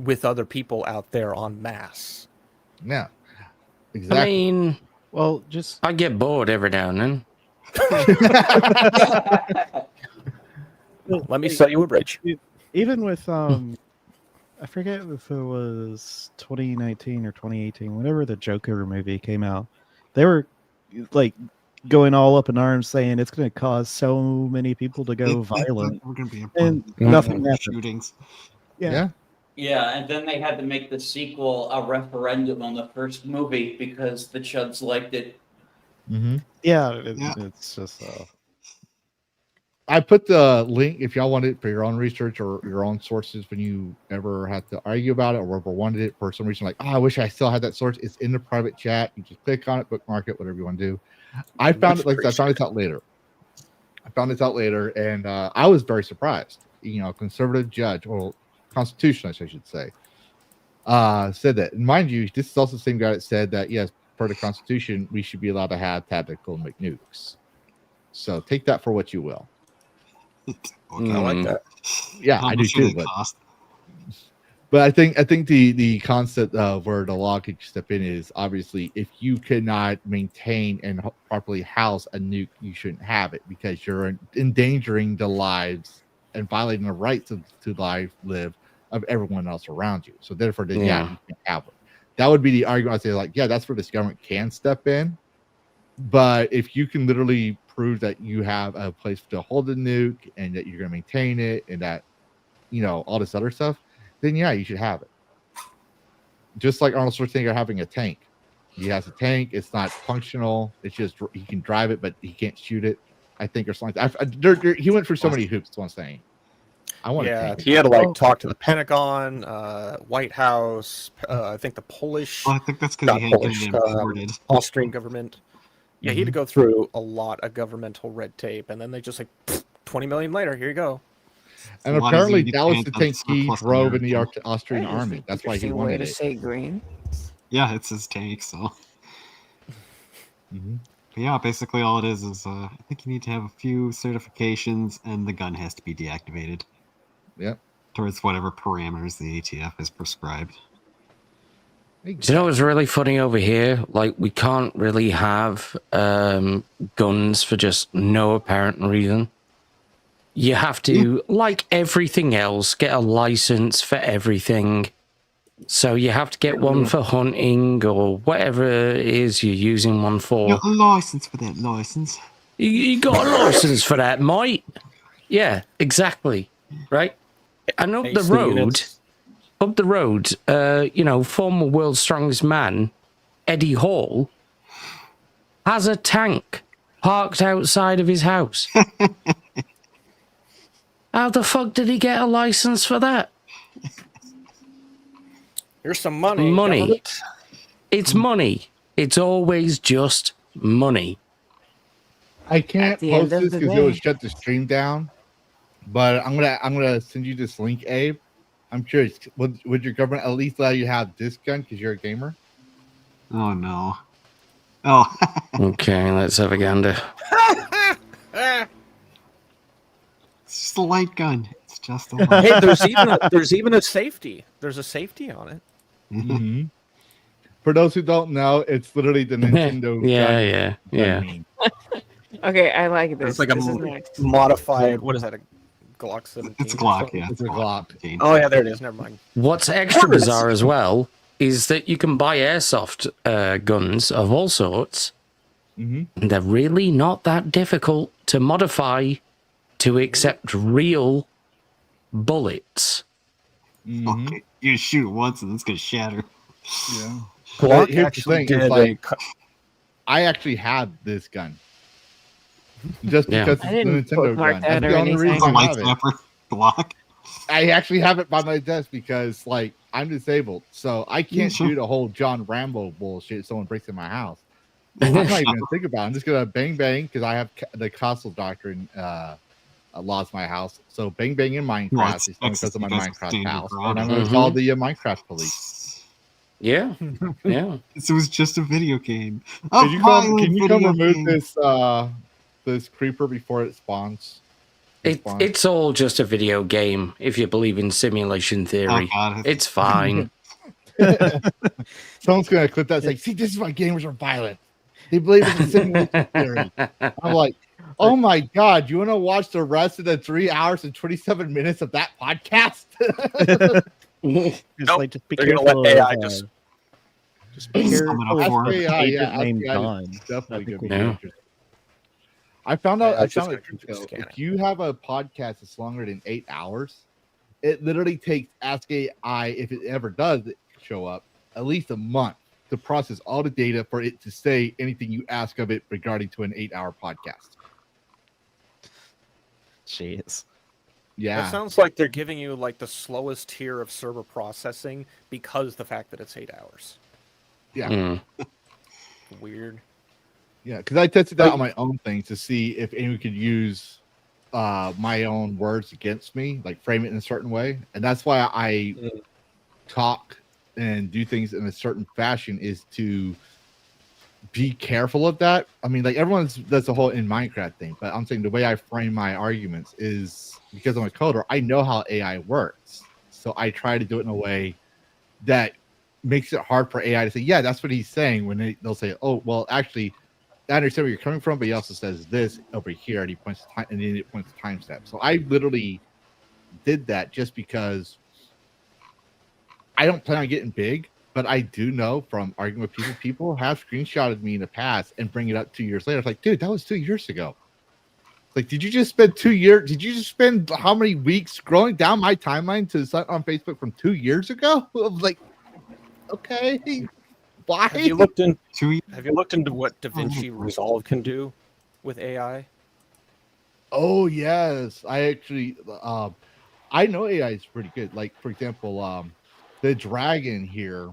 with other people out there en masse? Yeah. Exactly. I mean, well, just I get bored every now and then. Let me sell you a bridge. Even with I forget if it was 2019 or 2018, whenever the Joker movie came out, they were like going all up in arms saying it's going to cause so many people to go violent. We're going to be and nothing happened. Shootings. Yeah. Yeah, and then they had to make the sequel a referendum on the first movie because the chuds liked it. Yeah, it's just. I put the link if y'all want it for your own research or your own sources when you ever had to argue about it or ever wanted it for some reason. Like, I wish I still had that source. It's in the private chat. You just click on it, bookmark it, whatever you want to do. I found it I found this out later, and I was very surprised. Conservative judge, or constitutionalist, I should say, said that. And mind you, this is also the same guy that said that, yes, per the Constitution, we should be allowed to have tactical nukes. So take that for what you will. Okay, I like that. Yeah, I do too. But I think the concept of where the law could step in is obviously if you cannot maintain and properly house a nuke, you shouldn't have it because you're endangering the lives and violating the rights to live of everyone else around you. So therefore, then you can't have it. That would be the argument. I'd say, like, yeah, that's where this government can step in. But if you can literally prove that you have a place to hold the nuke and that you're going to maintain it and that, all this other stuff, then yeah, you should have it. Just like Arnold Schwarzenegger having a tank. He has a tank. It's not functional. It's just he can drive it, but he can't shoot it, I think, or something. He went through so many hoops, is what I'm saying. I want Yeah, to tank. he had to like talk to the Pentagon, White House, I think the Polish. Well, I think that's because not he had Polish, to get imported. Austrian government. Yeah, he had to go through a lot of governmental red tape, and then they just like 20 million later, here you go. And apparently that was the tank he drove in the Austrian That is army. That's why he interesting way wanted to it. say green. Yeah, it's his tank, so. Mhm. But yeah, basically all it is I think you need to have a few certifications, and the gun has to be deactivated. Yep. Towards whatever parameters the ATF has prescribed. Do you know what's really funny over here? Like, we can't really have guns for just no apparent reason. You have to, like everything else, get a license for everything. So you have to get one for hunting or whatever it is you're using one for. Got a license for that license. You got a license for that, mate? Yeah, exactly. Right? And up the road, you know, former world's strongest man, Eddie Hall, has a tank parked outside of his house. How the fuck did he get a license for that? Here's some money. Money. government. It's money. It's always just money. I can't the end post of this the because it would day. shut the stream down. But I'm gonna send you this link, Abe. I'm curious. Would your government at least allow you to have this gun because you're a gamer? Oh no. Oh. Okay, let's have a gander. It's just a light gun. It's just a light Hey, there's even a safety. There's a safety on it. Mm-hmm. For those who don't know, it's literally the Nintendo. Yeah. Okay, I like this. It's like This is a nice. modified. What is that? A Glock 17? It's a Glock, yeah. It's a Glock. Oh yeah, there it is. Never mind. What's extra bizarre as well is that you can buy airsoft guns of all sorts. Mm-hmm. And they're really not that difficult to modify to accept real bullets. Mm-hmm. Okay, you shoot it once and it's gonna shatter. Yeah. Glock But here's the actually thing, it's did like, I actually had this gun. Just Yeah. because I it's the didn't Nintendo bookmark gun. that That's or the only anything. reason A I have it. lightsaber Glock. I actually have it by my desk because, like, I'm disabled, so I can't sure. do the whole John Rambo bullshit. If someone breaks in my house, I'm not even gonna think about it. I'm just gonna bang bang because I have the castle doctrine laws in my house. So bang bang in Minecraft Well, it's is because of my Texas, Minecraft standard house, ground. and I'm gonna call the Minecraft police. Yeah. Yeah. It was just a video game. A Can you violent come video remove game. this creeper before it spawns? It's all just a video game if you believe in simulation theory. Oh, God. It's fine. Someone's gonna clip that and say, "See, this is why gamers are violent. They believe in the simulation theory." I'm like, "Oh my god, you want to watch the rest of the 3 hours and 27 minutes of that podcast?" Just like just be They're gonna careful. let AI of, just be Summon careful up of for it. AI, agent yeah, named AI is Don. definitely I think gonna we be Yeah. interesting. I found out. Yeah, I it's just found out gonna keep though, scanning. if you have a podcast that's longer than 8 hours, it literally takes Ask AI, if it ever does show up, at least a month to process all the data for it to say anything you ask of it regarding to an 8-hour podcast. Jeez. Yeah. It sounds like they're giving you like the slowest tier of server processing because the fact that it's 8 hours. Yeah. Mm. Weird. Yeah, because I tested that on my own thing to see if anyone could use my own words against me, like frame it in a certain way. And that's why I talk and do things in a certain fashion, is to be careful of that. I mean, like that's the whole in Minecraft thing, but I'm saying the way I frame my arguments is because I'm a coder, I know how AI works. So I try to do it in a way that makes it hard for AI to say, yeah, that's what he's saying, when they'll say, oh, well, actually, I understand where you're coming from, but he also says this over here, and he points to time, and then it points to timestamp. So I literally did that just because I don't plan on getting big, but I do know from arguing with people have screenshotted me in the past and bring it up 2 years later. It's like, dude, that was 2 years ago. Like, did you just spend 2 years? Did you just spend how many weeks scrolling down my timeline to something on Facebook from 2 years ago? I was like, okay, why? Have you looked into what DaVinci Resolve can do with AI? Oh yes, I actually I know AI is pretty good. Like for example, the dragon here.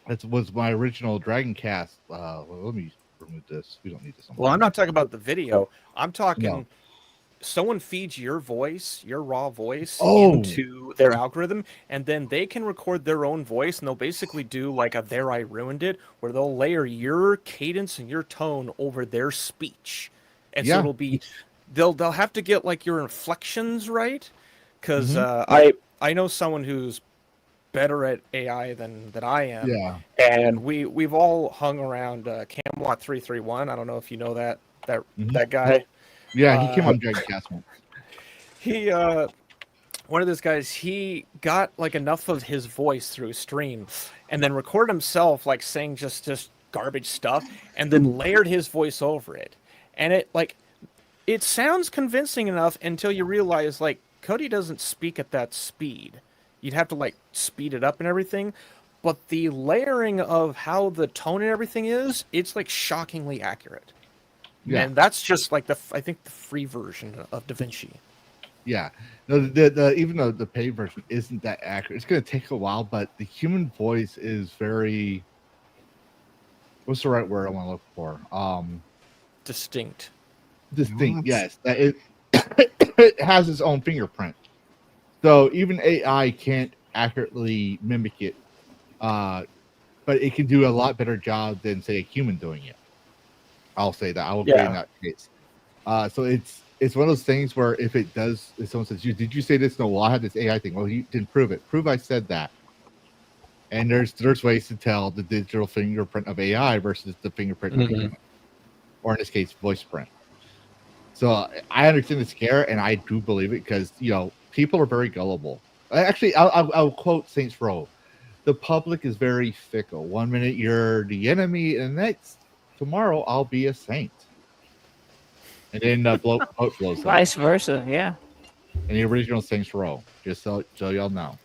That was my original DragonCast. Let me remove this. We don't need this. Well, I'm not talking about the video. I'm talking No. someone feeds your voice, your raw voice, Oh. into their algorithm, and then they can record their own voice, and they'll basically do like a "There I Ruined It," where they'll layer your cadence and your tone over their speech, and so Yeah. it'll be they'll have to get like your inflections right, because Mhm. I know someone who's better at AI than I am. Yeah. And we've all hung around Camelot 331. I don't know if you know that guy. Yeah, he came on DragonCast once. He one of those guys, he got like enough of his voice through a stream and then recorded himself like saying just garbage stuff and then layered his voice over it. And it sounds convincing enough until you realize like Cody doesn't speak at that speed. You'd have to like speed it up and everything, but the layering of how the tone and everything is, it's like shockingly accurate. Yeah. And that's just like I think the free version of DaVinci. Yeah. No, the even though the paid version isn't that accurate, it's going to take a while. But the human voice is very. What's the right word I want to look for? Distinct. Distinct. Yes, that it has its own fingerprint. So even AI can't accurately mimic it, but it can do a lot better job than say a human doing it. I'll say that. I will agree in that case. So it's one of those things where if someone says, "Did you say this?" No, well, I had this AI thing. Well, you didn't prove it. Prove I said that. And there's ways to tell the digital fingerprint of AI versus the fingerprint of a human, or in this case, voice print. So I understand the scare, and I do believe it because people are very gullible. Actually, I'll quote Saints Row: "The public is very fickle. One minute you're the enemy, and next tomorrow I'll be a saint." And then boat blows up. Vice versa, yeah. And the original Saints Row, just so y'all know.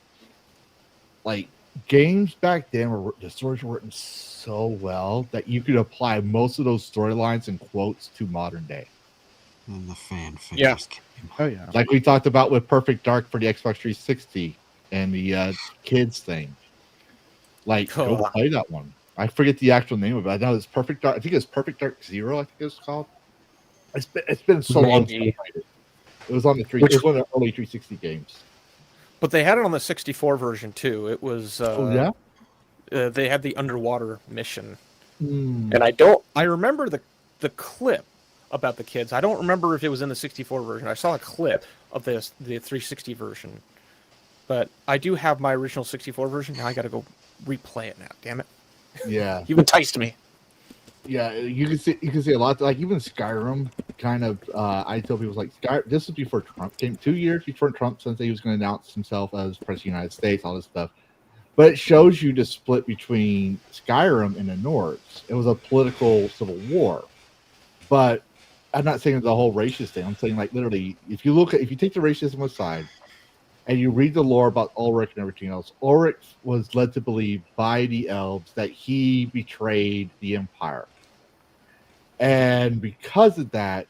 Like games back then, the stories were written so well that you could apply most of those storylines and quotes to modern day. And the fanfic. Yeah. Oh yeah. Like we talked about with Perfect Dark for the Xbox 360 and the kids thing. Like go play that one. I forget the actual name of it. I know it's Perfect Dark. I think it's Perfect Dark Zero. I think it's called. It's been so long since I played it. It was on the it was one of the early 360 games. But they had it on the 64 version too. It was they had the underwater mission. And I remember the clip about the kids. I don't remember if it was in the 64 version. I saw a clip of the 360 version. But I do have my original 64 version. Now I got to go replay it now. Damn it. Yeah. You've enticed me. Yeah, you can see a lot. Like even Skyrim, kind of. I tell people like this was before Trump came. 2 years before Trump, since he was going to announce himself as president of the United States, all this stuff. But it shows you the split between Skyrim and the Nords. It was a political civil war. But I'm not saying the whole racist thing. I'm saying like literally, if you take the racism aside, and you read the lore about Ulrich and everything else, Ulrich was led to believe by the elves that he betrayed the Empire. And because of that,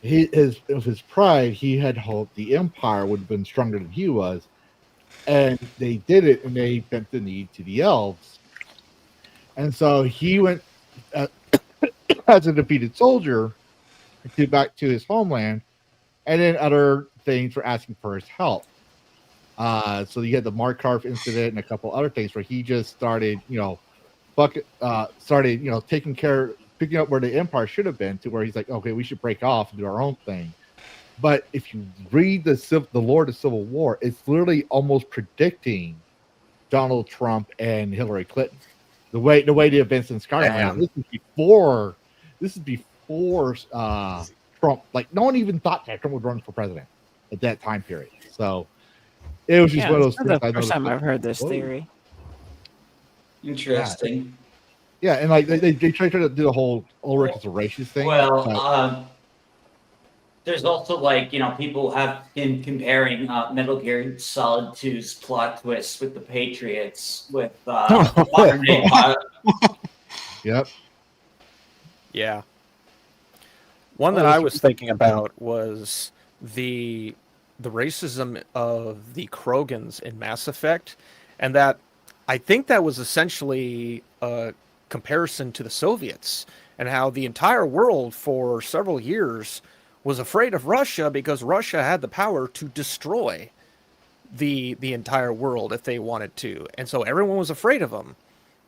his pride, he had hoped the Empire would have been stronger than he was. And they did it, and they bent the knee to the elves. And so he went as a defeated soldier back to his homeland, and then other things were asking for his help. So you had the Markarth incident and a couple other things where he just started, picking up where the Empire should have been, to where he's like, okay, we should break off and do our own thing. But if you read the lore of the Civil War, it's literally almost predicting Donald Trump and Hillary Clinton. The way the events in Skyrim. This is before Trump. Like no one even thought that Trump would run for president at that time period. So it was just one of those things. The first time I've heard this theory. Interesting. Yeah, and like they tried to do the whole Ulrich is a racist thing. Well, there's also people have been comparing Metal Gear Solid 2's plot twist with the Patriots with modern day. Yep. Yeah. One that I was thinking about was the the racism of the Krogans in Mass Effect, and that I think that was essentially a comparison to the Soviets, and how the entire world for several years was afraid of Russia because Russia had the power to destroy the entire world if they wanted to, and so everyone was afraid of them.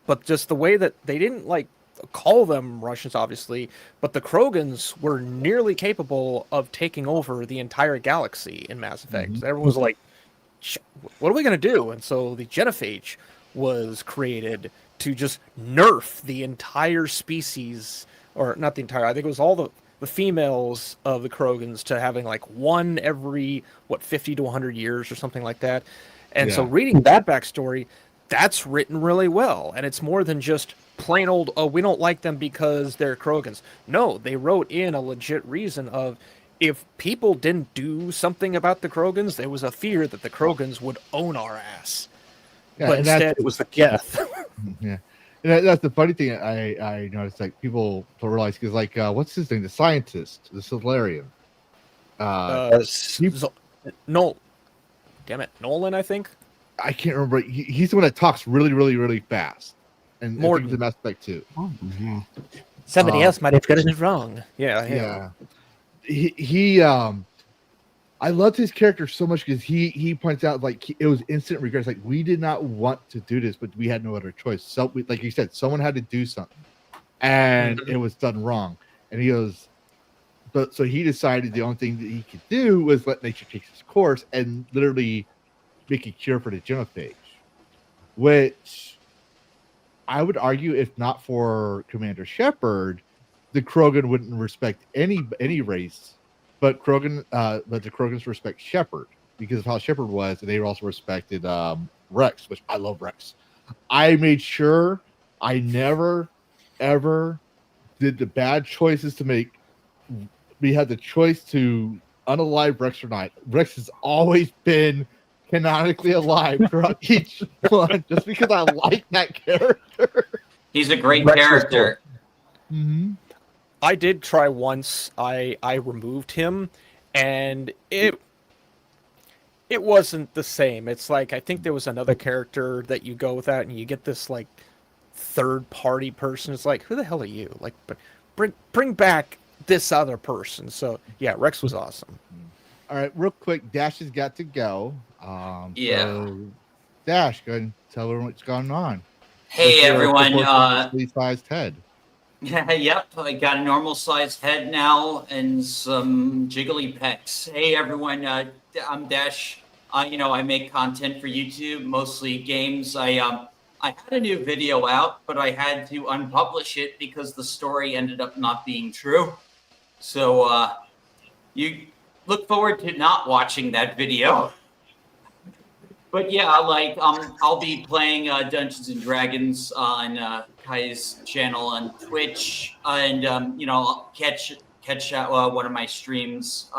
But just the way that they didn't like call them Russians, obviously, but the Krogans were nearly capable of taking over the entire galaxy in Mass Effect. Everyone was like, what are we going to do? And so the genophage was created to just nerf the entire species, or not the entire, I think it was all the females of the Krogans to having like one every, 50 to 100 years or something like that. And so reading that backstory, that's written really well. And it's more than just plain old, oh, we don't like them because they're Krogans. No, they wrote in a legit reason of, if people didn't do something about the Krogans, there was a fear that the Krogans would own our ass. Yeah, but instead, it was the Geth. Yeah. And that's the funny thing I noticed, like, people don't realize, because, like, what's his name? The scientist, the Solarian. No, damn it, Nolan, I think. I can't remember. He's the one that talks really, really, really fast. And Morton. the Mass Effect too. Yeah. Somebody else might have gotten it wrong. Yeah. He I loved his character so much because he points out, like, it was instant regrets. Like, we did not want to do this, but we had no other choice. So, like you said, someone had to do something, and it was done wrong. And he goes, but so he decided the only thing that he could do was let nature take its course and literally make a cure for the genophage, which I would argue, if not for Commander Shepard, the Krogan wouldn't respect any race. But the Krogans respect Shepard because of how Shepard was, and they also respected Rex, which I love Rex. I made sure I never, ever did the bad choices to make. We had the choice to unalive Rex or not. Rex has always been canonically alive throughout each one, just because I like that character. He's a great character. Mm-hmm. I did try once. I removed him, and it wasn't the same. It's like, I think there was another character that you go with that, and you get this like third party person. It's like, who the hell are you? Like, but bring back this other person. So yeah, Rex was awesome. All right, real quick, Dash has got to go. So Dash, go ahead and tell everyone what's going on. Hey everyone. Sized head. Yep, I got a normal sized head now and some jiggly pecs. Hey everyone, I'm Dash. I make content for YouTube, mostly games. I had a new video out, but I had to unpublish it because the story ended up not being true. So you look forward to not watching that video. But yeah, like I'll be playing Dungeons and Dragons on Kai's channel on Twitch, and I'll catch one of my streams.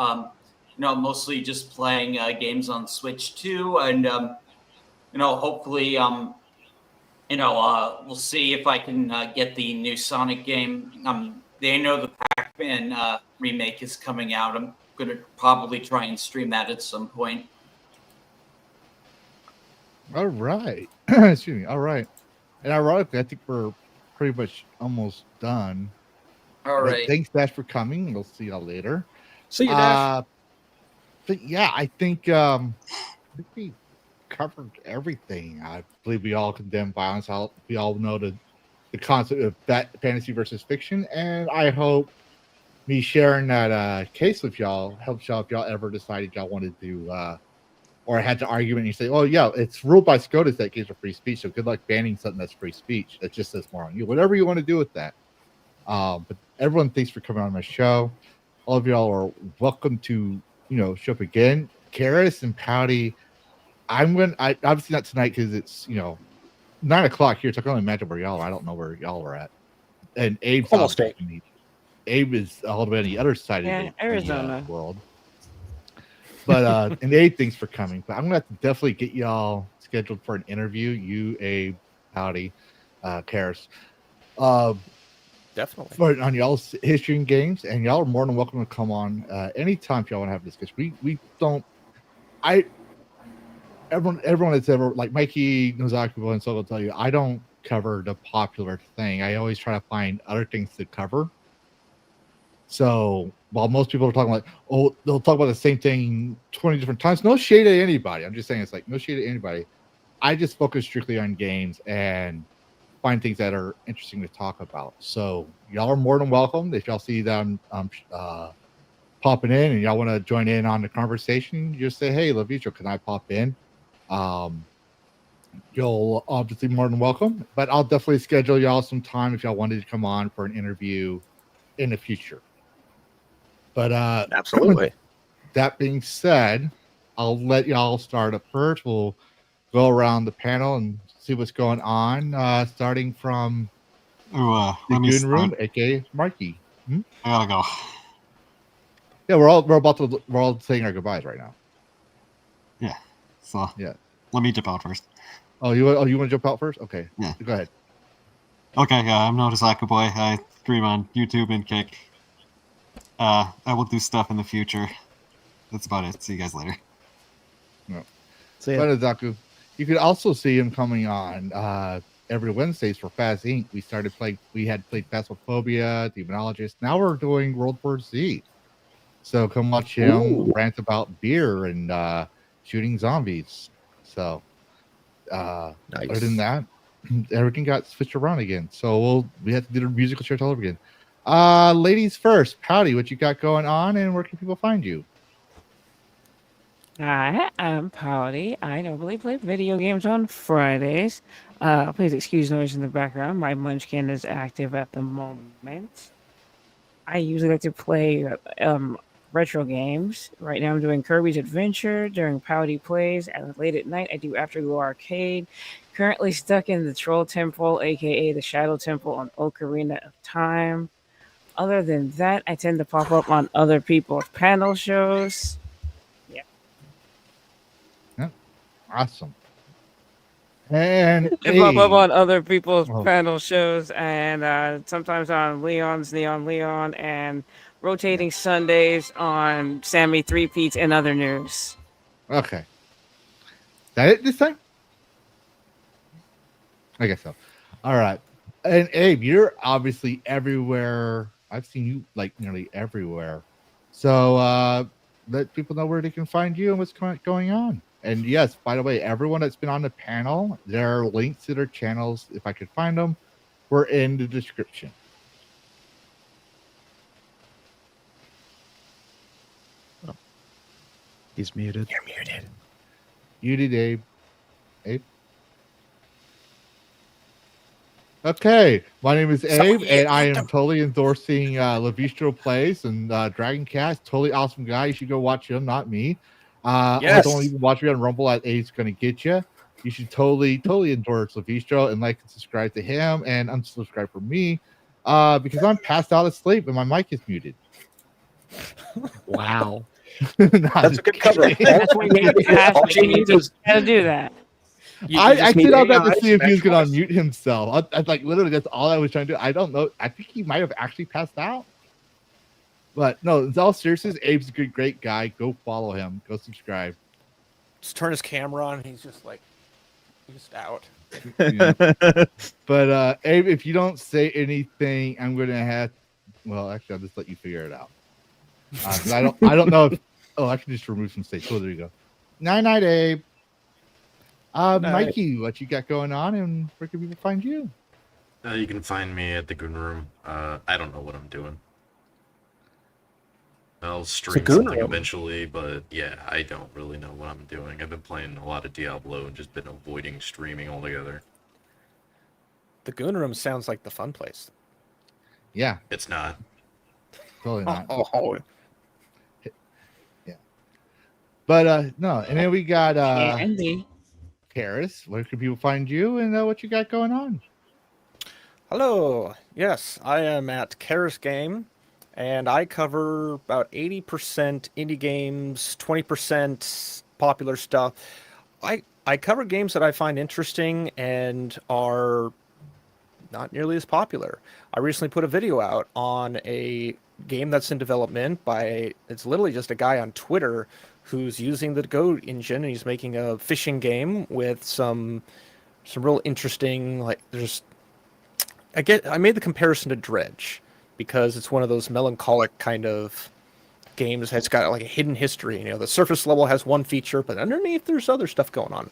Mostly just playing games on Switch too, and hopefully we'll see if I can get the new Sonic game. They know the Pac-Man remake is coming out. I'm gonna probably try and stream that at some point. All right. Excuse me. All right. And ironically, I think we're pretty much almost done. All right. Thanks, Dash, for coming. We'll see y'all later. See you, Dash. But yeah, I think we covered everything. I believe we all condemn violence. We all know the concept of fantasy versus fiction, and I hope me sharing that case with y'all helps y'all if y'all ever decided y'all wanted to or had to argument and you say, oh yeah, it's ruled by SCOTUS that gives a free speech, so good luck banning something that's free speech. That just says more on you. Whatever you want to do with that. But everyone, thanks for coming on my show. All of y'all are welcome to show up again. Karis and Pouty, I obviously not tonight because it's 9:00 here, so I can only imagine where y'all are. I don't know where y'all are at. And Abe's almost Abe is all the way on the other side of the Arizona world. But and Abe, thanks for coming. But I'm gonna have to definitely get y'all scheduled for an interview. You, Abe, Pouty, Karis. Definitely. On y'all's history and games, and y'all are more than welcome to come on anytime if y'all want to have a discussion. We don't everyone that's ever like Mikey Nozakubo and so will tell you, I don't cover the popular thing. I always try to find other things to cover. So while most people are talking like, oh, they'll talk about the same thing 20 different times. No shade at anybody. I'm just saying it's like no shade at anybody. I just focus strictly on games and find things that are interesting to talk about. So y'all are more than welcome. If y'all see them popping in and y'all want to join in on the conversation, just say, hey, Lavistro, can I pop in? You'll obviously more than welcome, but I'll definitely schedule y'all some time if y'all wanted to come on for an interview in the future. But absolutely. That being said, I'll let y'all start up first. We'll go around the panel and see what's going on, starting from the Goon Room, aka Marky. I gotta go. Yeah, we're all saying our goodbyes right now. Yeah. So yeah, let me jump out first. You want to jump out first? Okay. Yeah. Go ahead. Okay. I'm Notisaku Boy. I stream on YouTube and Kick. I will do stuff in the future. That's about it. See you guys later. No. Zaku. You could also see him coming on every Wednesdays for Fast Inc. We had played Phasmophobia, Demonologist. Now we're doing World War Z. So come watch him rant about beer and shooting zombies. So nice. Other than that, everything got switched around again. So we have to do the musical chairs all over again. Ladies first, Pouty, what you got going on and where can people find you? Hi, I'm Pouty. I normally play video games on Fridays. Please excuse noise in the background. My munchkin is active at the moment. I usually like to play retro games. Right now I'm doing Kirby's Adventure during Pouty Plays. And late at night I do Afterglow Arcade. Currently stuck in the Troll Temple, aka the Shadow Temple on Ocarina of Time. Other than that, I tend to pop up on other people's panel shows. Awesome. And I pop up on other people's Oh. panel shows and sometimes on Leon's Neon Leon and rotating Sundays on Sammy Three Peats and other news. Okay. That it this time? I guess so. All right. And Abe, you're obviously everywhere. I've seen you like nearly everywhere. So let people know where they can find you and what's going on. And yes, by the way, everyone that's been on the panel, there are links to their channels. If I could find them, we're in the description. Oh. He's muted. You're muted. Muted, Abe. Abe? Okay, my name is Abe, and I am totally endorsing Lavistro Plays and DragonCast. Totally awesome guy. You should go watch him, not me. Yes. Don't even watch me on Rumble at Abe's Gonna Get You. You should totally endorse Lavistro and like and subscribe to him and unsubscribe from me because I'm passed out asleep and my mic is muted. Wow. That's a good cover. That's what you need to do that. I did all that to see if he was going to unmute himself. I like literally that's all I was trying to do. I don't know. I think he might have actually passed out. But no, in all seriousness, Abe's a good, great guy. Go follow him. Go subscribe. Just turn his camera on and he's just like, just out. Yeah. But Abe, if you don't say anything, I'm going to have. Well, actually, I'll just let you figure it out. 'Cause I don't know if. Oh, I can just remove some stage. Oh, there you go. Night, Abe. Mikey, what you got going on, and where can people find you? You can find me at the Goon Room. I don't know what I'm doing. I'll stream something eventually, but yeah, I don't really know what I'm doing. I've been playing a lot of Diablo and just been avoiding streaming altogether. The Goon Room sounds like the fun place. Yeah. It's not. Totally not. Oh. Yeah. But no, and then we got Andy. Karis. Where can people find you and what you got going on? Hello. Yes, I am at Karis Game, and I cover about 80% indie games, 20% popular stuff. I cover games that I find interesting and are not nearly as popular. I recently put a video out on a game that's in development by, it's literally just a guy on Twitter who's using the Go engine, and he's making a fishing game with some real interesting, like, I made the comparison to Dredge because it's one of those melancholic kind of games. It's got like a hidden history. You know, the surface level has one feature, but underneath there's other stuff going on.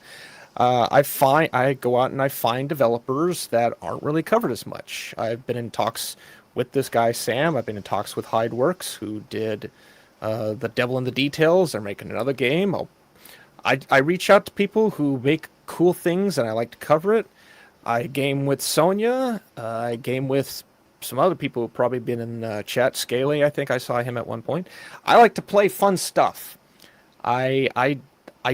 I go out and I find developers that aren't really covered as much. I've been in talks with this guy Sam. I've been in talks with Hideworks, who did The Devil in the Details. They're making another game. I reach out to people who make cool things, and I like to cover it. I game with Sonia. I game with some other people who've probably been in chat. Scaly, I think I saw him at one point. I like to play fun stuff. I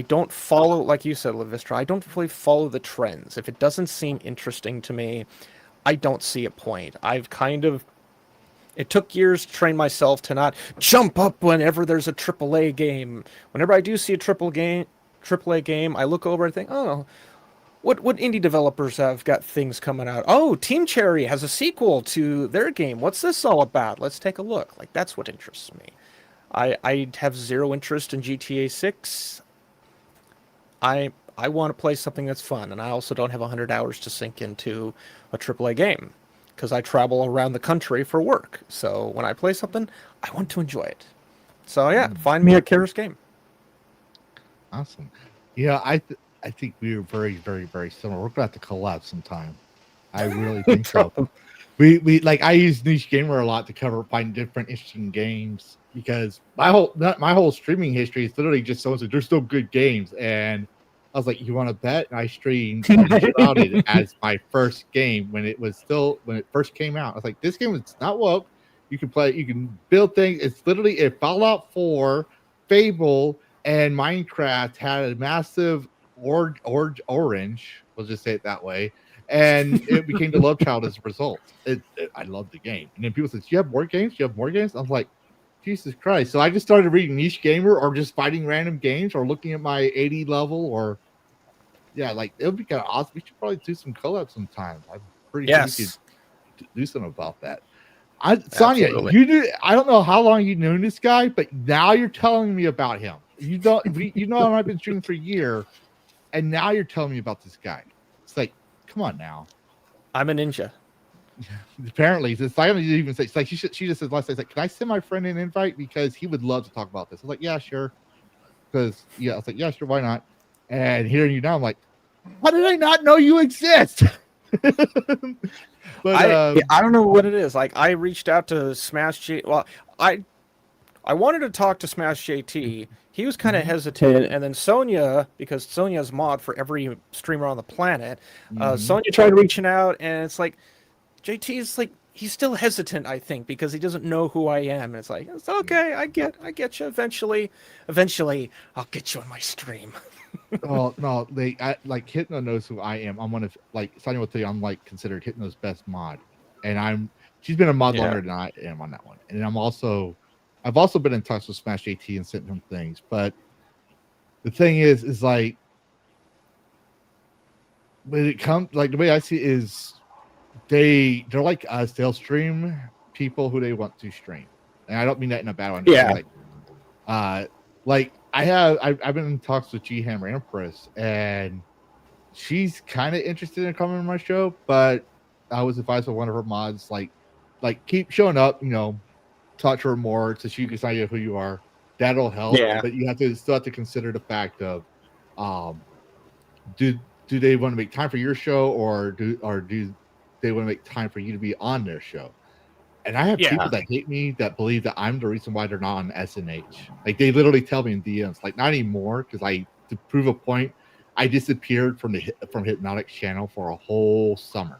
don't follow, like you said, Lavistro, I don't really follow the trends. If it doesn't seem interesting to me, I don't see a point. It took years to train myself to not jump up whenever there's a AAA game. Whenever I do see a AAA game, I look over and think, oh, what indie developers have got things coming out? Oh, Team Cherry has a sequel to their game. What's this all about? Let's take a look. Like, that's what interests me. I have zero interest in GTA 6. I want to play something that's fun, and I also don't have 100 hours to sink into a AAA game because I travel around the country for work. So when I play something, I want to enjoy it. So yeah, find me a Karis game. Awesome. Yeah, I think we are very, very, very similar. We're gonna have to collab sometime. I really think so. We like, I use Niche Gamer a lot to find different interesting games, because my whole streaming history is literally just someone said there's no good games, and I was like, you want to bet? And I streamed Shrouded as my first game when it first came out. I was like, this game is not woke. You can play, you can build things. It's literally if Fallout 4, Fable, and Minecraft had a massive orange, we'll just say it that way, and it became the love child as a result. I love the game. And then people said, you have more games? You have more games? I was like, Jesus Christ. So I just started reading Niche Gamer, or just finding random games, or looking at my 80 level, or yeah, like, it would be kind of awesome. We should probably do some collabs sometime. I'm pretty sure we could do something about that. Sonia, I don't know how long you've known this guy, but now you're telling me about him. You know, I've been streaming for a year, and now you're telling me about this guy. It's like, come on now. I'm a ninja. Apparently, it's like, I don't even say. It's like she just said last night, like, can I send my friend an invite because he would love to talk about this? I was like, yeah, sure. Because I was like, yeah, sure, why not? And hearing you now, I'm like, how did I not know you exist? But I don't know what it is. Like, I reached out to Smash J. Well, I wanted to talk to Smash JT. He was kind of hesitant, and then Sonia, because Sonia's mod for every streamer on the planet, Sonia tried reaching out, and it's like, JT's like, he's still hesitant, I think, because he doesn't know who I am. And it's like, it's okay, I get you. Eventually, I'll get you on my stream. Oh no, like Hypno knows who I am. I'm one of, like, Sonia will tell you, I'm like considered Hypno's best mod, and she's been a mod longer than I am on that one. And I've also been in touch with Smash JT and sent him things. But the thing is like, when it comes, like, the way I see it is, they're like us. They'll stream people who they want to stream, and I don't mean that in a bad way. Yeah. Like I've been in talks with G Hammer Empress, and she's kind of interested in coming on my show, but I was advised by one of her mods, like keep showing up, talk to her more so she can tell who you are. That'll help. Yeah. But you still have to consider the fact of, do they want to make time for your show, or do they want to make time for you to be on their show? And I have people that hate me that believe that I'm the reason why they're not on SNH. Like, they literally tell me in DMs, like, not anymore, because to prove a point, I disappeared from Hypnotic's channel for a whole summer,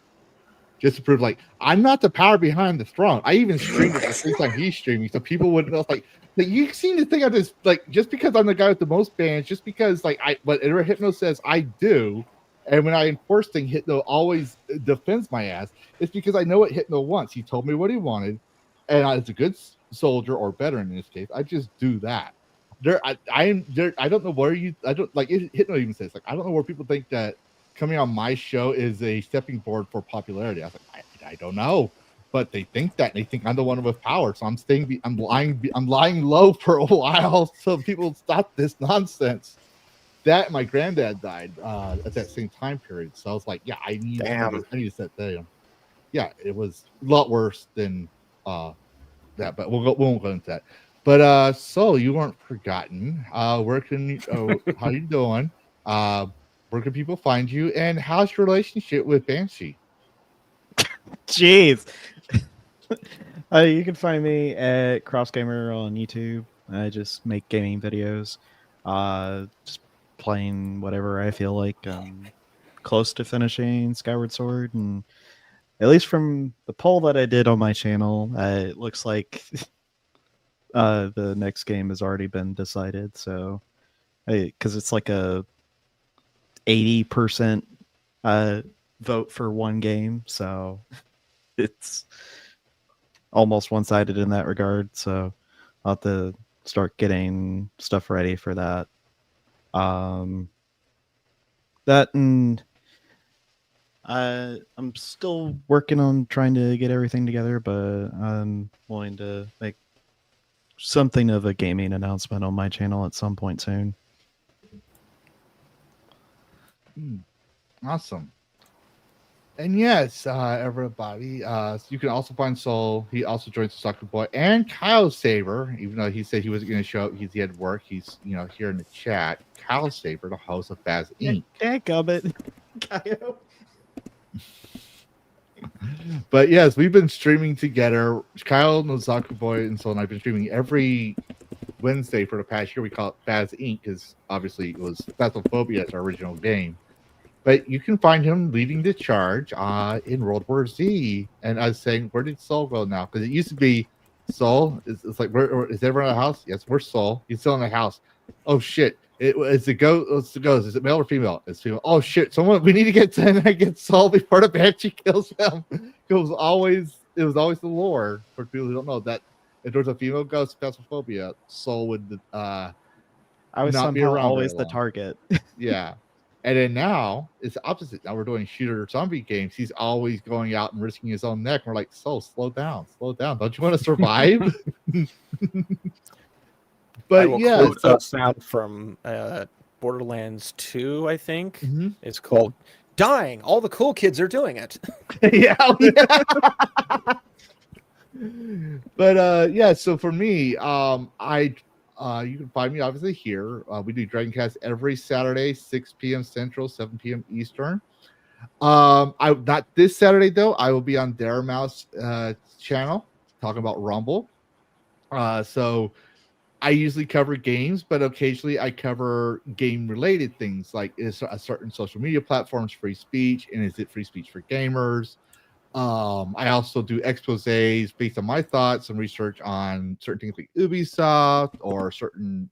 just to prove, like, I'm not the power behind the throne. I even streamed it the same time he's streaming, so people would know, like you seem to think of this, like, just because I'm the guy with the most bans, just because, like, whatever Hypno says I do. And when I enforce things, Hypno always defends my ass. It's because I know what Hypno wants. He told me what he wanted, and as a good soldier, or veteran in this case, I just do that. I don't know where Hypno even says, like, I don't know where people think that coming on my show is a stepping board for popularity. I was like, I don't know, but they think that, and they think I'm the one with power. So I'm lying low for a while so people stop this nonsense. That my granddad died at that same time period. So I was like, yeah, I need to set down. Yeah, it was a lot worse than that, but we won't go into that. But so you weren't forgotten. Where can you, how you doing? Where can people find you? And how's your relationship with Banshee? Jeez. You can find me at CrossGamer on YouTube. I just make gaming videos. Just playing whatever I feel like. Close to finishing Skyward Sword, and at least from the poll that I did on my channel, it looks like the next game has already been decided. So, because it's like a 80% vote for one game, so it's almost one-sided in that regard. So I'll have to start getting stuff ready for that. That, and I'm still working on trying to get everything together, but I'm willing to make something of a gaming announcement on my channel at some point soon. Awesome. And yes, everybody, you can also find Soul. He also joins the Soccer Boy and Kyle Saber, even though he said he wasn't going to show up. He had work. He's here in the chat. Kyle Saber, the host of Baz Inc. Dadgummit, Kyle. But yes, we've been streaming together. Kyle, Nozaka Boy, and Soul and I've been streaming every Wednesday for the past year. We call it Baz Inc. because obviously it was Phasmophobia as our original game. But you can find him leading the charge in World War Z. And I was saying, where did Soul go now? Because it used to be Soul. It's like, is everyone in the house? Yes, we're Soul. He's still in the house. Oh shit! It's the ghost. Is it male or female? It's female. Oh shit! We need to get Soul before the Banshee kills him. It was always the lore for people who don't know that if there was a female ghost, Phasmophobia, Soul would I was not be somehow around always very the long. target. Yeah. And then now it's the opposite. Now we're doing shooter zombie games. He's always going out and risking his own neck. We're like, Soul, slow down. Don't you want to survive? But I will yeah, quote a sound from Borderlands 2, I think. Mm-hmm. It's called "Dying." All the cool kids are doing it. yeah. But yeah, so for me, you can find me obviously here. We do DragonCast every Saturday, 6 p.m. Central, 7 p.m. Eastern. Not this Saturday though. I will be on Daremouth's channel talking about Rumble. So I usually cover games, but occasionally I cover game-related things like is a certain social media platforms free speech, and is it free speech for gamers? I also do exposés based on my thoughts and research on certain things like Ubisoft or certain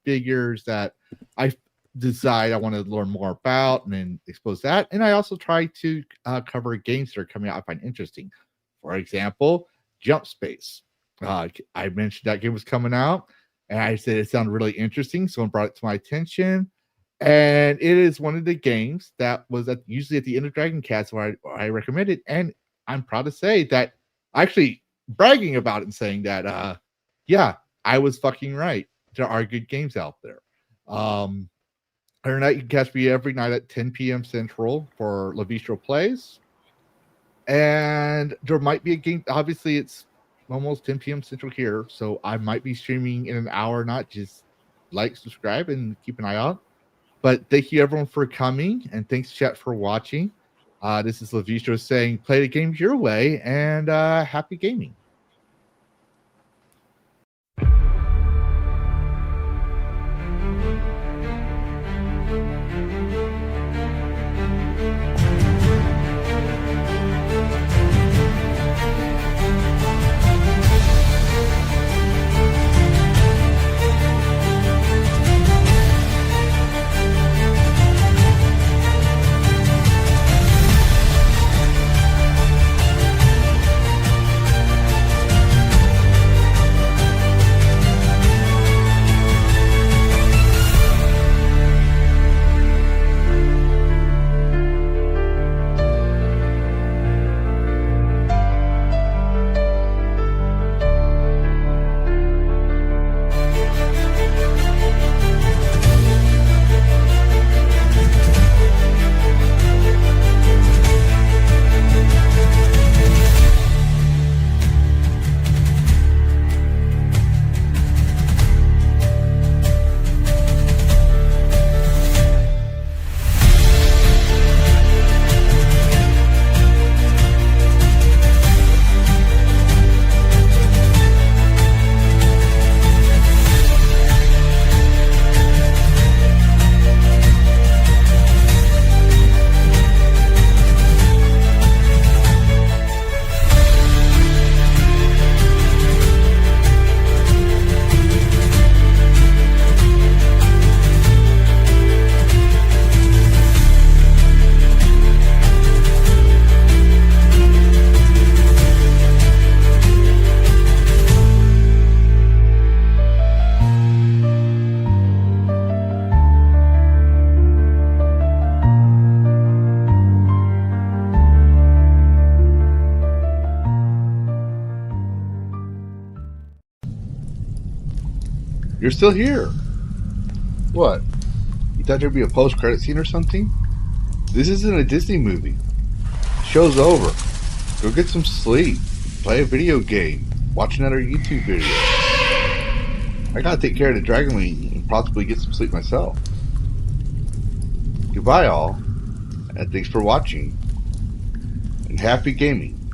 figures that I decide I want to learn more about and then expose that. And I also try to cover games that are coming out I find interesting. For example, Jump Space. I mentioned that game was coming out, and I said it sounded really interesting. Someone brought it to my attention. And it is one of the games that was usually at the end of DragonCast where I recommend it. And I'm proud to say that actually bragging about it and saying that, yeah, I was fucking right. There are good games out there. Other than that, you can catch me every night at 10 p.m. Central for Lavistro Plays. And there might be a game. Obviously, it's almost 10 p.m. Central here. So I might be streaming in an hour, not just like, subscribe, and keep an eye out. But thank you everyone for coming, and thanks chat for watching. This is Lavistro saying, play the games your way, and happy gaming. You're still here. What? You thought there'd be a post-credit scene or something? This isn't a Disney movie. The show's over. Go get some sleep. Play a video game. Watch another YouTube video. I gotta take care of the Dragon Lady and possibly get some sleep myself. Goodbye all, and thanks for watching. And happy gaming.